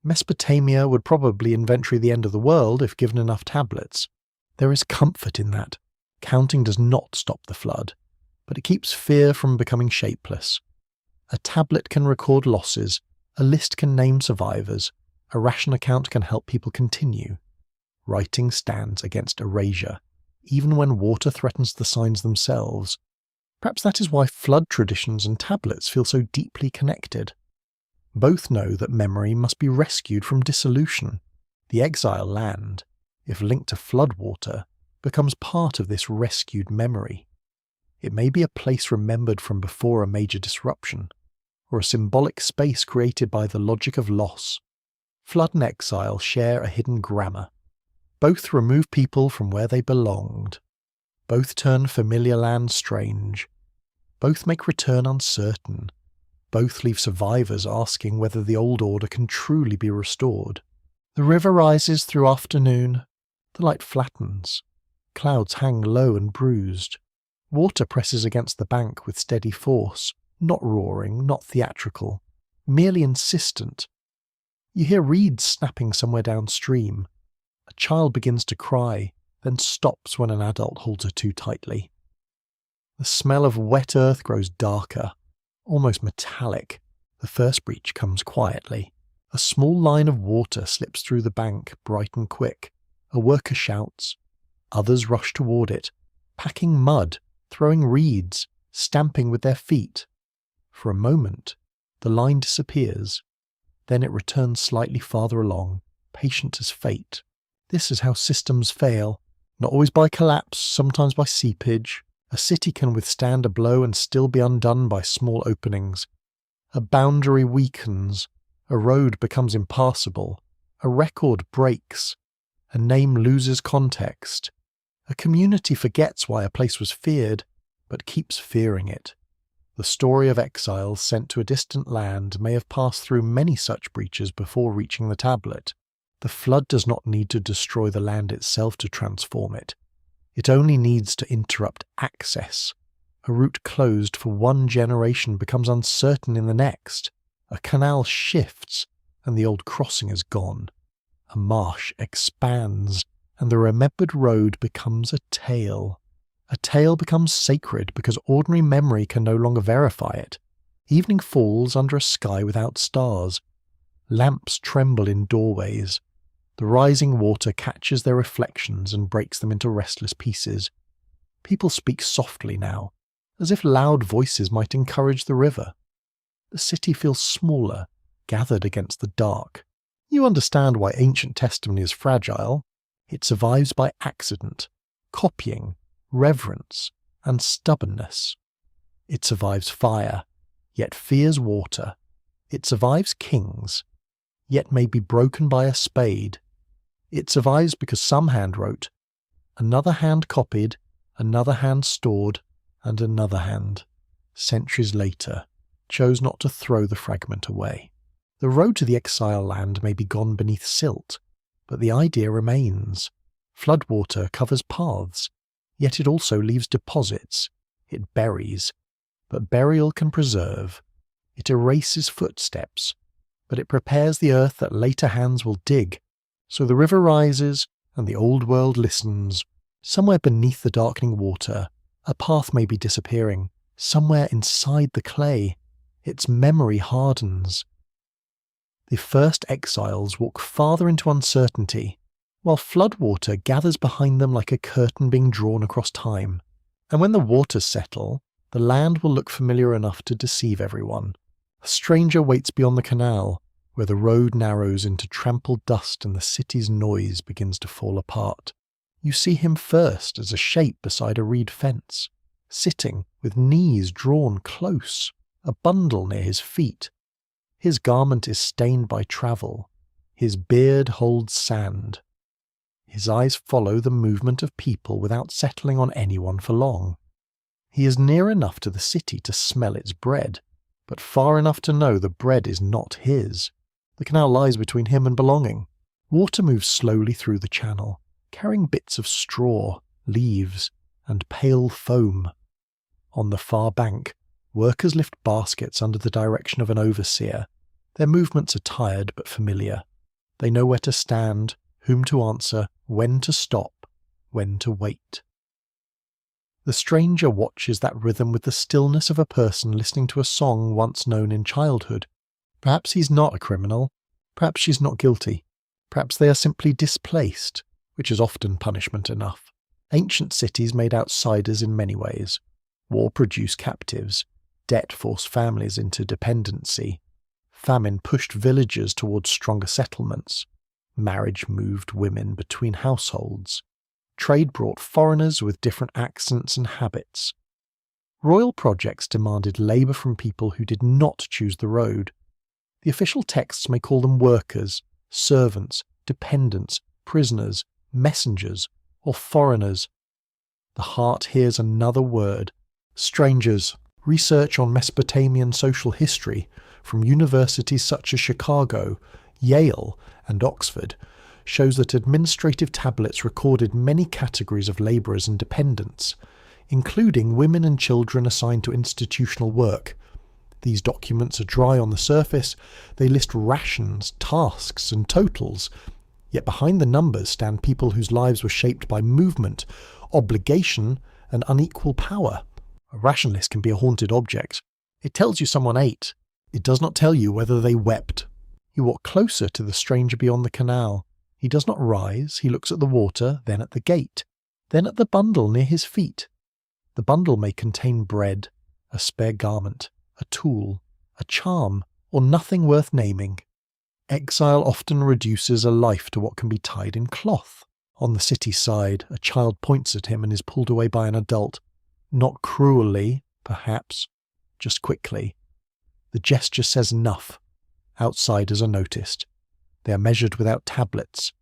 Mesopotamia would probably inventory the end of the world if given enough tablets. There is comfort in that. Counting does not stop the flood, but it keeps fear from becoming shapeless. A tablet can record losses, a list can name survivors, a ration account can help people continue. Writing stands against erasure, even when water threatens the signs themselves. Perhaps that is why flood traditions and tablets feel so deeply connected. Both know that memory must be rescued from dissolution. The exile land, if linked to floodwater, becomes part of this rescued memory. It may be a place remembered from before a major disruption, or a symbolic space created by the logic of loss. Flood and exile share a hidden grammar. Both remove people from where they belonged. Both turn familiar land strange. Both make return uncertain. Both leave survivors asking whether the old order can truly be restored. The river rises through afternoon. The light flattens. Clouds hang low and bruised. Water presses against the bank with steady force, not roaring, not theatrical, merely insistent. You hear reeds snapping somewhere downstream. A child begins to cry, then stops when an adult holds her too tightly. The smell of wet earth grows darker, almost metallic. The first breach comes quietly. A small line of water slips through the bank, bright and quick. A worker shouts. Others rush toward it, packing mud, throwing reeds, stamping with their feet. For a moment, the line disappears. Then it returns slightly farther along, patient as fate. This is how systems fail, not always by collapse, sometimes by seepage. A city can withstand a blow and still be undone by small openings. A boundary weakens, a road becomes impassable, A record breaks. A name loses context. A community forgets why a place was feared, but keeps fearing it. The story of exiles sent to a distant land may have passed through many such breaches before reaching the tablet. The flood does not need to destroy the land itself to transform it. It only needs to interrupt access. A route closed for one generation becomes uncertain in the next. A canal shifts, and the old crossing is gone. A marsh expands, and the remembered road becomes a tale. A tale becomes sacred because ordinary memory can no longer verify it. Evening falls under a sky without stars. Lamps tremble in doorways. The rising water catches their reflections and breaks them into restless pieces. People speak softly now, as if loud voices might encourage the river. The city feels smaller, gathered against the dark. You understand why ancient testimony is fragile. It survives by accident, copying, reverence, and stubbornness. It survives fire, yet fears water. It survives kings, yet may be broken by a spade. It survives because some hand wrote, another hand copied, another hand stored, and another hand, centuries later, chose not to throw the fragment away. The road to the exile land may be gone beneath silt, but the idea remains. Floodwater covers paths, yet it also leaves deposits. It buries, but burial can preserve. It erases footsteps, but it prepares the earth that later hands will dig. So the river rises, and the old world listens. Somewhere beneath the darkening water, a path may be disappearing. Somewhere inside the clay, its memory hardens. The first exiles walk farther into uncertainty, while floodwater gathers behind them like a curtain being drawn across time. And when the waters settle, the land will look familiar enough to deceive everyone. A stranger waits beyond the canal, where the road narrows into trampled dust and the city's noise begins to fall apart. You see him first as a shape beside a reed fence, sitting with knees drawn close, a bundle near his feet. His garment is stained by travel. His beard holds sand. His eyes follow the movement of people without settling on anyone for long. He is near enough to the city to smell its bread, but far enough to know the bread is not his. The canal lies between him and belonging. Water moves slowly through the channel, carrying bits of straw, leaves, and pale foam. On the far bank, workers lift baskets under the direction of an overseer. Their movements are tired but familiar. They know where to stand, whom to answer, when to stop, when to wait. The stranger watches that rhythm with the stillness of a person listening to a song once known in childhood. Perhaps he's not a criminal. Perhaps she's not guilty. Perhaps they are simply displaced, which is often punishment enough. Ancient cities made outsiders in many ways. War produced captives. Debt forced families into dependency. Famine pushed villagers towards stronger settlements. Marriage moved women between households. Trade brought foreigners with different accents and habits. Royal projects demanded labour from people who did not choose the road. The official texts may call them workers, servants, dependents, prisoners, messengers, or foreigners. The heart hears another word. Strangers. Research on Mesopotamian social history from universities such as Chicago, Yale, and Oxford shows that administrative tablets recorded many categories of labourers and dependents, including women and children assigned to institutional work. These documents are dry on the surface. They list rations, tasks, and totals. Yet behind the numbers stand people whose lives were shaped by movement, obligation, and unequal power. A ration list can be a haunted object. It tells you someone ate. It does not tell you whether they wept. You walk closer to the stranger beyond the canal. He does not rise. He looks at the water, then at the gate, then at the bundle near his feet. The bundle may contain bread, a spare garment, a tool, a charm, or nothing worth naming. Exile often reduces a life to what can be tied in cloth. On the city side, a child points at him and is pulled away by an adult. Not cruelly, perhaps, just quickly. The gesture says enough. Outsiders are noticed. They are measured without tablets.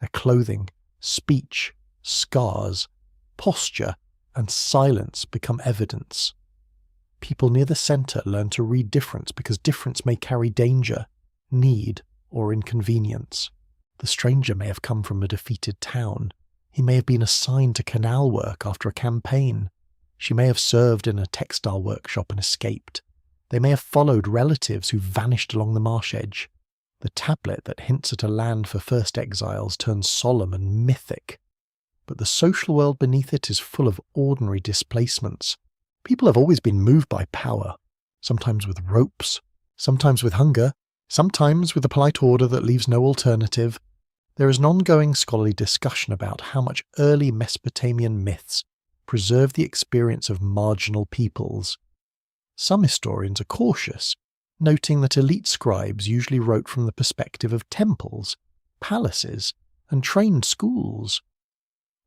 Their clothing, speech, scars, posture, and silence become evidence. People near the center learn to read difference because difference may carry danger, need, or inconvenience. The stranger may have come from a defeated town. He may have been assigned to canal work after a campaign. She may have served in a textile workshop and escaped. They may have followed relatives who vanished along the marsh edge. The tablet that hints at a land for first exiles turns solemn and mythic. But the social world beneath it is full of ordinary displacements. People have always been moved by power, sometimes with ropes, sometimes with hunger, sometimes with a polite order that leaves no alternative. There is an ongoing scholarly discussion about how much early Mesopotamian myths preserve the experience of marginal peoples. Some historians are cautious, noting that elite scribes usually wrote from the perspective of temples, palaces, and trained schools.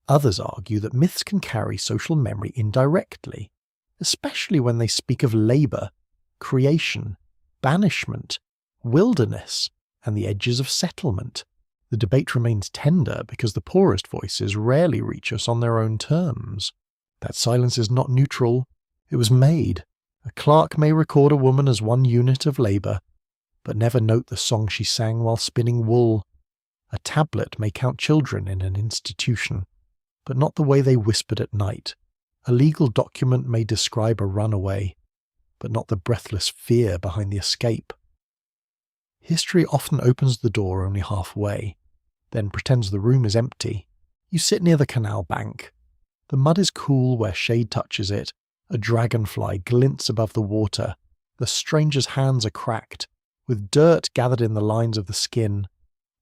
Others argue that myths can carry social memory indirectly, especially when they speak of labour, creation, banishment, wilderness, and the edges of settlement. The debate remains tender because the poorest voices rarely reach us on their own terms. That silence is not neutral. It was made. A clerk may record a woman as one unit of labour, but never note the song she sang while spinning wool. A tablet may count children in an institution, but not the way they whispered at night. A legal document may describe a runaway, but not the breathless fear behind the escape. History often opens the door only halfway, then pretends the room is empty. You sit near the canal bank. The mud is cool where shade touches it. A dragonfly glints above the water. The stranger's hands are cracked, with dirt gathered in the lines of the skin.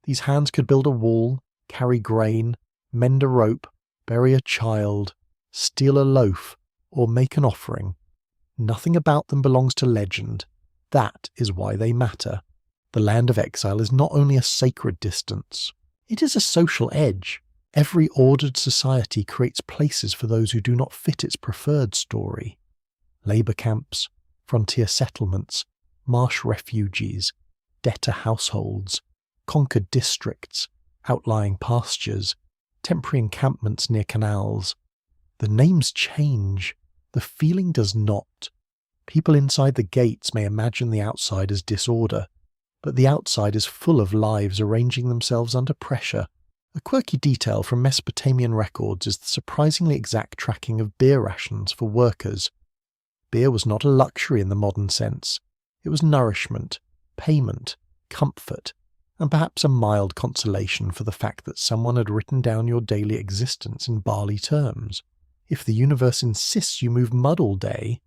These hands could build a wall, carry grain, mend a rope, bury a child, steal a loaf, or make an offering. Nothing about them belongs to legend. That is why they matter. The land of exile is not only a sacred distance, it is a social edge. Every ordered society creates places for those who do not fit its preferred story. Labour camps, frontier settlements, marsh refugees, debtor households, conquered districts, outlying pastures, temporary encampments near canals. The names change, the feeling does not. People inside the gates may imagine the outside as disorder, but the outside is full of lives arranging themselves under pressure. A quirky detail from Mesopotamian records is the surprisingly exact tracking of beer rations for workers. Beer was not a luxury in the modern sense. It was nourishment, payment, comfort, and perhaps a mild consolation for the fact that someone had written down your daily existence in barley terms. If the universe insists you move mud all day,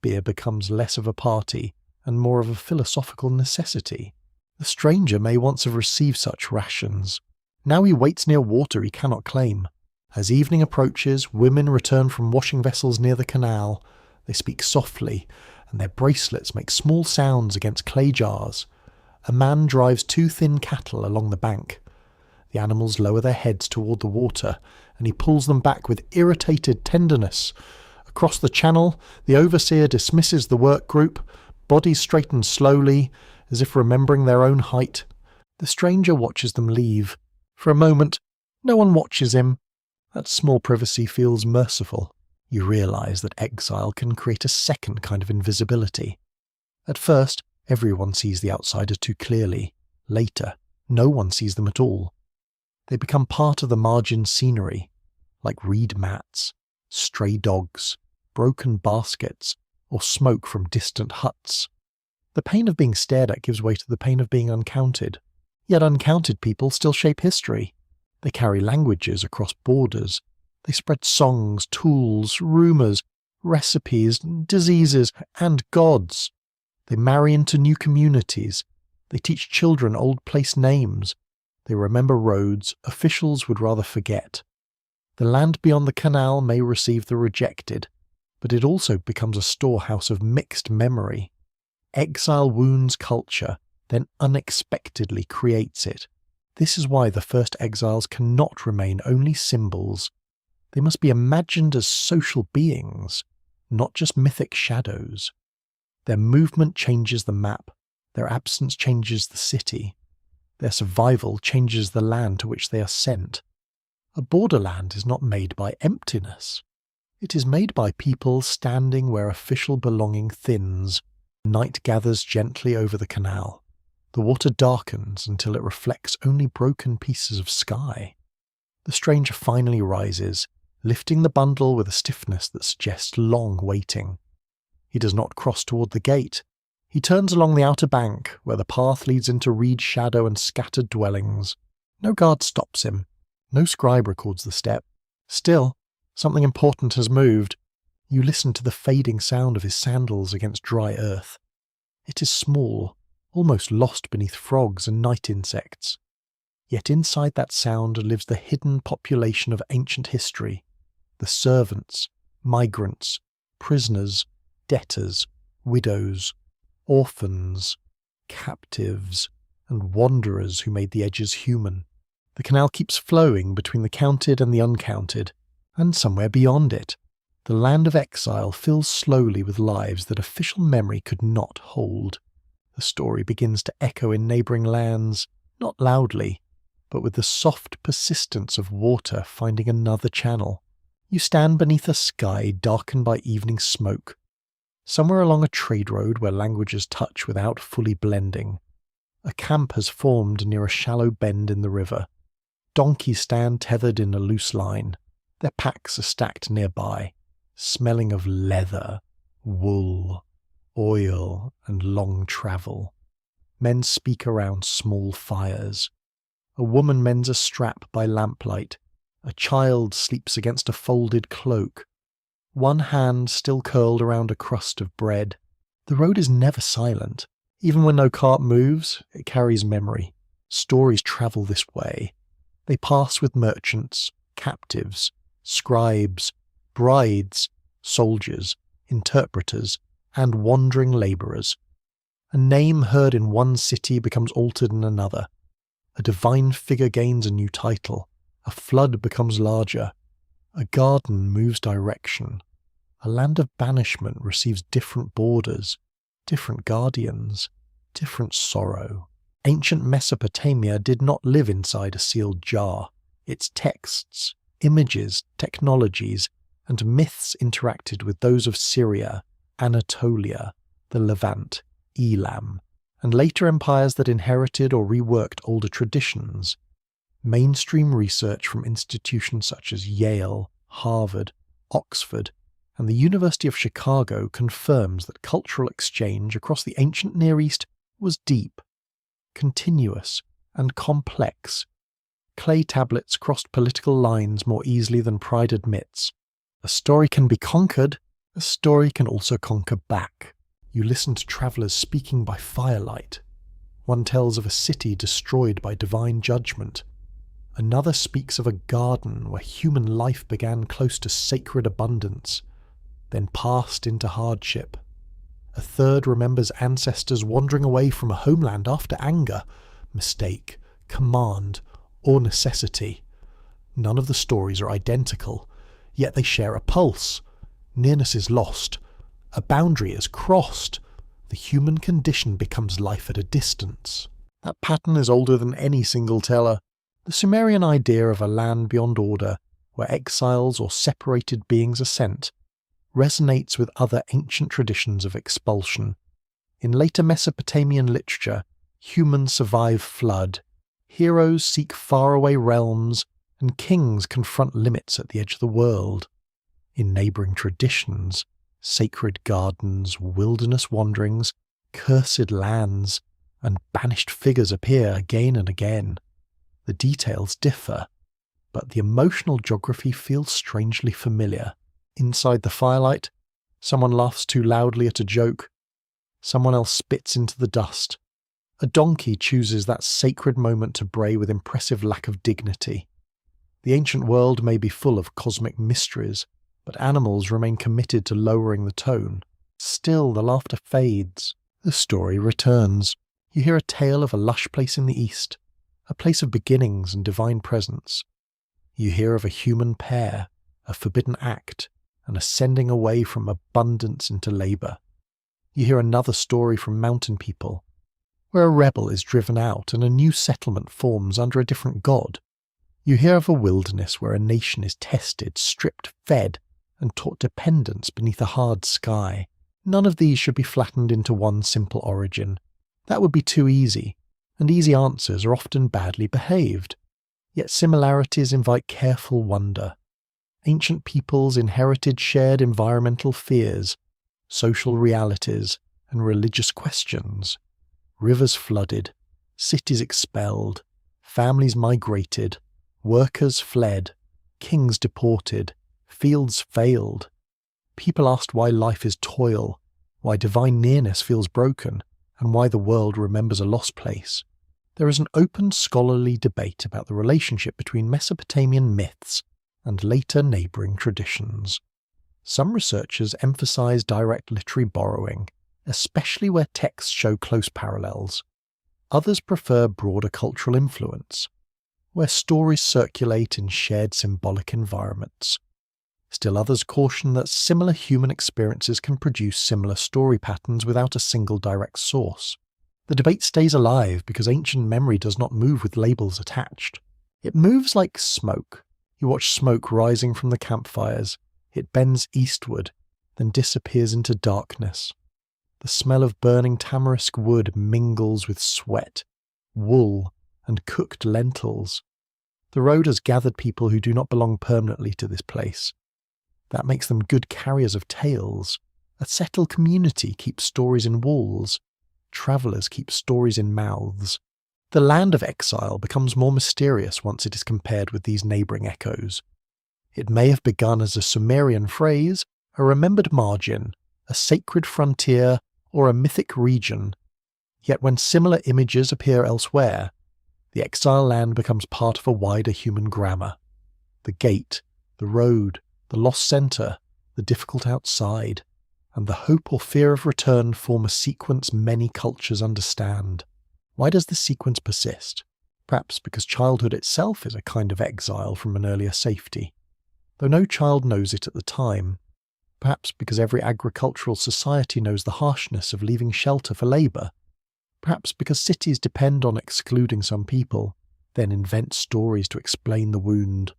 beer becomes less of a party and more of a philosophical necessity. The stranger may once have received such rations. Now he waits near water he cannot claim. As evening approaches, women return from washing vessels near the canal. They speak softly, and their bracelets make small sounds against clay jars. A man drives two thin cattle along the bank. The animals lower their heads toward the water, and he pulls them back with irritated tenderness. Across the channel, the overseer dismisses the work group. Bodies straighten slowly, as if remembering their own height. The stranger watches them leave. For a moment, no one watches him. That small privacy feels merciful. You realise that exile can create a second kind of invisibility. At first, everyone sees the outsider too clearly. Later, no one sees them at all. They become part of the margin scenery, like reed mats, stray dogs, broken baskets, or smoke from distant huts. The pain of being stared at gives way to the pain of being uncounted. Yet uncounted people still shape history. They carry languages across borders. They spread songs, tools, rumours, recipes, diseases, and gods. They marry into new communities. They teach children old place names. They remember roads officials would rather forget. The land beyond the canal may receive the rejected, but it also becomes a storehouse of mixed memory. Exile wounds culture, then unexpectedly creates it. This is why the first exiles cannot remain only symbols. They must be imagined as social beings, not just mythic shadows. Their movement changes the map. Their absence changes the city. Their survival changes the land to which they are sent. A borderland is not made by emptiness. It is made by people standing where official belonging thins. Night gathers gently over the canal. The water darkens until it reflects only broken pieces of sky. The stranger finally rises, lifting the bundle with a stiffness that suggests long waiting. He does not cross toward the gate. He turns along the outer bank, where the path leads into reed shadow and scattered dwellings. No guard stops him. No scribe records the step. Still, something important has moved. You listen to the fading sound of his sandals against dry earth. It is small, almost lost beneath frogs and night insects. Yet inside that sound lives the hidden population of ancient history, the servants, migrants, prisoners, debtors, widows, orphans, captives, and wanderers who made the edges human. The canal keeps flowing between the counted and the uncounted, and somewhere beyond it, the land of exile fills slowly with lives that official memory could not hold. The story begins to echo in neighbouring lands, not loudly, but with the soft persistence of water finding another channel. You stand beneath a sky darkened by evening smoke, somewhere along a trade road where languages touch without fully blending. A camp has formed near a shallow bend in the river. Donkeys stand tethered in a loose line. Their packs are stacked nearby, smelling of leather, wool, oil, and long travel. Men speak around small fires. A woman mends a strap by lamplight. A child sleeps against a folded cloak. One hand still curled around a crust of bread. The road is never silent. Even when no cart moves, it carries memory. Stories travel this way. They pass with merchants, captives, scribes, brides, soldiers, interpreters, and wandering labourers. A name heard in one city becomes altered in another. A divine figure gains a new title. A flood becomes larger. A garden moves direction. A land of banishment receives different borders, different guardians, different sorrow. Ancient Mesopotamia did not live inside a sealed jar. Its texts, images, technologies, and myths interacted with those of Syria, Anatolia, the Levant, Elam, and later empires that inherited or reworked older traditions. Mainstream research from institutions such as Yale, Harvard, Oxford, and the University of Chicago confirms that cultural exchange across the ancient Near East was deep, continuous, and complex. Clay tablets crossed political lines more easily than pride admits. A story can be conquered, a story can also conquer back. You listen to travellers speaking by firelight. One tells of a city destroyed by divine judgment. Another speaks of a garden where human life began close to sacred abundance, then passed into hardship. A third remembers ancestors wandering away from a homeland after anger, mistake, command, or necessity. None of the stories are identical, yet they share a pulse. Nearness is lost. A boundary is crossed. The human condition becomes life at a distance. That pattern is older than any single teller. The Sumerian idea of a land beyond order, where exiles or separated beings are sent, resonates with other ancient traditions of expulsion. In later Mesopotamian literature, humans survive flood, heroes seek faraway realms, and kings confront limits at the edge of the world. In neighbouring traditions, sacred gardens, wilderness wanderings, cursed lands, and banished figures appear again and again. The details differ, but the emotional geography feels strangely familiar. Inside the firelight, someone laughs too loudly at a joke. Someone else spits into the dust. A donkey chooses that sacred moment to bray with impressive lack of dignity. The ancient world may be full of cosmic mysteries, but animals remain committed to lowering the tone. Still, the laughter fades. The story returns. You hear a tale of a lush place in the east, a place of beginnings and divine presence. You hear of a human pair, a forbidden act, and ascending away from abundance into labour. You hear another story from mountain people, where a rebel is driven out and a new settlement forms under a different god. You hear of a wilderness where a nation is tested, stripped, fed, and taught dependence beneath a hard sky. None of these should be flattened into one simple origin. That would be too easy, and easy answers are often badly behaved. Yet similarities invite careful wonder. Ancient peoples inherited shared environmental fears, social realities, and religious questions. Rivers flooded, cities expelled, families migrated, workers fled, kings deported, fields failed. People asked why life is toil, why divine nearness feels broken, and why the world remembers a lost place. There is an open scholarly debate about the relationship between Mesopotamian myths and later neighbouring traditions. Some researchers emphasise direct literary borrowing, especially where texts show close parallels. Others prefer broader cultural influence, where stories circulate in shared symbolic environments. Still others caution that similar human experiences can produce similar story patterns without a single direct source. The debate stays alive because ancient memory does not move with labels attached. It moves like smoke. You watch smoke rising from the campfires. It bends eastward, then disappears into darkness. The smell of burning tamarisk wood mingles with sweat, wool, and cooked lentils. The road has gathered people who do not belong permanently to this place. That makes them good carriers of tales. A settled community keeps stories in walls. Travellers keep stories in mouths. The land of exile becomes more mysterious once it is compared with these neighbouring echoes. It may have begun as a Sumerian phrase, a remembered margin, a sacred frontier, or a mythic region. Yet when similar images appear elsewhere, the exile land becomes part of a wider human grammar. The gate, the road, the lost centre, the difficult outside, and the hope or fear of return form a sequence many cultures understand. Why does this sequence persist? Perhaps because childhood itself is a kind of exile from an earlier safety. Though no child knows it at the time. Perhaps because every agricultural society knows the harshness of leaving shelter for labour. Perhaps because cities depend on excluding some people, then invent stories to explain the wound.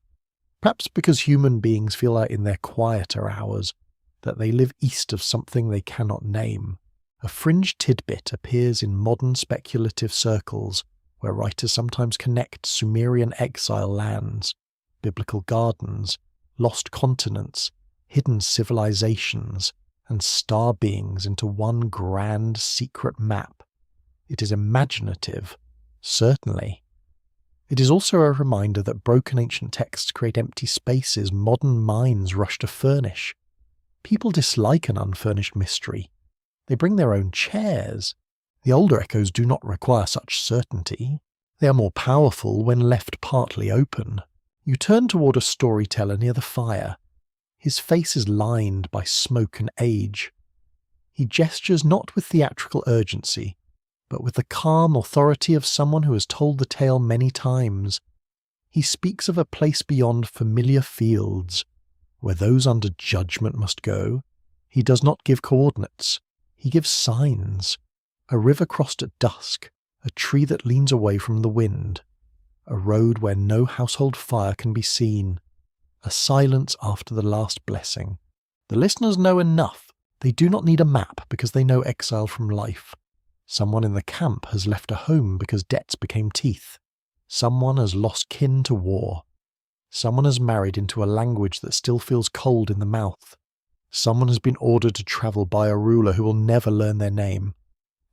Perhaps because human beings feel out in their quieter hours that they live east of something they cannot name. A fringe tidbit appears in modern speculative circles where writers sometimes connect Sumerian exile lands, biblical gardens, lost continents, hidden civilizations, and star beings into one grand secret map. It is imaginative, certainly. It is also a reminder that broken ancient texts create empty spaces modern minds rush to furnish. People dislike an unfurnished mystery. They bring their own chairs. The older echoes do not require such certainty. They are more powerful when left partly open. You turn toward a storyteller near the fire. His face is lined by smoke and age. He gestures not with theatrical urgency, but with the calm authority of someone who has told the tale many times. He speaks of a place beyond familiar fields, where those under judgment must go. He does not give coordinates. He gives signs. A river crossed at dusk, a tree that leans away from the wind, a road where no household fire can be seen, a silence after the last blessing. The listeners know enough. They do not need a map because they know exile from life. Someone in the camp has left a home because debts became teeth. Someone has lost kin to war. Someone has married into a language that still feels cold in the mouth. Someone has been ordered to travel by a ruler who will never learn their name.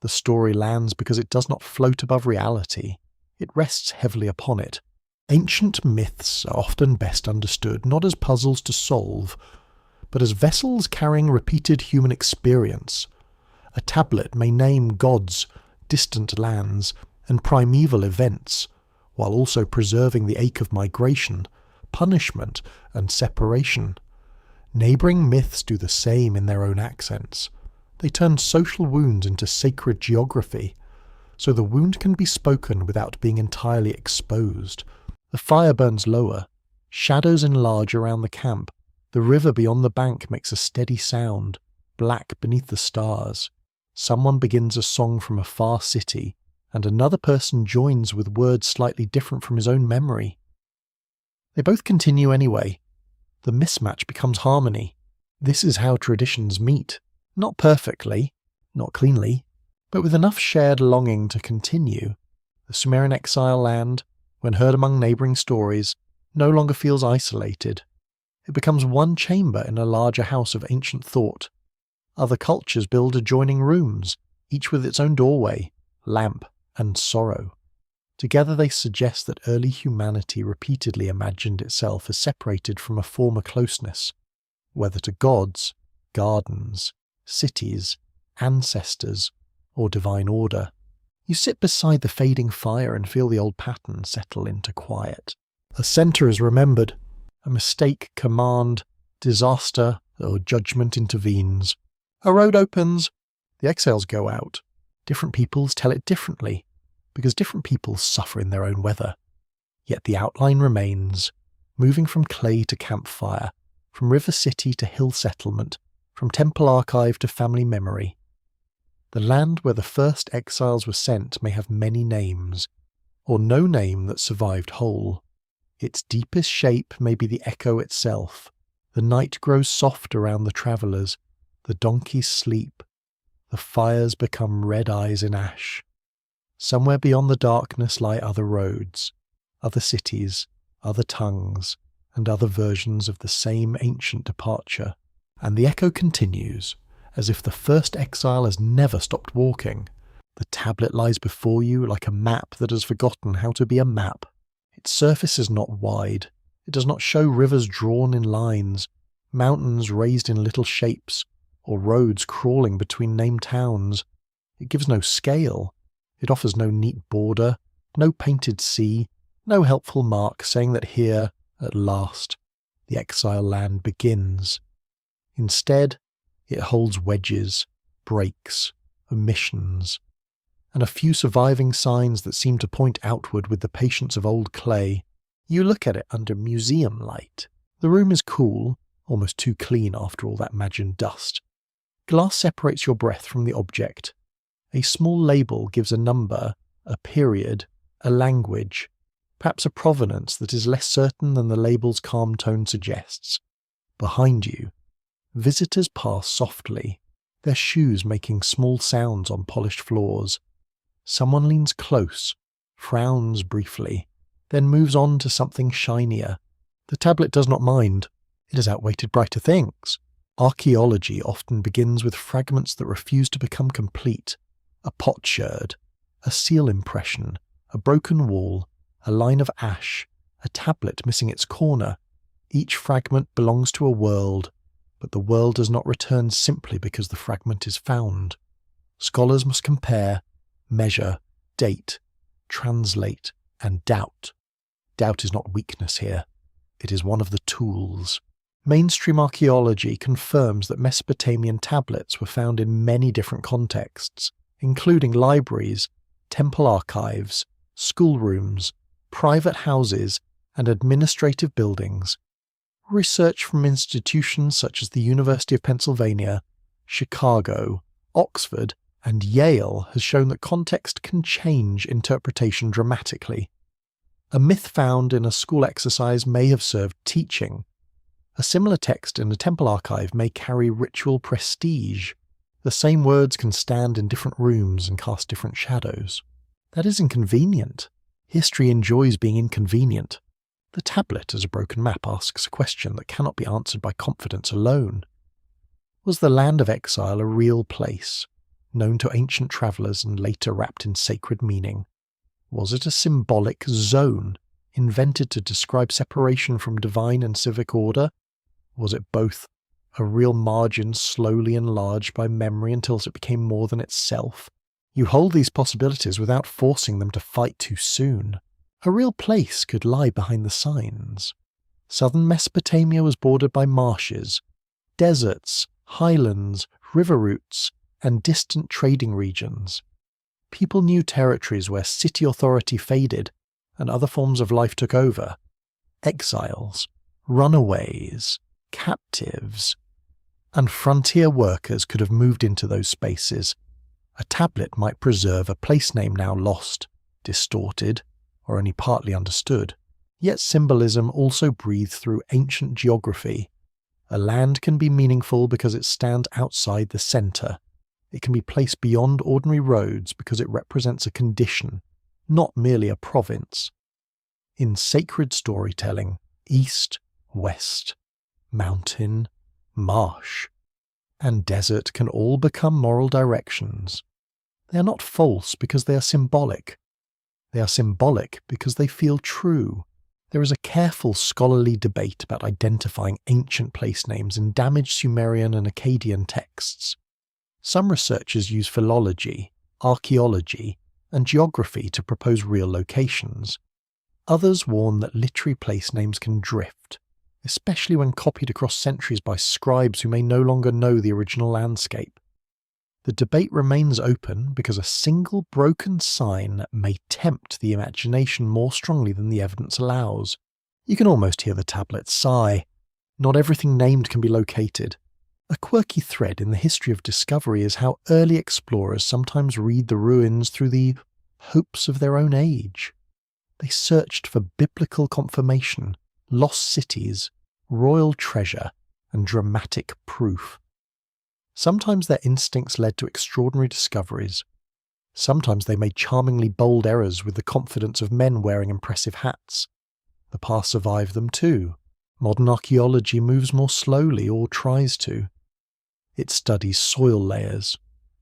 The story lands because it does not float above reality. It rests heavily upon it. Ancient myths are often best understood not as puzzles to solve, but as vessels carrying repeated human experience. A tablet may name gods, distant lands, and primeval events, while also preserving the ache of migration, punishment, and separation. Neighbouring myths do the same in their own accents. They turn social wounds into sacred geography, so the wound can be spoken without being entirely exposed. The fire burns lower, shadows enlarge around the camp, the river beyond the bank makes a steady sound, black beneath the stars. Someone begins a song from a far city, and another person joins with words slightly different from his own memory. They both continue anyway. The mismatch becomes harmony. This is how traditions meet. Not perfectly, not cleanly, but with enough shared longing to continue. The Sumerian exile land, when heard among neighbouring stories, no longer feels isolated. It becomes one chamber in a larger house of ancient thought. Other cultures build adjoining rooms, each with its own doorway, lamp, and sorrow. Together they suggest that early humanity repeatedly imagined itself as separated from a former closeness, whether to gods, gardens, cities, ancestors, or divine order. You sit beside the fading fire and feel the old pattern settle into quiet. A centre is remembered. A mistake, command, disaster, or judgment intervenes. A road opens. The exiles go out. Different peoples tell it differently, because different peoples suffer in their own weather. Yet the outline remains, moving from clay to campfire, from river city to hill settlement, from temple archive to family memory. The land where the first exiles were sent may have many names, or no name that survived whole. Its deepest shape may be the echo itself. The night grows soft around the travellers, the donkeys sleep, the fires become red eyes in ash. Somewhere beyond the darkness lie other roads, other cities, other tongues, and other versions of the same ancient departure. And the echo continues, as if the first exile has never stopped walking. The tablet lies before you like a map that has forgotten how to be a map. Its surface is not wide. It does not show rivers drawn in lines, mountains raised in little shapes, or roads crawling between named towns. It gives no scale. It offers no neat border, no painted sea, no helpful mark saying that here, at last, the exile land begins. Instead, it holds wedges, breaks, omissions, and a few surviving signs that seem to point outward with the patience of old clay. You look at it under museum light. The room is cool, almost too clean after all that imagined dust. Glass separates your breath from the object. A small label gives a number, a period, a language, perhaps a provenance that is less certain than the label's calm tone suggests. Behind you, visitors pass softly, their shoes making small sounds on polished floors. Someone leans close, frowns briefly, then moves on to something shinier. The tablet does not mind. It has outweighted brighter things. Archaeology often begins with fragments that refuse to become complete. A potsherd, a seal impression, a broken wall, a line of ash, a tablet missing its corner. Each fragment belongs to a world, but the world does not return simply because the fragment is found. Scholars must compare, measure, date, translate, and doubt. Doubt is not weakness here. It is one of the tools. Mainstream archaeology confirms that Mesopotamian tablets were found in many different contexts, including libraries, temple archives, schoolrooms, private houses, and administrative buildings. Research from institutions such as the University of Pennsylvania, Chicago, Oxford, and Yale has shown that context can change interpretation dramatically. A myth found in a school exercise may have served teaching. A similar text in a temple archive may carry ritual prestige. The same words can stand in different rooms and cast different shadows. That is inconvenient. History enjoys being inconvenient. The tablet as a broken map asks a question that cannot be answered by confidence alone. Was the land of exile a real place, known to ancient travellers and later wrapped in sacred meaning? Was it a symbolic zone, invented to describe separation from divine and civic order? Was it both, a real margin slowly enlarged by memory until it became more than itself? You hold these possibilities without forcing them to fight too soon. A real place could lie behind the signs. Southern Mesopotamia was bordered by marshes, deserts, highlands, river routes, and distant trading regions. People knew territories where city authority faded and other forms of life took over. Exiles, runaways, captives, and frontier workers could have moved into those spaces. A tablet might preserve a place name now lost, distorted, or only partly understood. Yet symbolism also breathed through ancient geography. A land can be meaningful because it stands outside the centre. It can be placed beyond ordinary roads because it represents a condition, not merely a province. In sacred storytelling, east, west, mountain, marsh, and desert can all become moral directions. They are not false because they are symbolic. They are symbolic because they feel true. There is a careful scholarly debate about identifying ancient place names in damaged Sumerian and Akkadian texts. Some researchers use philology, archaeology, and geography to propose real locations. Others warn that literary place names can drift, especially when copied across centuries by scribes who may no longer know the original landscape. The debate remains open because a single broken sign may tempt the imagination more strongly than the evidence allows. You can almost hear the tablet sigh. Not everything named can be located. A quirky thread in the history of discovery is how early explorers sometimes read the ruins through the hopes of their own age. They searched for biblical confirmation, lost cities, royal treasure, and dramatic proof. Sometimes their instincts led to extraordinary discoveries. Sometimes they made charmingly bold errors with the confidence of men wearing impressive hats. The past survived them too. Modern archaeology moves more slowly or tries to. It studies soil layers,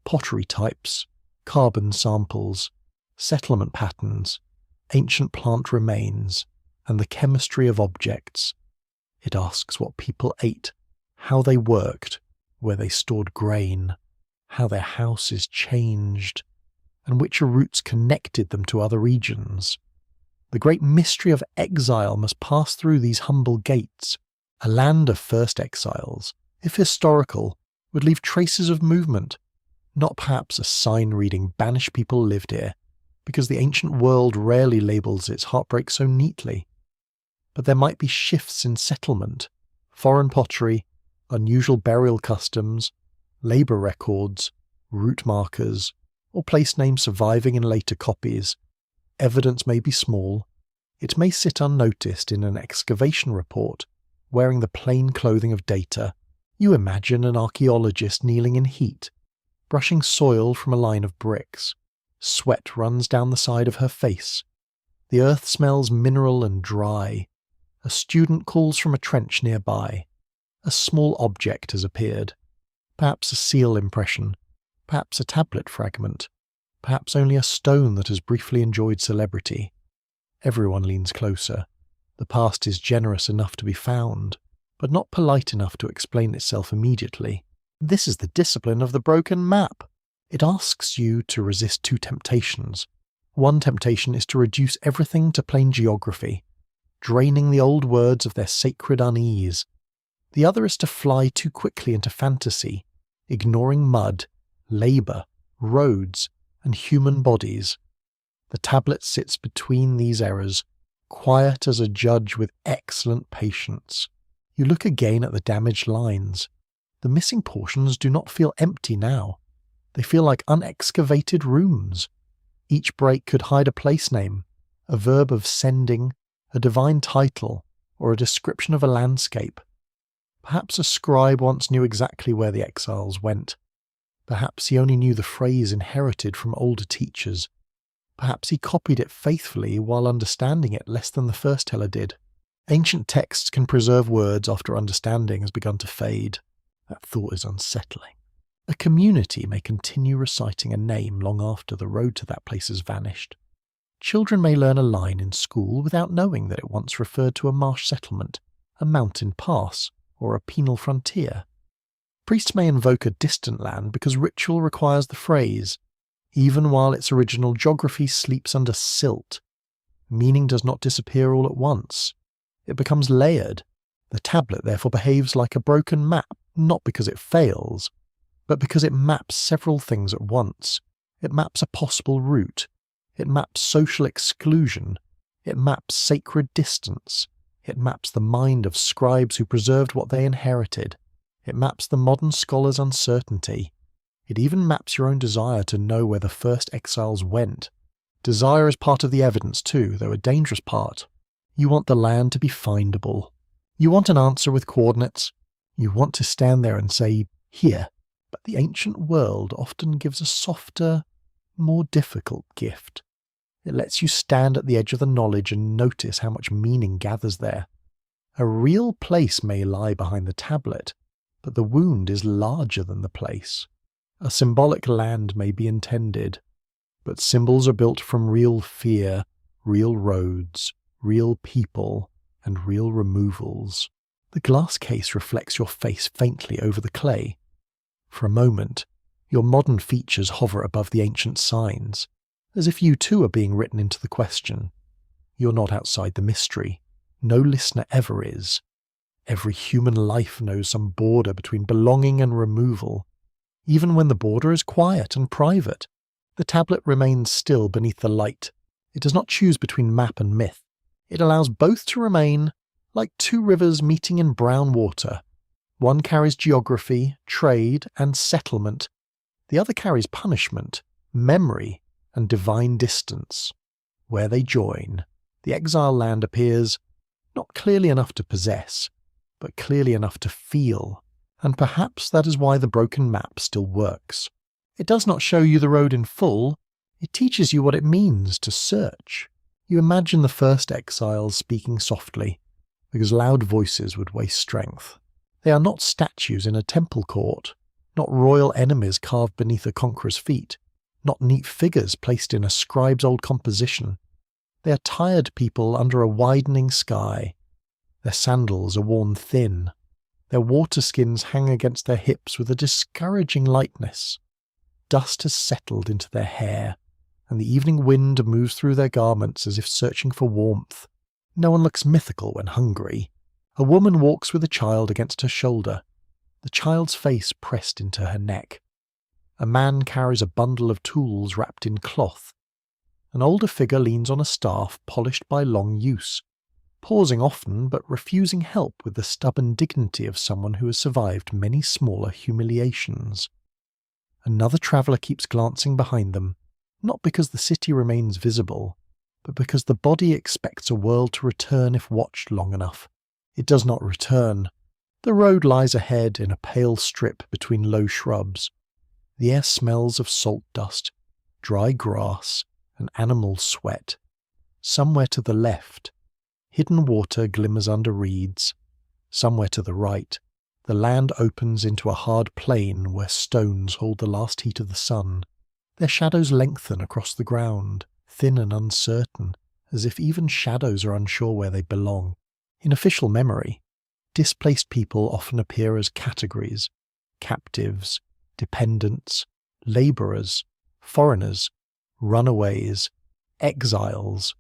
pottery types, carbon samples, settlement patterns, ancient plant remains, and the chemistry of objects. It asks what people ate, how they worked, where they stored grain, how their houses changed, and which routes connected them to other regions. The great mystery of exile must pass through these humble gates. A land of first exiles, if historical, would leave traces of movement, not perhaps a sign reading "banished people lived here," because the ancient world rarely labels its heartbreak so neatly. But there might be shifts in settlement, foreign pottery, unusual burial customs, labour records, route markers, or place names surviving in later copies. Evidence may be small. It may sit unnoticed in an excavation report, wearing the plain clothing of data. You imagine an archaeologist kneeling in heat, brushing soil from a line of bricks. Sweat runs down the side of her face. The earth smells mineral and dry. A student calls from a trench nearby. A small object has appeared. Perhaps a seal impression. Perhaps a tablet fragment. Perhaps only a stone that has briefly enjoyed celebrity. Everyone leans closer. The past is generous enough to be found, but not polite enough to explain itself immediately. This is the discipline of the broken map. It asks you to resist two temptations. One temptation is to reduce everything to plain geography, draining the old words of their sacred unease. The other is to fly too quickly into fantasy, ignoring mud, labour, roads, and human bodies. The tablet sits between these errors, quiet as a judge with excellent patience. You look again at the damaged lines. The missing portions do not feel empty now. They feel like unexcavated rooms. Each break could hide a place name, a verb of sending, a divine title, or a description of a landscape. Perhaps a scribe once knew exactly where the exiles went. Perhaps he only knew the phrase inherited from older teachers. Perhaps he copied it faithfully while understanding it less than the first teller did. Ancient texts can preserve words after understanding has begun to fade. That thought is unsettling. A community may continue reciting a name long after the road to that place has vanished. Children may learn a line in school without knowing that it once referred to a marsh settlement, a mountain pass, or a penal frontier. Priests may invoke a distant land because ritual requires the phrase, even while its original geography sleeps under silt. Meaning does not disappear all at once. It becomes layered. The tablet therefore behaves like a broken map, not because it fails, but because it maps several things at once. It maps a possible route. It maps social exclusion. It maps sacred distance. It maps the mind of scribes who preserved what they inherited. It maps the modern scholar's uncertainty. It even maps your own desire to know where the first exiles went. Desire is part of the evidence too, though a dangerous part. You want the land to be findable. You want an answer with coordinates. You want to stand there and say, here. But the ancient world often gives a softer, more difficult gift. It lets you stand at the edge of the knowledge and notice how much meaning gathers there. A real place may lie behind the tablet, but the wound is larger than the place. A symbolic land may be intended, but symbols are built from real fear, real roads, real people, and real removals. The glass case reflects your face faintly over the clay. For a moment, your modern features hover above the ancient signs, as if you too are being written into the question. You're not outside the mystery. No listener ever is. Every human life knows some border between belonging and removal. Even when the border is quiet and private, the tablet remains still beneath the light. It does not choose between map and myth. It allows both to remain, like two rivers meeting in brown water. One carries geography, trade, and settlement. The other carries punishment, memory, and divine distance. Where they join, the exile land appears not clearly enough to possess, but clearly enough to feel, and perhaps that is why the broken map still works. It does not show you the road in full, it teaches you what it means to search. You imagine the first exiles speaking softly, because loud voices would waste strength. They are not statues in a temple court, not royal enemies carved beneath a conqueror's feet, not neat figures placed in a scribe's old composition. They are tired people under a widening sky. Their sandals are worn thin. Their water skins hang against their hips with a discouraging lightness. Dust has settled into their hair, and the evening wind moves through their garments as if searching for warmth. No one looks mythical when hungry. A woman walks with a child against her shoulder, the child's face pressed into her neck. A man carries a bundle of tools wrapped in cloth. An older figure leans on a staff polished by long use, pausing often but refusing help with the stubborn dignity of someone who has survived many smaller humiliations. Another traveller keeps glancing behind them, not because the city remains visible, but because the body expects a world to return if watched long enough. It does not return. The road lies ahead in a pale strip between low shrubs. The air smells of salt dust, dry grass, and animal sweat. Somewhere to the left, hidden water glimmers under reeds. Somewhere to the right, the land opens into a hard plain where stones hold the last heat of the sun. Their shadows lengthen across the ground, thin and uncertain, as if even shadows are unsure where they belong. In official memory, displaced people often appear as categories: captives, dependents, labourers, foreigners, runaways, exiles.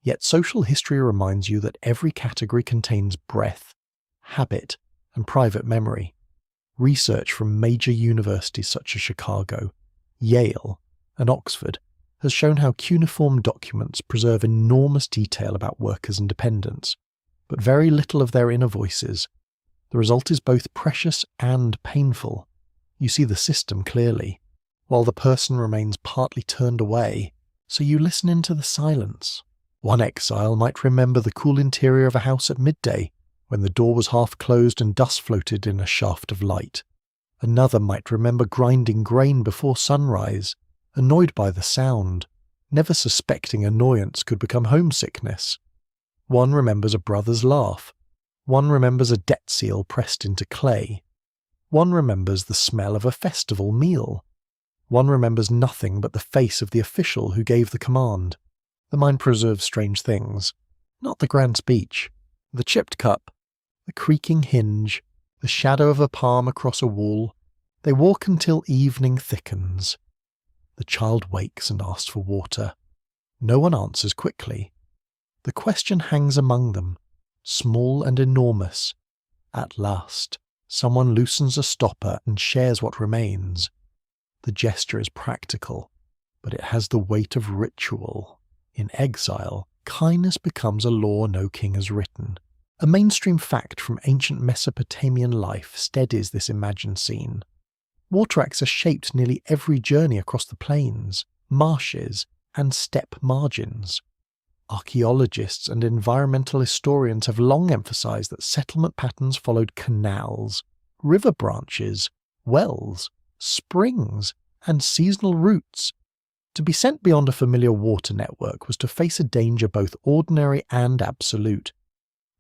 Yet social history reminds you that every category contains breath, habit, and private memory. Research from major universities such as Chicago, Yale, and Oxford has shown how cuneiform documents preserve enormous detail about workers and dependents, but very little of their inner voices. The result is both precious and painful. You see the system clearly, while the person remains partly turned away, so you listen into the silence. One exile might remember the cool interior of a house at midday, when the door was half closed and dust floated in a shaft of light. Another might remember grinding grain before sunrise, annoyed by the sound, never suspecting annoyance could become homesickness. One remembers a brother's laugh. One remembers a debt seal pressed into clay. One remembers the smell of a festival meal. One remembers nothing but the face of the official who gave the command. The mind preserves strange things, not the grand speech, the chipped cup, the creaking hinge, the shadow of a palm across a wall. They walk until evening thickens. The child wakes and asks for water. No one answers quickly. The question hangs among them, small and enormous. At last, someone loosens a stopper and shares what remains. The gesture is practical, but it has the weight of ritual. In exile, kindness becomes a law no king has written. A mainstream fact from ancient Mesopotamian life steadies this imagined scene. Water acts as shaped nearly every journey across the plains, marshes, and steppe margins. Archaeologists and environmental historians have long emphasized that settlement patterns followed canals, river branches, wells, springs, and seasonal routes. To be sent beyond a familiar water network was to face a danger both ordinary and absolute.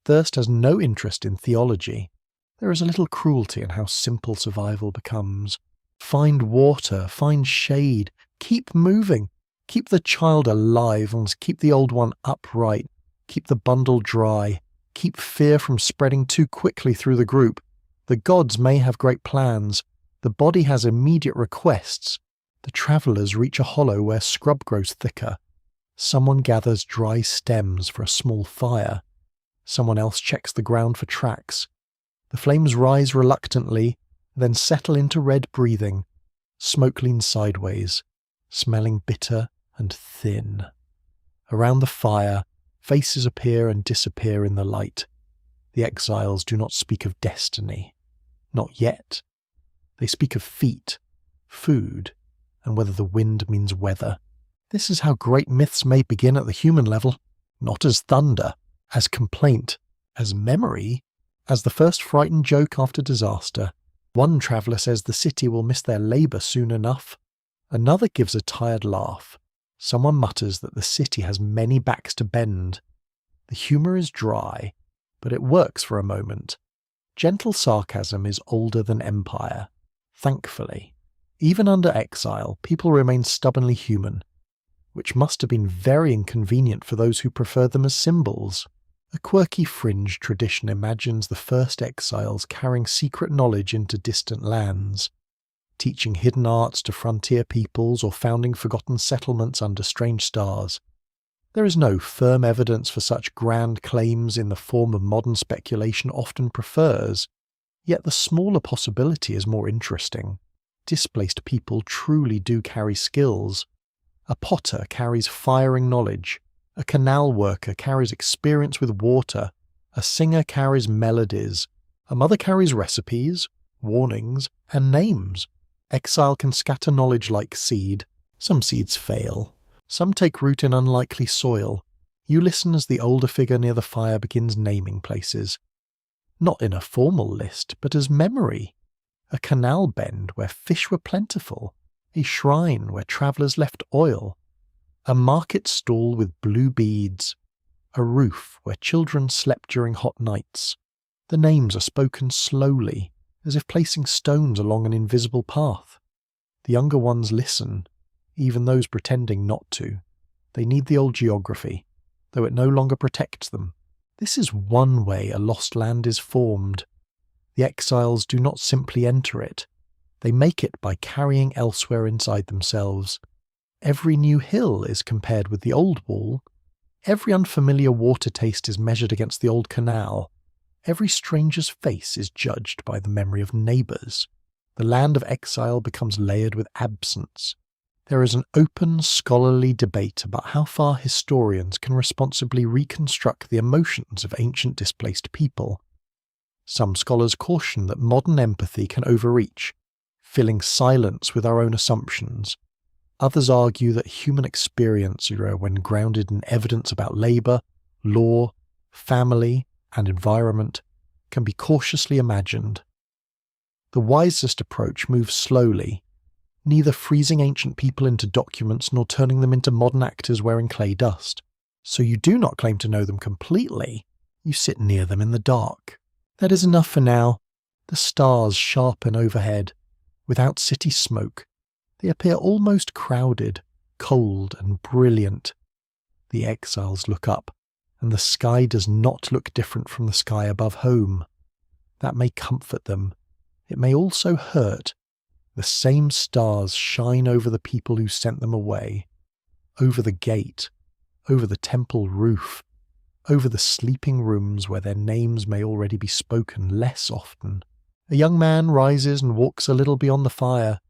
Thirst has no interest in theology. There is a little cruelty in how simple survival becomes. Find water, find shade, keep moving, keep the child alive and keep the old one upright, keep the bundle dry, keep fear from spreading too quickly through the group. The gods may have great plans. The body has immediate requests. The travellers reach a hollow where scrub grows thicker. Someone gathers dry stems for a small fire. Someone else checks the ground for tracks. The flames rise reluctantly, then settle into red breathing. Smoke leans sideways, smelling bitter and thin. Around the fire, faces appear and disappear in the light. The exiles do not speak of destiny. Not yet. They speak of feet, food, and whether the wind means weather. This is how great myths may begin at the human level, not as thunder, as complaint, as memory, as the first frightened joke after disaster. One traveller says the city will miss their labour soon enough. Another gives a tired laugh. Someone mutters that the city has many backs to bend. The humour is dry, but it works for a moment. Gentle sarcasm is older than empire. Thankfully, even under exile, people remain stubbornly human, which must have been very inconvenient for those who prefer them as symbols. A quirky fringe tradition imagines the first exiles carrying secret knowledge into distant lands, teaching hidden arts to frontier peoples or founding forgotten settlements under strange stars. There is no firm evidence for such grand claims in the form of modern speculation often prefers, yet the smaller possibility is more interesting. Displaced people truly do carry skills. A potter carries firing knowledge. A canal worker carries experience with water. A singer carries melodies. A mother carries recipes, warnings, and names. Exile can scatter knowledge like seed. Some seeds fail. Some take root in unlikely soil. You listen as the older figure near the fire begins naming places. Not in a formal list, but as memory. A canal bend where fish were plentiful. A shrine where travellers left oil. A market stall with blue beads. A roof where children slept during hot nights. The names are spoken slowly, as if placing stones along an invisible path. The younger ones listen, even those pretending not to. They need the old geography, though it no longer protects them. This is one way a lost land is formed. The exiles do not simply enter it. They make it by carrying elsewhere inside themselves. Every new hill is compared with the old wall. Every unfamiliar water taste is measured against the old canal. Every stranger's face is judged by the memory of neighbours. The land of exile becomes layered with absence. There is an open, scholarly debate about how far historians can responsibly reconstruct the emotions of ancient displaced people. Some scholars caution that modern empathy can overreach, filling silence with our own assumptions. Others argue that human experience, when grounded in evidence about labour, law, family, and environment, can be cautiously imagined. The wisest approach moves slowly, neither freezing ancient people into documents nor turning them into modern actors wearing clay dust. So you do not claim to know them completely, you sit near them in the dark. That is enough for now. The stars sharpen overhead. Without city smoke, they appear almost crowded, cold and brilliant. The exiles look up, and the sky does not look different from the sky above home. That may comfort them. It may also hurt. The same stars shine over the people who sent them away, over the gate, over the temple roof, over the sleeping rooms where their names may already be spoken less often. A young man rises and walks a little beyond the fire.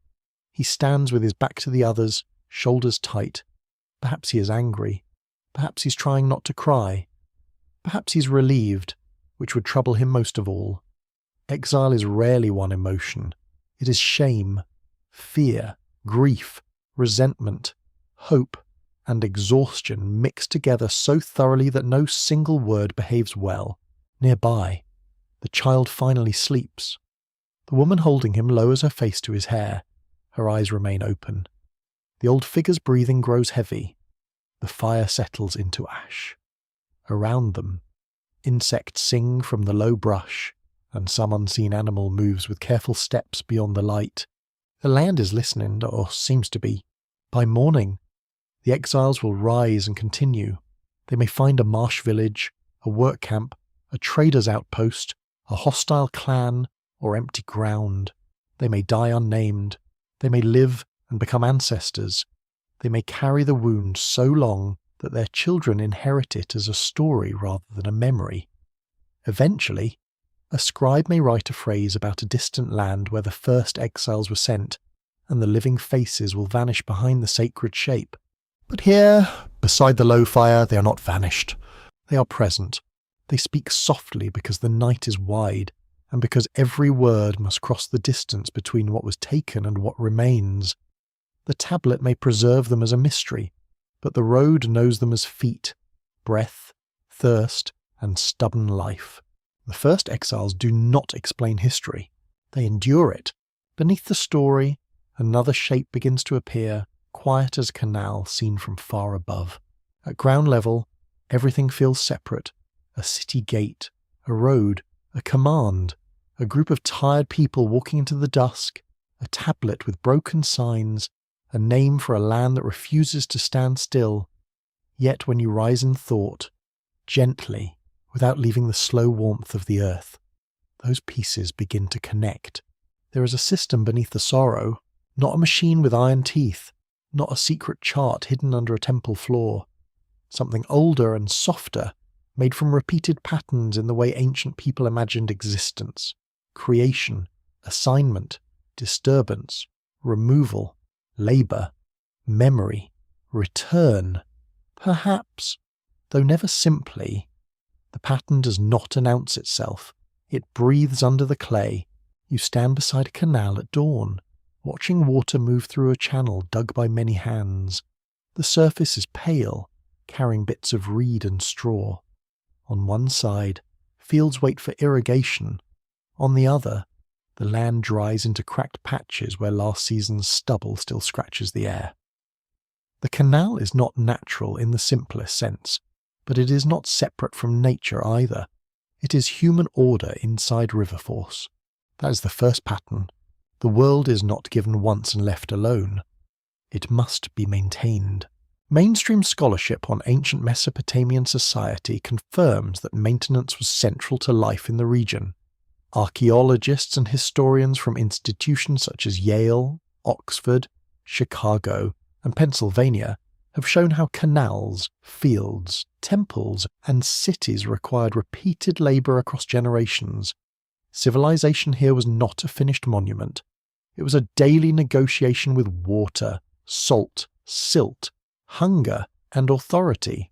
He stands with his back to the others, shoulders tight. Perhaps he is angry. Perhaps he's trying not to cry. Perhaps he's relieved, which would trouble him most of all. Exile is rarely one emotion. It is shame. Fear, grief, resentment, hope, and exhaustion mix together so thoroughly that no single word behaves well. Nearby, the child finally sleeps. The woman holding him lowers her face to his hair. Her eyes remain open. The old figure's breathing grows heavy. The fire settles into ash. Around them, insects sing from the low brush, and some unseen animal moves with careful steps beyond the light. The land is listening, or seems to be. By morning, the exiles will rise and continue. They may find a marsh village, a work camp, a trader's outpost, a hostile clan, or empty ground. They may die unnamed. They may live and become ancestors. They may carry the wound so long that their children inherit it as a story rather than a memory. Eventually, a scribe may write a phrase about a distant land where the first exiles were sent, and the living faces will vanish behind the sacred shape. But here, beside the low fire, they are not vanished. They are present. They speak softly because the night is wide, and because every word must cross the distance between what was taken and what remains. The tablet may preserve them as a mystery, but the road knows them as feet, breath, thirst, and stubborn life. The first exiles do not explain history. They endure it. Beneath the story, another shape begins to appear, quiet as a canal seen from far above. At ground level, everything feels separate. A city gate, a road, a command, a group of tired people walking into the dusk, a tablet with broken signs, a name for a land that refuses to stand still. Yet when you rise in thought, gently, without leaving the slow warmth of the earth, those pieces begin to connect. There is a system beneath the sorrow, not a machine with iron teeth, not a secret chart hidden under a temple floor. Something older and softer, made from repeated patterns in the way ancient people imagined existence. Creation, assignment, disturbance, removal, labour, memory, return. Perhaps, though never simply, the pattern does not announce itself. It breathes under the clay. You stand beside a canal at dawn, watching water move through a channel dug by many hands. The surface is pale, carrying bits of reed and straw. On one side, fields wait for irrigation. On the other, the land dries into cracked patches where last season's stubble still scratches the air. The canal is not natural in the simplest sense, but it is not separate from nature either. It is human order inside river force. That is the first pattern. The world is not given once and left alone. It must be maintained. Mainstream scholarship on ancient Mesopotamian society confirms that maintenance was central to life in the region. Archaeologists and historians from institutions such as Yale, Oxford, Chicago, and Pennsylvania have shown how canals, fields, temples, and cities required repeated labour across generations. Civilization here was not a finished monument. It was a daily negotiation with water, salt, silt, hunger, and authority.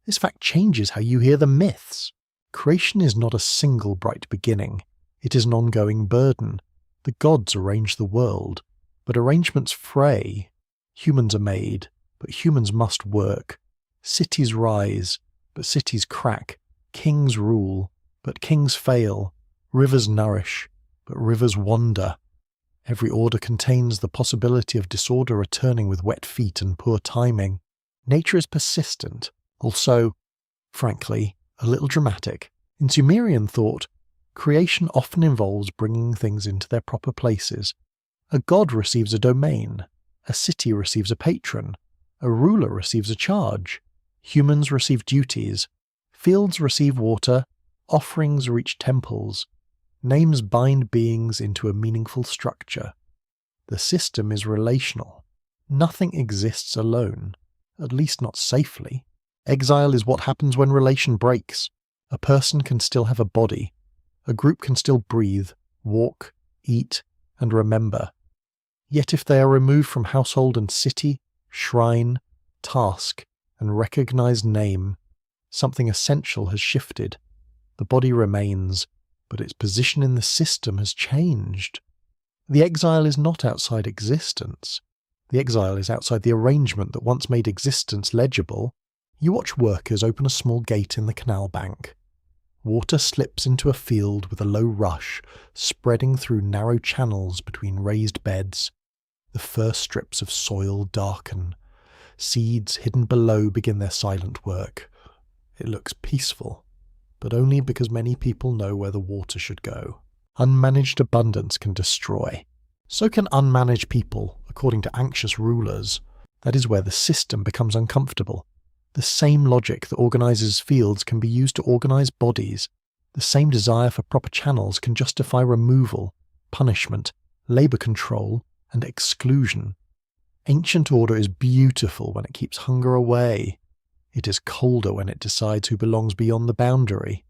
This fact changes how you hear the myths. Creation is not a single bright beginning. It is an ongoing burden. The gods arrange the world, but arrangements fray. Humans are made, but humans must work. Cities rise, but cities crack. Kings rule, but kings fail. Rivers nourish, but rivers wander. Every order contains the possibility of disorder returning with wet feet and poor timing. Nature is persistent, also, frankly, a little dramatic. In Sumerian thought, creation often involves bringing things into their proper places. A god receives a domain, a city receives a patron, a ruler receives a charge, humans receive duties, fields receive water, offerings reach temples. Names bind beings into a meaningful structure. The system is relational. Nothing exists alone, at least not safely. Exile is what happens when relation breaks. A person can still have a body. A group can still breathe, walk, eat, and remember. Yet if they are removed from household and city, shrine, task, and recognized name, something essential has shifted. The body remains, but its position in the system has changed. The exile is not outside existence. The exile is outside the arrangement that once made existence legible. You watch workers open a small gate in the canal bank. Water slips into a field with a low rush, spreading through narrow channels between raised beds. The first strips of soil darken. Seeds hidden below begin their silent work. It looks peaceful, but only because many people know where the water should go. Unmanaged abundance can destroy. So can unmanaged people, according to anxious rulers. That is where the system becomes uncomfortable. The same logic that organizes fields can be used to organize bodies. The same desire for proper channels can justify removal, punishment, labor control, and exclusion. Ancient order is beautiful when it keeps hunger away. It is colder when it decides who belongs beyond the boundary.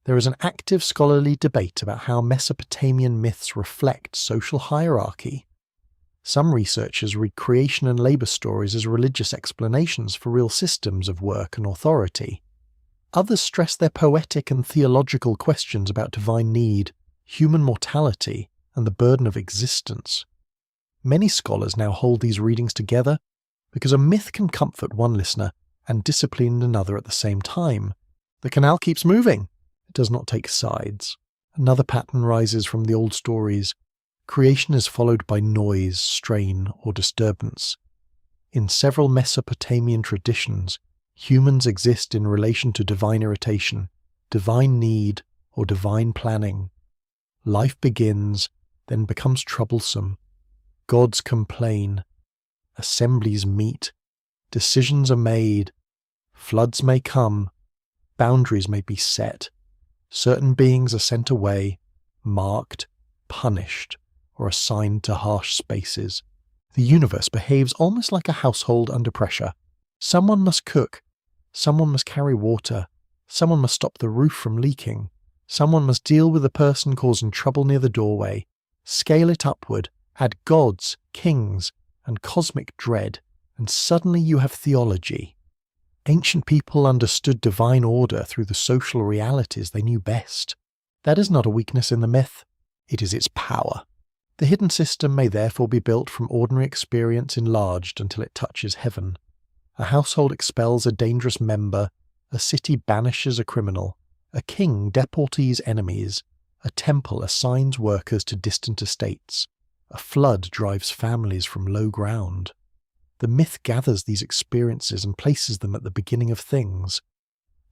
There is an active scholarly debate about how Mesopotamian myths reflect social hierarchy. Some researchers read creation and labor stories as religious explanations for real systems of work and authority. Others stress their poetic and theological questions about divine need, human mortality, and the burden of existence. Many scholars now hold these readings together because a myth can comfort one listener and discipline another at the same time. The canal keeps moving. It does not take sides. Another pattern rises from the old stories. Creation is followed by noise, strain, or disturbance. In several Mesopotamian traditions, humans exist in relation to divine irritation, divine need, or divine planning. Life begins, then becomes troublesome. Gods complain. Assemblies meet. Decisions are made. Floods may come. Boundaries may be set. Certain beings are sent away, marked, punished, or assigned to harsh spaces. The universe behaves almost like a household under pressure. Someone must cook. Someone must carry water. Someone must stop the roof from leaking. Someone must deal with the person causing trouble near the doorway. Scale it upward. Add gods, kings, and cosmic dread, and suddenly you have theology. Ancient people understood divine order through the social realities they knew best. That is not a weakness in the myth. It is its power. The hidden system may therefore be built from ordinary experience enlarged until it touches heaven. A household expels a dangerous member. A city banishes a criminal. A king deportees enemies. A temple assigns workers to distant estates. A flood drives families from low ground. The myth gathers these experiences and places them at the beginning of things.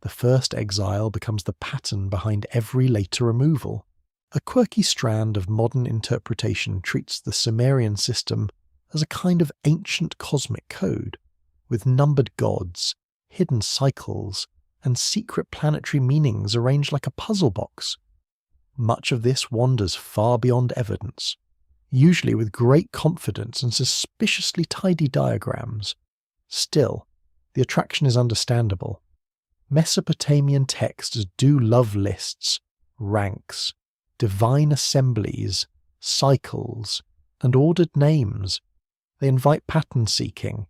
The first exile becomes the pattern behind every later removal. A quirky strand of modern interpretation treats the Sumerian system as a kind of ancient cosmic code, with numbered gods, hidden cycles, and secret planetary meanings arranged like a puzzle box. Much of this wanders far beyond evidence, usually with great confidence and suspiciously tidy diagrams. Still, the attraction is understandable. Mesopotamian texts do love lists, ranks, divine assemblies, cycles, and ordered names. They invite pattern seeking,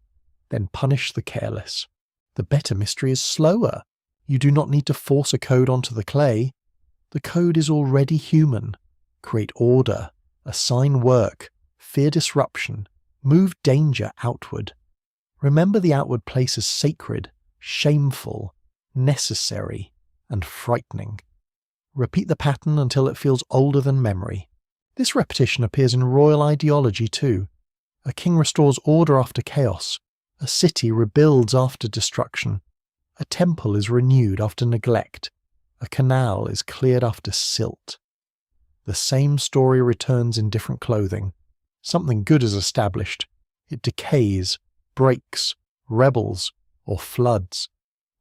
then punish the careless. The better mystery is slower. You do not need to force a code onto the clay. The code is already human. Create order, assign work, fear disruption, move danger outward. Remember the outward place as sacred, shameful, necessary, and frightening. Repeat the pattern until it feels older than memory. This repetition appears in royal ideology too. A king restores order after chaos. A city rebuilds after destruction. A temple is renewed after neglect. A canal is cleared after silt. The same story returns in different clothing. Something good is established. It decays, breaks, rebels, or floods.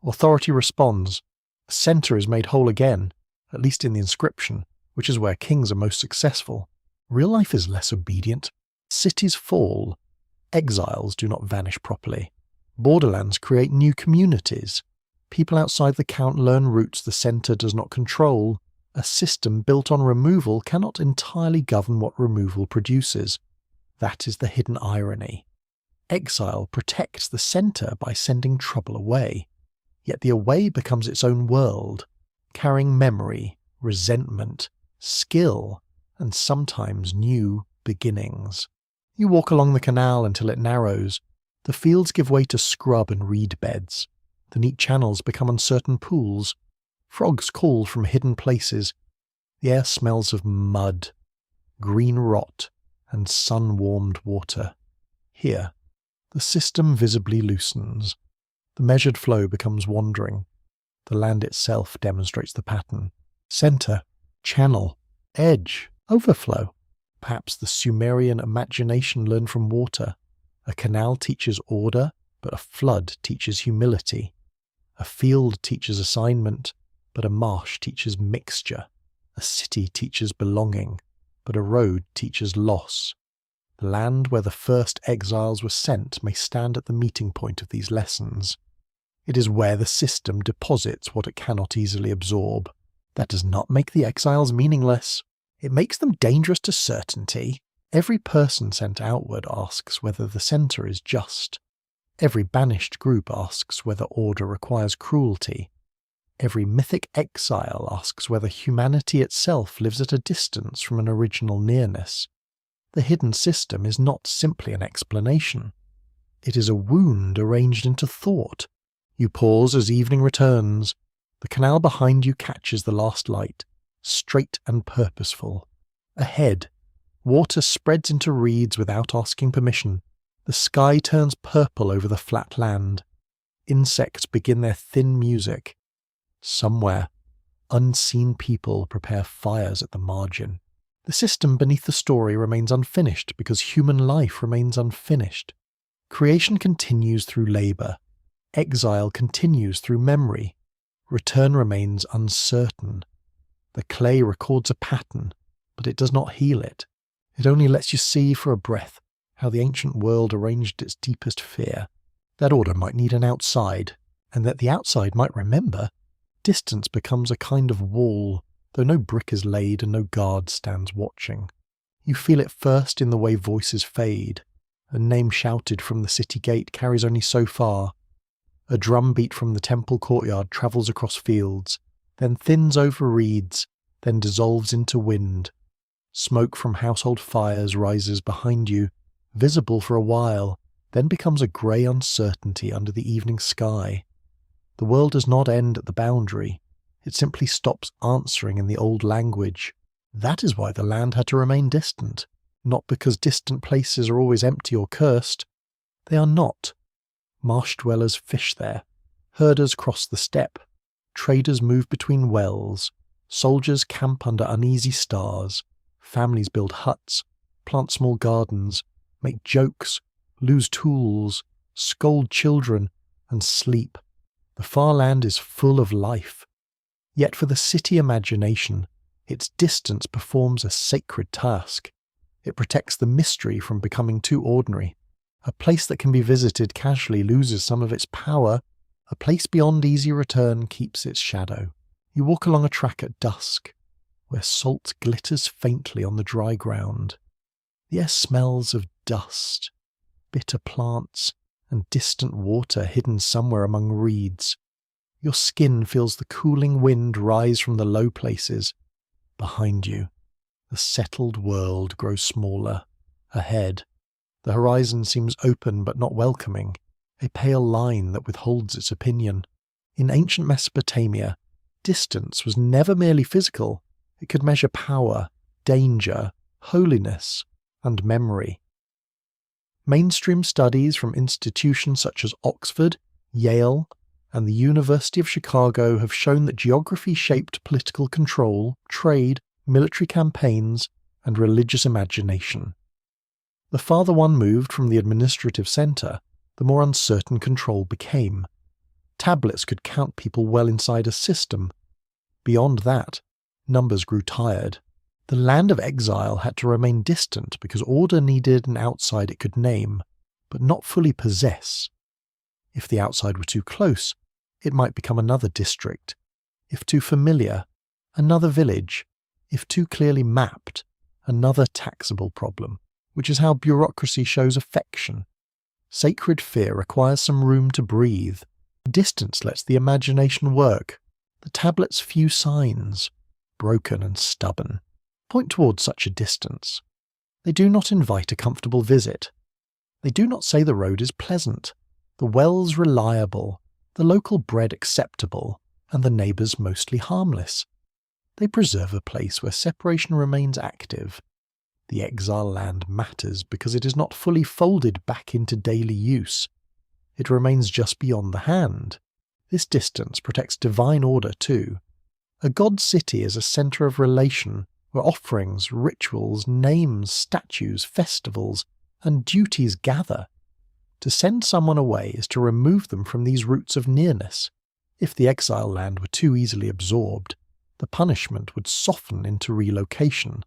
Authority responds. A center is made whole again, at least in the inscription, which is where kings are most successful. Real life is less obedient. Cities fall. Exiles do not vanish properly. Borderlands create new communities. People outside the count learn routes the center does not control. A system built on removal cannot entirely govern what removal produces. That is the hidden irony. Exile protects the center by sending trouble away. Yet the away becomes its own world, carrying memory, resentment, skill, and sometimes new beginnings. You walk along the canal until it narrows. The fields give way to scrub and reed beds. The neat channels become uncertain pools. Frogs call from hidden places. The air smells of mud, green rot, and sun-warmed water. Here, the system visibly loosens. The measured flow becomes wandering. The land itself demonstrates the pattern. Center, channel, edge, overflow. Perhaps the Sumerian imagination learned from water. A canal teaches order, but a flood teaches humility. A field teaches assignment, but a marsh teaches mixture. A city teaches belonging, but a road teaches loss. The land where the first exiles were sent may stand at the meeting point of these lessons. It is where the system deposits what it cannot easily absorb. That does not make the exiles meaningless. It makes them dangerous to certainty. Every person sent outward asks whether the centre is just. Every banished group asks whether order requires cruelty. Every mythic exile asks whether humanity itself lives at a distance from an original nearness. The hidden system is not simply an explanation. It is a wound arranged into thought. You pause as evening returns. The canal behind you catches the last light, straight and purposeful. Ahead, water spreads into reeds without asking permission. The sky turns purple over the flat land. Insects begin their thin music. Somewhere, unseen people prepare fires at the margin. The system beneath the story remains unfinished because human life remains unfinished. Creation continues through labour. Exile continues through memory. Return remains uncertain. The clay records a pattern, but it does not heal it. It only lets you see for a breath how the ancient world arranged its deepest fear. That order might need an outside, and that the outside might remember. Distance becomes a kind of wall, though no brick is laid and no guard stands watching. You feel it first in the way voices fade. A name shouted from the city gate carries only so far. A drum beat from the temple courtyard travels across fields, then thins over reeds, then dissolves into wind. Smoke from household fires rises behind you, visible for a while, then becomes a grey uncertainty under the evening sky. The world does not end at the boundary. It simply stops answering in the old language. That is why the land had to remain distant, not because distant places are always empty or cursed. They are not. Marsh dwellers fish there. Herders cross the steppe. Traders move between wells. Soldiers camp under uneasy stars. Families build huts, plant small gardens, make jokes, lose tools, scold children, and sleep. The far land is full of life. Yet for the city imagination, its distance performs a sacred task. It protects the mystery from becoming too ordinary. A place that can be visited casually loses some of its power. A place beyond easy return keeps its shadow. You walk along a track at dusk, where salt glitters faintly on the dry ground. The air smells of dust, bitter plants, and distant water hidden somewhere among reeds. Your skin feels the cooling wind rise from the low places. Behind you, the settled world grows smaller. Ahead, the horizon seems open but not welcoming, a pale line that withholds its opinion. In ancient Mesopotamia, distance was never merely physical. It could measure power, danger, holiness, and memory. Mainstream studies from institutions such as Oxford, Yale, and the University of Chicago have shown that geography shaped political control, trade, military campaigns, and religious imagination. The farther one moved from the administrative centre, the more uncertain control became. Tablets could count people well inside a system. Beyond that, numbers grew tired. The land of exile had to remain distant because order needed an outside it could name, but not fully possess. If the outside were too close, it might become another district. If too familiar, another village. If too clearly mapped, another taxable problem, which is how bureaucracy shows affection. Sacred fear requires some room to breathe. Distance lets the imagination work. The tablet's few signs, broken and stubborn, point towards such a distance. They do not invite a comfortable visit. They do not say the road is pleasant, the wells reliable, the local bread acceptable, and the neighbours mostly harmless. They preserve a place where separation remains active. The exile land matters because it is not fully folded back into daily use. It remains just beyond the hand. This distance protects divine order too. A god city is a centre of relation, where offerings, rituals, names, statues, festivals, and duties gather. To send someone away is to remove them from these roots of nearness. If the exile land were too easily absorbed, the punishment would soften into relocation.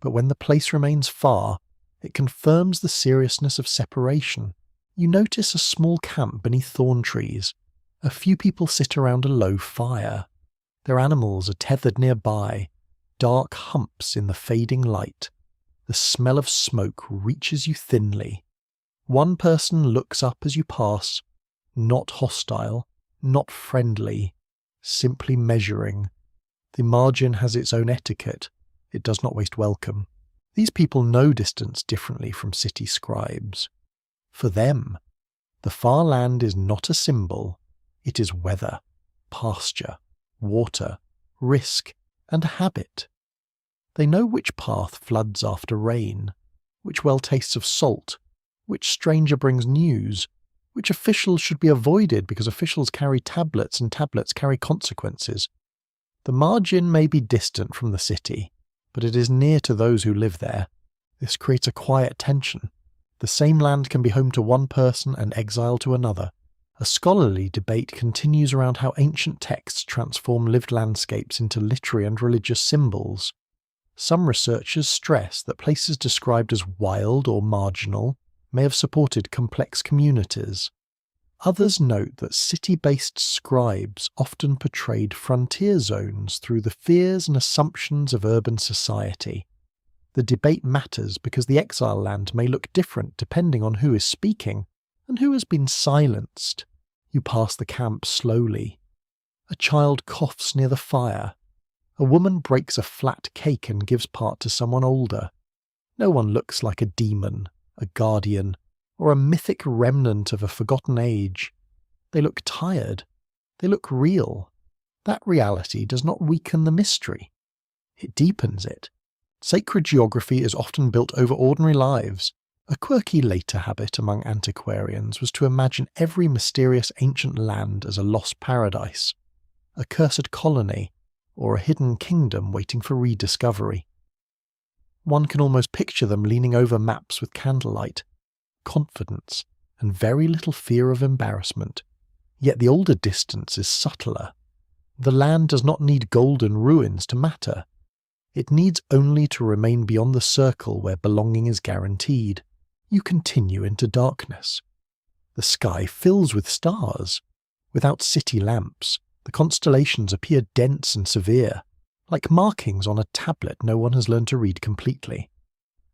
But when the place remains far, it confirms the seriousness of separation. You notice a small camp beneath thorn trees. A few people sit around a low fire. Their animals are tethered nearby, dark humps in the fading light. The smell of smoke reaches you thinly. One person looks up as you pass, not hostile, not friendly, simply measuring. The margin has its own etiquette. It does not waste welcome. These people know distance differently from city scribes. For them, the far land is not a symbol. It is weather, pasture, water, risk, and habit. They know which path floods after rain, which well tastes of salt, which stranger brings news, which officials should be avoided because officials carry tablets and tablets carry consequences. The margin may be distant from the city, but it is near to those who live there. This creates a quiet tension. The same land can be home to one person and exile to another. A scholarly debate continues around how ancient texts transform lived landscapes into literary and religious symbols. Some researchers stress that places described as wild or marginal may have supported complex communities. Others note that city-based scribes often portrayed frontier zones through the fears and assumptions of urban society. The debate matters because the exile land may look different depending on who is speaking and who has been silenced. You pass the camp slowly. A child coughs near the fire. A woman breaks a flat cake and gives part to someone older. No one looks like a demon, a guardian, or a mythic remnant of a forgotten age. They look tired. They look real. That reality does not weaken the mystery. It deepens it. Sacred geography is often built over ordinary lives. A quirky later habit among antiquarians was to imagine every mysterious ancient land as a lost paradise, a cursed colony, or a hidden kingdom waiting for rediscovery. One can almost picture them leaning over maps with candlelight, confidence, and very little fear of embarrassment. Yet the older distance is subtler. The land does not need golden ruins to matter. It needs only to remain beyond the circle where belonging is guaranteed. You continue into darkness. The sky fills with stars. Without city lamps, the constellations appear dense and severe, like markings on a tablet no one has learned to read completely.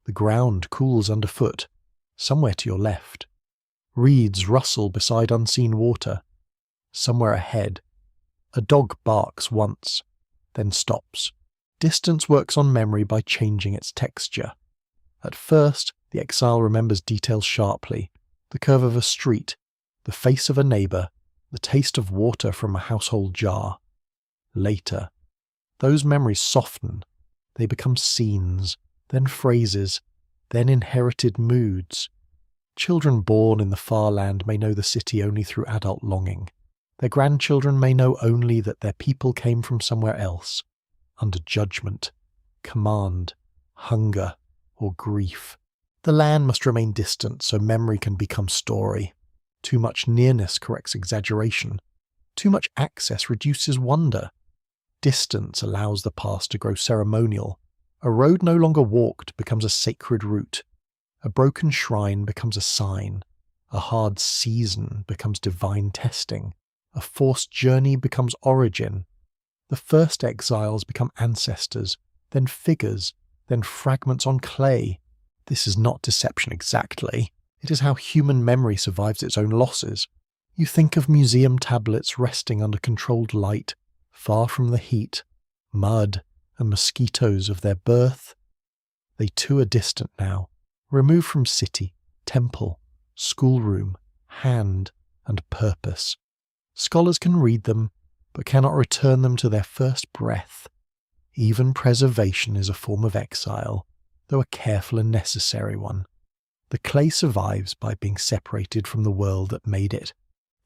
The ground cools underfoot, somewhere to your left. Reeds rustle beside unseen water. Somewhere ahead, a dog barks once, then stops. Distance works on memory by changing its texture. At first, the exile remembers details sharply: the curve of a street, the face of a neighbour, the taste of water from a household jar. Later, those memories soften. They become scenes, then phrases, then inherited moods. Children born in the far land may know the city only through adult longing. Their grandchildren may know only that their people came from somewhere else, under judgment, command, hunger, or grief. The land must remain distant so memory can become story. Too much nearness corrects exaggeration. Too much access reduces wonder. Distance allows the past to grow ceremonial. A road no longer walked becomes a sacred route. A broken shrine becomes a sign. A hard season becomes divine testing. A forced journey becomes origin. The first exiles become ancestors, then figures, then fragments on clay. This is not deception exactly. It is how human memory survives its own losses. You think of museum tablets resting under controlled light, far from the heat, mud, and mosquitoes of their birth. They too are distant now, removed from city, temple, schoolroom, hand, and purpose. Scholars can read them, but cannot return them to their first breath. Even preservation is a form of exile, though a careful and necessary one. The clay survives by being separated from the world that made it.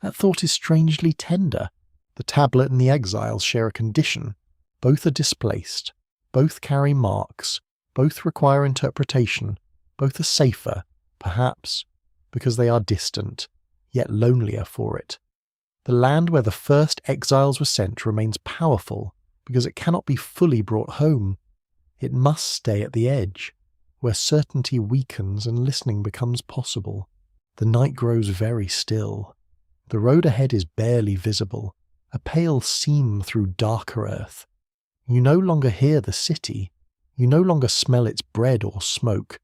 That thought is strangely tender. The tablet and the exiles share a condition. Both are displaced. Both carry marks. Both require interpretation. Both are safer, perhaps, because they are distant, yet lonelier for it. The land where the first exiles were sent remains powerful because it cannot be fully brought home. It must stay at the edge, where certainty weakens and listening becomes possible. The night grows very still. The road ahead is barely visible, a pale seam through darker earth. You no longer hear the city. You no longer smell its bread or smoke.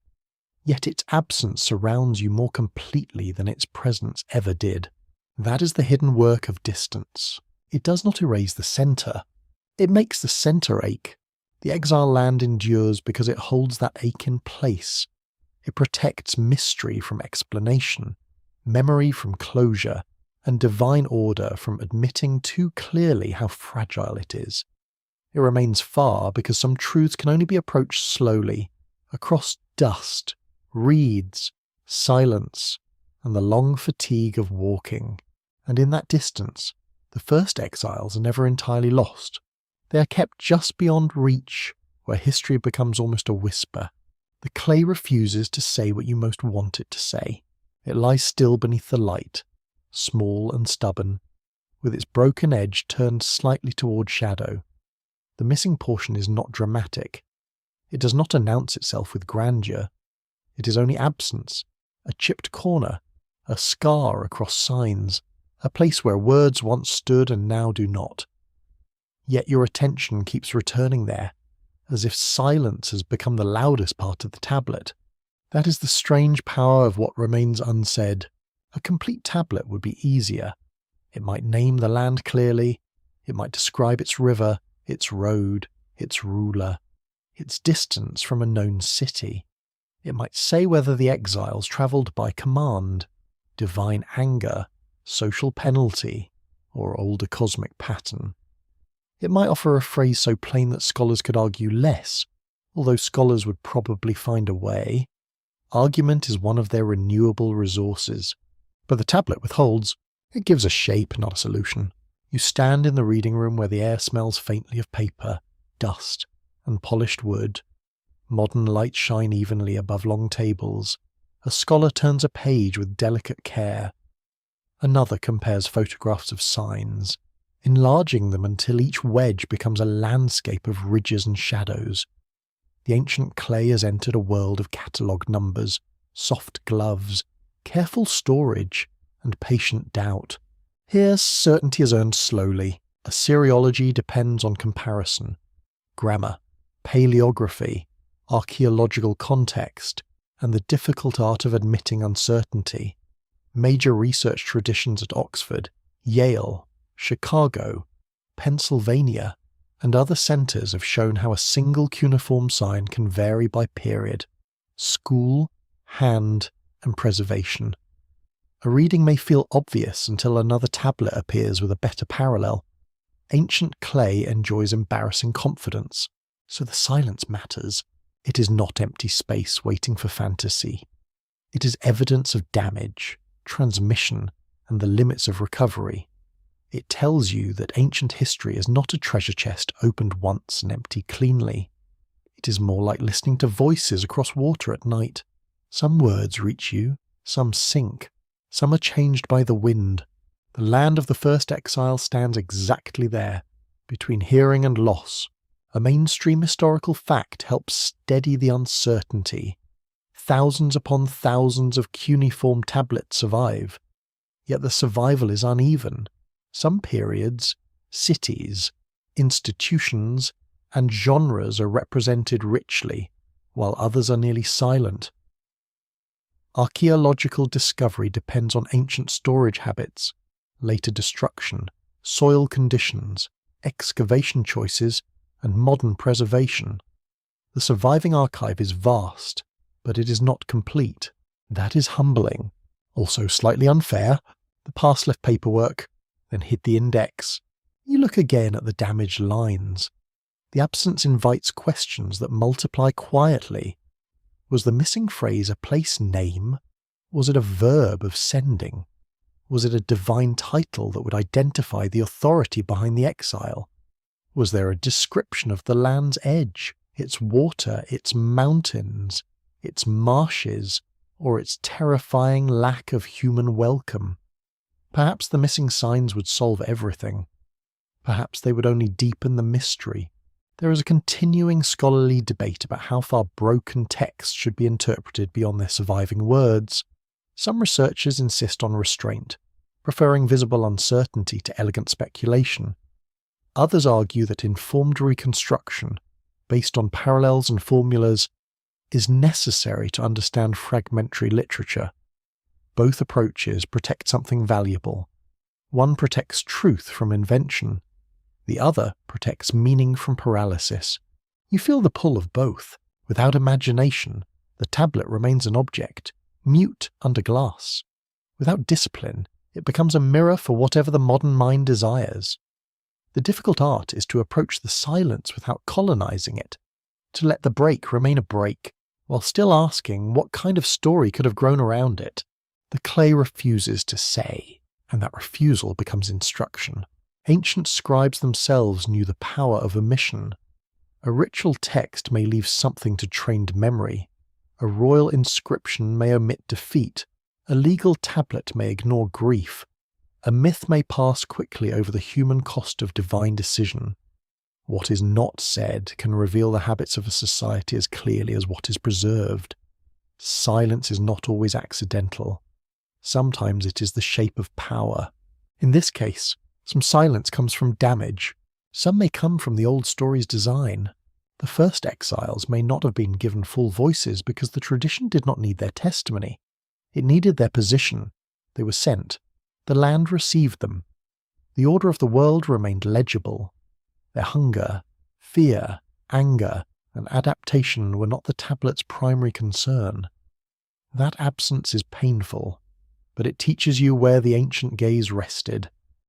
Yet its absence surrounds you more completely than its presence ever did. That is the hidden work of distance. It does not erase the centre. It makes the centre ache. The exile land endures because it holds that ache in place. It protects mystery from explanation, memory from closure, and divine order from admitting too clearly how fragile it is. It remains far because some truths can only be approached slowly, across dust, reeds, silence, and the long fatigue of walking. And in that distance, the first exiles are never entirely lost. They are kept just beyond reach, where history becomes almost a whisper. The clay refuses to say what you most want it to say. It lies still beneath the light, small and stubborn, with its broken edge turned slightly toward shadow. The missing portion is not dramatic. It does not announce itself with grandeur. It is only absence, a chipped corner, a scar across signs, a place where words once stood and now do not. Yet your attention keeps returning there, as if silence has become the loudest part of the tablet. That is the strange power of what remains unsaid. A complete tablet would be easier. It might name the land clearly. It might describe its river, its road, its ruler, its distance from a known city. It might say whether the exiles travelled by command, divine anger, social penalty, or older cosmic pattern. It might offer a phrase so plain that scholars could argue less, although scholars would probably find a way. Argument is one of their renewable resources. But the tablet withholds. It gives a shape, not a solution. You stand in the reading room where the air smells faintly of paper, dust, and polished wood. Modern lights shine evenly above long tables. A scholar turns a page with delicate care. Another compares photographs of signs, enlarging them until each wedge becomes a landscape of ridges and shadows. The ancient clay has entered a world of catalogue numbers, soft gloves, careful storage, and patient doubt. Here, certainty is earned slowly. Assyriology depends on comparison, grammar, paleography, archaeological context, and the difficult art of admitting uncertainty. Major research traditions at Oxford, Yale, Chicago, Pennsylvania, and other centres have shown how a single cuneiform sign can vary by period, school, hand, and preservation. A reading may feel obvious until another tablet appears with a better parallel. Ancient clay enjoys embarrassing confidence, so the silence matters. It is not empty space waiting for fantasy. It is evidence of damage, transmission, and the limits of recovery. It tells you that ancient history is not a treasure chest opened once and emptied cleanly. It is more like listening to voices across water at night. Some words reach you, some sink, some are changed by the wind. The land of the first exile stands exactly there, between hearing and loss. A mainstream historical fact helps steady the uncertainty. Thousands upon thousands of cuneiform tablets survive, yet the survival is uneven. Some periods, cities, institutions, and genres are represented richly, while others are nearly silent. Archaeological discovery depends on ancient storage habits, later destruction, soil conditions, excavation choices, and modern preservation. The surviving archive is vast, but it is not complete. That is humbling. Also slightly unfair. The past left paperwork, then hid the index. You look again at the damaged lines. The absence invites questions that multiply quietly. Was the missing phrase a place name? Was it a verb of sending? Was it a divine title that would identify the authority behind the exile? Was there a description of the land's edge, its water, its mountains, its marshes, or its terrifying lack of human welcome? Perhaps the missing signs would solve everything. Perhaps they would only deepen the mystery. There is a continuing scholarly debate about how far broken texts should be interpreted beyond their surviving words. Some researchers insist on restraint, preferring visible uncertainty to elegant speculation. Others argue that informed reconstruction, based on parallels and formulas, is necessary to understand fragmentary literature. Both approaches protect something valuable. One protects truth from invention. The other protects meaning from paralysis. You feel the pull of both. Without imagination, the tablet remains an object, mute under glass. Without discipline, it becomes a mirror for whatever the modern mind desires. The difficult art is to approach the silence without colonizing it, to let the break remain a break, while still asking what kind of story could have grown around it. The clay refuses to say, and that refusal becomes instruction. Ancient scribes themselves knew the power of omission. A ritual text may leave something to trained memory. A royal inscription may omit defeat. A legal tablet may ignore grief. A myth may pass quickly over the human cost of divine decision. What is not said can reveal the habits of a society as clearly as what is preserved. Silence is not always accidental. Sometimes it is the shape of power. In this case, some silence comes from damage. Some may come from the old story's design. The first exiles may not have been given full voices because the tradition did not need their testimony. It needed their position. They were sent. The land received them. The order of the world remained legible. Their hunger, fear, anger, and adaptation were not the tablet's primary concern. That absence is painful, but it teaches you where the ancient gaze rested.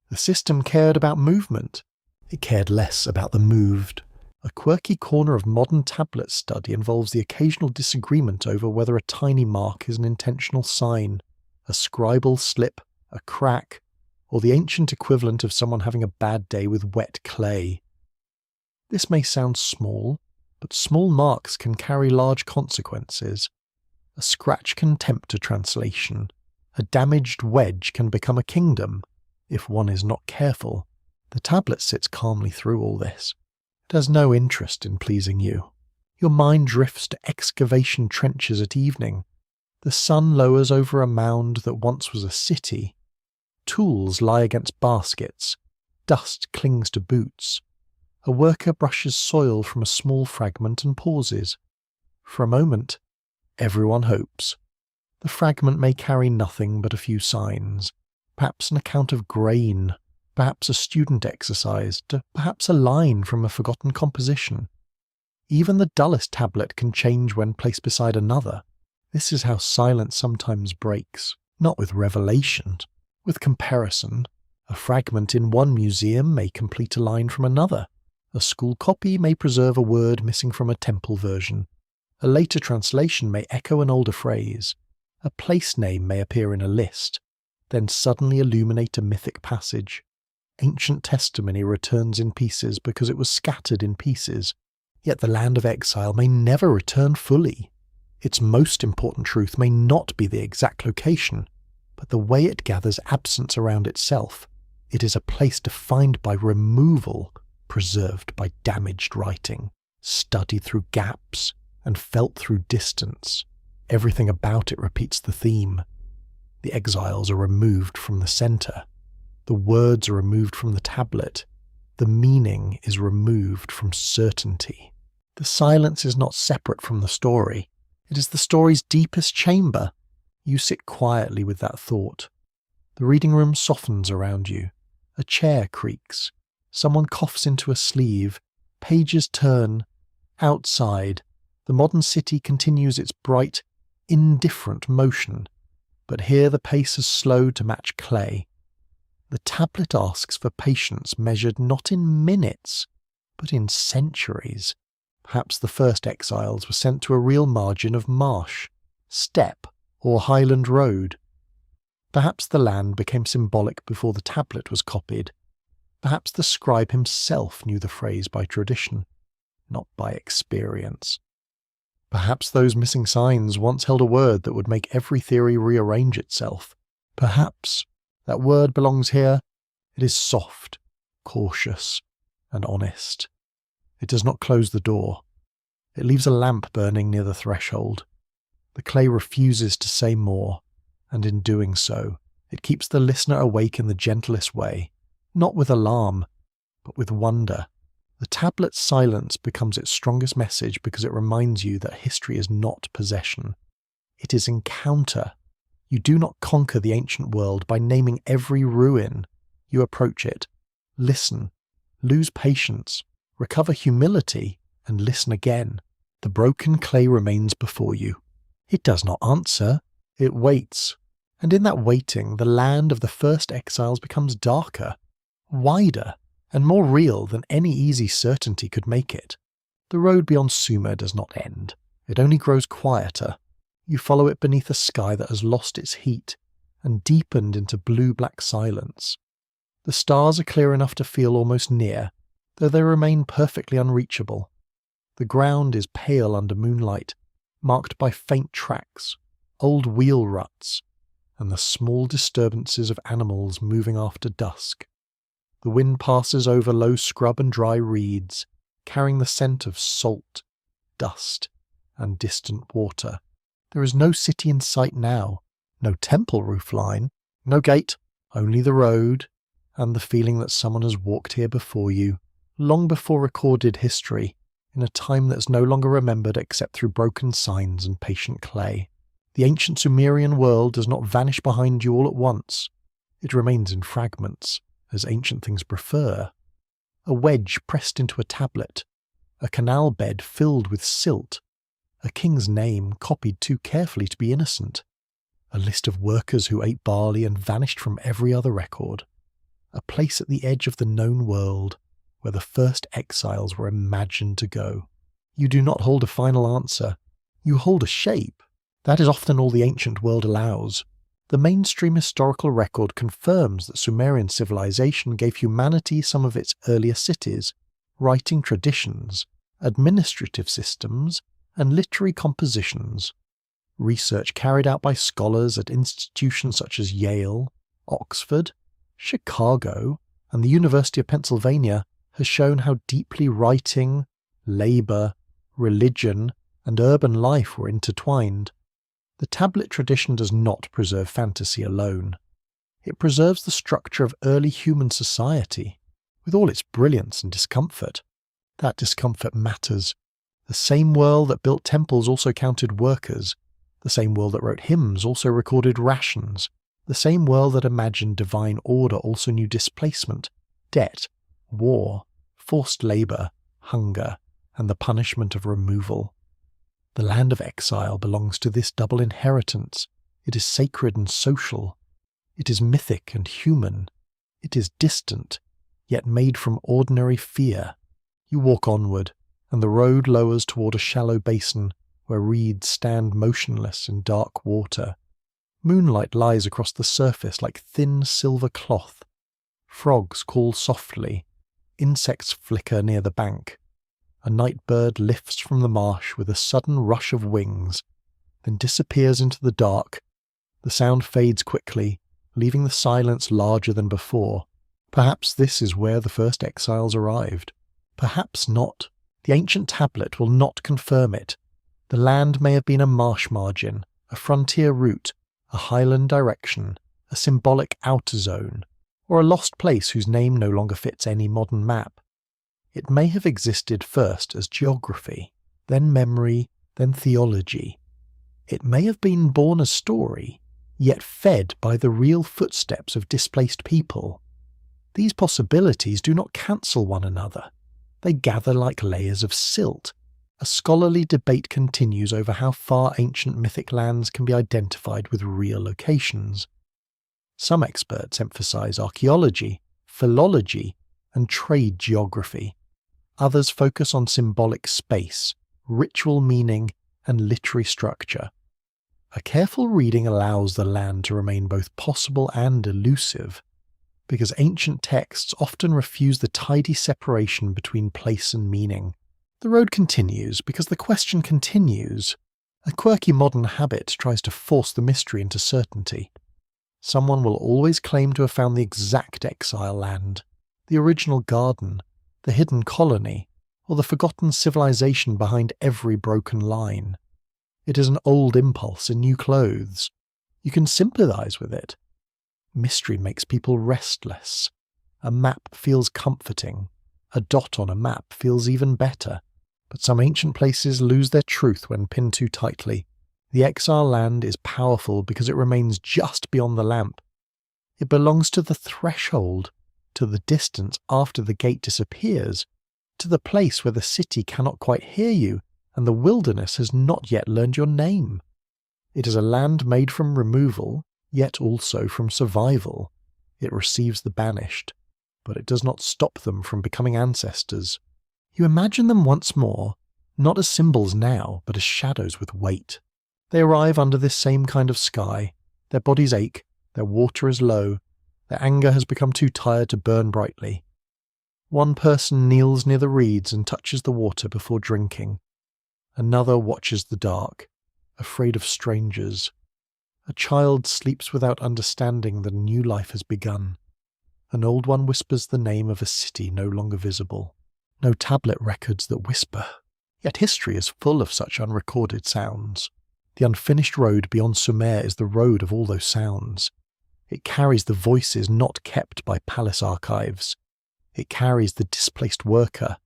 The system cared about movement. It cared less about the moved. A quirky corner of modern tablet study involves the occasional disagreement over whether a tiny mark is an intentional sign, a scribal slip, a crack, or the ancient equivalent of someone having a bad day with wet clay. This may sound small, but small marks can carry large consequences. A scratch can tempt a translation. A damaged wedge can become a kingdom, if one is not careful. The tablet sits calmly through all this. It has no interest in pleasing you. Your mind drifts to excavation trenches at evening. The sun lowers over a mound that once was a city. Tools lie against baskets. Dust clings to boots. A worker brushes soil from a small fragment and pauses. For a moment, everyone hopes. The fragment may carry nothing but a few signs. Perhaps an account of grain. Perhaps a student exercise. Perhaps a line from a forgotten composition. Even the dullest tablet can change when placed beside another. This is how silence sometimes breaks. Not with revelation, with comparison. A fragment in one museum may complete a line from another. A school copy may preserve a word missing from a temple version. A later translation may echo an older phrase. A place name may appear in a list, then suddenly illuminate a mythic passage. Ancient testimony returns in pieces because it was scattered in pieces. Yet the land of exile may never return fully. Its most important truth may not be the exact location, but the way it gathers absence around itself. It is a place defined by removal, preserved by damaged writing, studied through gaps, and felt through distance. Everything about it repeats the theme. The exiles are removed from the center. The words are removed from the tablet. The meaning is removed from certainty. The silence is not separate from the story. It is the story's deepest chamber. You sit quietly with that thought. The reading room softens around you. A chair creaks. Someone coughs into a sleeve. Pages turn. Outside, The modern city continues its bright, indifferent motion, but here the pace has slowed to match clay. The tablet asks for patience measured not in minutes, but in centuries. Perhaps the first exiles were sent to a real margin of marsh, steppe, or highland road. Perhaps the land became symbolic before the tablet was copied. Perhaps the scribe himself knew the phrase by tradition, not by experience. Perhaps those missing signs once held a word that would make every theory rearrange itself. Perhaps that word belongs here. It is soft, cautious, and honest. It does not close the door. It leaves a lamp burning near the threshold. The clay refuses to say more, and in doing so, it keeps the listener awake in the gentlest way, not with alarm, but with wonder. The tablet's silence becomes its strongest message because it reminds you that history is not possession. It is encounter. You do not conquer the ancient world by naming every ruin. You approach it, listen, lose patience, recover humility, and listen again. The broken clay remains before you. It does not answer, it waits. And in that waiting, the land of the first exiles becomes darker, wider, and more real than any easy certainty could make it. The road beyond Sumer does not end. It only grows quieter. You follow it beneath a sky that has lost its heat and deepened into blue-black silence. The stars are clear enough to feel almost near, though they remain perfectly unreachable. The ground is pale under moonlight, marked by faint tracks, old wheel ruts, and the small disturbances of animals moving after dusk. The wind passes over low scrub and dry reeds, carrying the scent of salt, dust, and distant water. There is no city in sight now, no temple roof line, no gate, only the road, and the feeling that someone has walked here before you, long before recorded history, in a time that is no longer remembered except through broken signs and patient clay. The ancient Sumerian world does not vanish behind you all at once. It remains in fragments, as ancient things prefer. A wedge pressed into a tablet, a canal bed filled with silt, a king's name copied too carefully to be innocent, a list of workers who ate barley and vanished from every other record, a place at the edge of the known world where the first exiles were imagined to go. You do not hold a final answer. You hold a shape. That is often all the ancient world allows. The mainstream historical record confirms that Sumerian civilization gave humanity some of its earlier cities, writing traditions, administrative systems, and literary compositions. Research carried out by scholars at institutions such as Yale, Oxford, Chicago, and the University of Pennsylvania has shown how deeply writing, labour, religion, and urban life were intertwined. The tablet tradition does not preserve fantasy alone. It preserves the structure of early human society, with all its brilliance and discomfort. That discomfort matters. The same world that built temples also counted workers. The same world that wrote hymns also recorded rations. The same world that imagined divine order also knew displacement, debt, war, forced labour, hunger, and the punishment of removal. The land of exile belongs to this double inheritance. It is sacred and social. It is mythic and human. It is distant, yet made from ordinary fear. You walk onward, and the road lowers toward a shallow basin where reeds stand motionless in dark water. Moonlight lies across the surface like thin silver cloth. Frogs call softly. Insects flicker near the bank. A night bird lifts from the marsh with a sudden rush of wings, then disappears into the dark. The sound fades quickly, leaving the silence larger than before. Perhaps this is where the first exiles arrived. Perhaps not. The ancient tablet will not confirm it. The land may have been a marsh margin, a frontier route, a highland direction, a symbolic outer zone, or a lost place whose name no longer fits any modern map. It may have existed first as geography, then memory, then theology. It may have been born as story, yet fed by the real footsteps of displaced people. These possibilities do not cancel one another. They gather like layers of silt, A scholarly debate continues over how far ancient mythic lands can be identified with real locations. Some experts emphasize archaeology, philology, and trade geography. Others focus on symbolic space, ritual meaning, and literary structure. A careful reading allows the land to remain both possible and elusive, because ancient texts often refuse the tidy separation between place and meaning. The road continues because the question continues. A quirky modern habit tries to force the mystery into certainty. Someone will always claim to have found the exact exile land, the original garden, the hidden colony, or the forgotten civilization behind every broken line. It is an old impulse in new clothes. You can sympathize with it. Mystery makes people restless. A map feels comforting. A dot on a map feels even better. But some ancient places lose their truth when pinned too tightly. The exile land is powerful because it remains just beyond the lamp. It belongs to the threshold, to the distance after the gate disappears, to the place where the city cannot quite hear you and the wilderness has not yet learned your name. It is a land made from removal, yet also from survival. It receives the banished, but it does not stop them from becoming ancestors. You imagine them once more, not as symbols now, but as shadows with weight. They arrive under this same kind of sky. Their bodies ache, their water is low, their anger has become too tired to burn brightly. One person kneels near the reeds and touches the water before drinking. Another watches the dark, afraid of strangers. A child sleeps without understanding that a new life has begun. An old one whispers the name of a city no longer visible. No tablet records that whisper, yet history is full of such unrecorded sounds. The unfinished road beyond Sumer is the road of all those sounds. It carries the voices not kept by palace archives. It carries the displaced worker,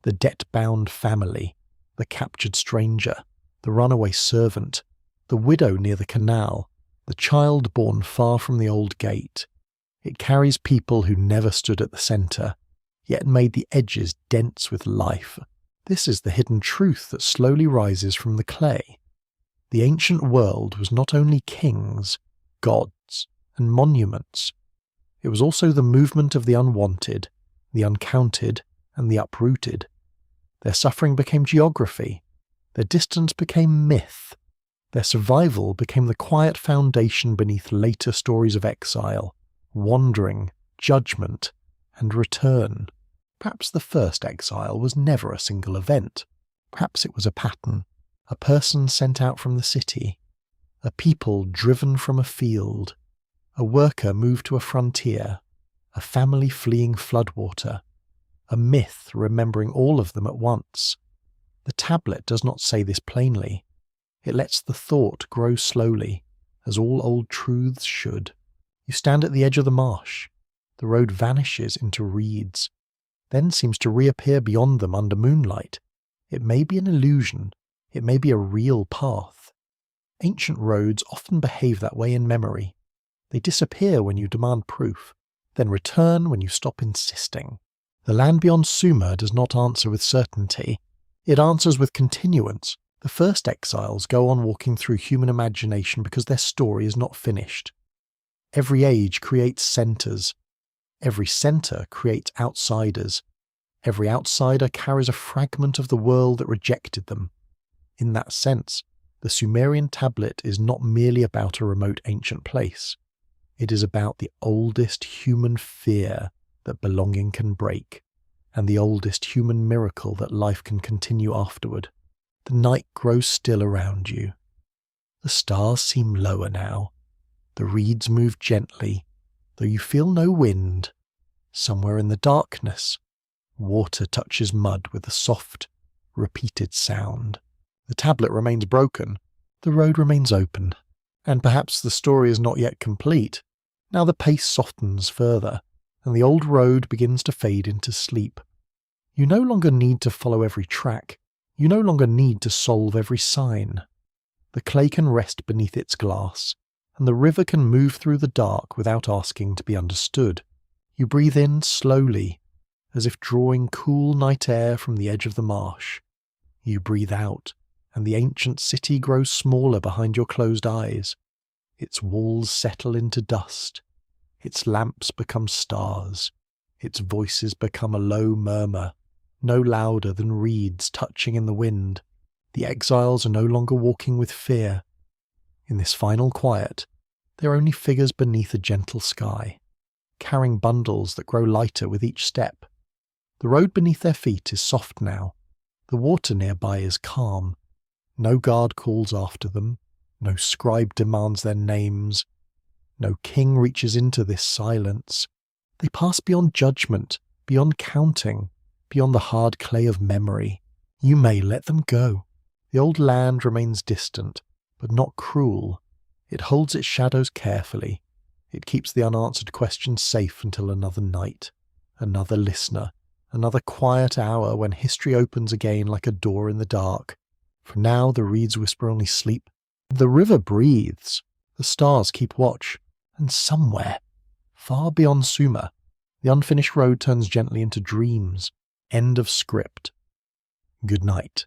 the debt-bound family, the captured stranger, the runaway servant, the widow near the canal, the child born far from the old gate. It carries people who never stood at the centre, yet made the edges dense with life. This is the hidden truth that slowly rises from the clay. The ancient world was not only kings, gods, and monuments. It was also the movement of the unwanted, the uncounted, and the uprooted. Their suffering became geography. Their distance became myth. Their survival became the quiet foundation beneath later stories of exile, wandering, judgment, and return. Perhaps the first exile was never a single event. Perhaps it was a pattern, a person sent out from the city, a people driven from a field, a worker moved to a frontier, a family fleeing floodwater, a myth remembering all of them at once. The tablet does not say this plainly. It lets the thought grow slowly, as all old truths should. You stand at the edge of the marsh. The road vanishes into reeds, then seems to reappear beyond them under moonlight. It may be an illusion. It may be a real path. Ancient roads often behave that way in memory. They disappear when you demand proof, then return when you stop insisting. The land beyond Sumer does not answer with certainty. It answers with continuance. The first exiles go on walking through human imagination because their story is not finished. Every age creates centres. Every centre creates outsiders. Every outsider carries a fragment of the world that rejected them. In that sense, the Sumerian tablet is not merely about a remote ancient place. It is about the oldest human fear that belonging can break, and the oldest human miracle that life can continue afterward. The night grows still around you. The stars seem lower now. The reeds move gently, though you feel no wind. Somewhere in the darkness, water touches mud with a soft, repeated sound. The tablet remains broken. The road remains open. And perhaps the story is not yet complete. Now the pace softens further, and the old road begins to fade into sleep. You no longer need to follow every track. You no longer need to solve every sign. The clay can rest beneath its glass, and the river can move through the dark without asking to be understood. You breathe in slowly, as if drawing cool night air from the edge of the marsh. You breathe out, and the ancient city grows smaller behind your closed eyes. Its walls settle into dust. Its lamps become stars. Its voices become a low murmur, no louder than reeds touching in the wind. The exiles are no longer walking with fear. In this final quiet, they are only figures beneath a gentle sky, carrying bundles that grow lighter with each step. The road beneath their feet is soft now. The water nearby is calm. No guard calls after them. No scribe demands their names. No king reaches into this silence. They pass beyond judgment, beyond counting, beyond the hard clay of memory. You may let them go. The old land remains distant, but not cruel. It holds its shadows carefully. It keeps the unanswered questions safe until another night, another listener, another quiet hour when history opens again like a door in the dark. For now the reeds whisper only sleep. The river breathes. The stars keep watch. And somewhere, far beyond Sumer, the unfinished road turns gently into dreams. End of script. Good night.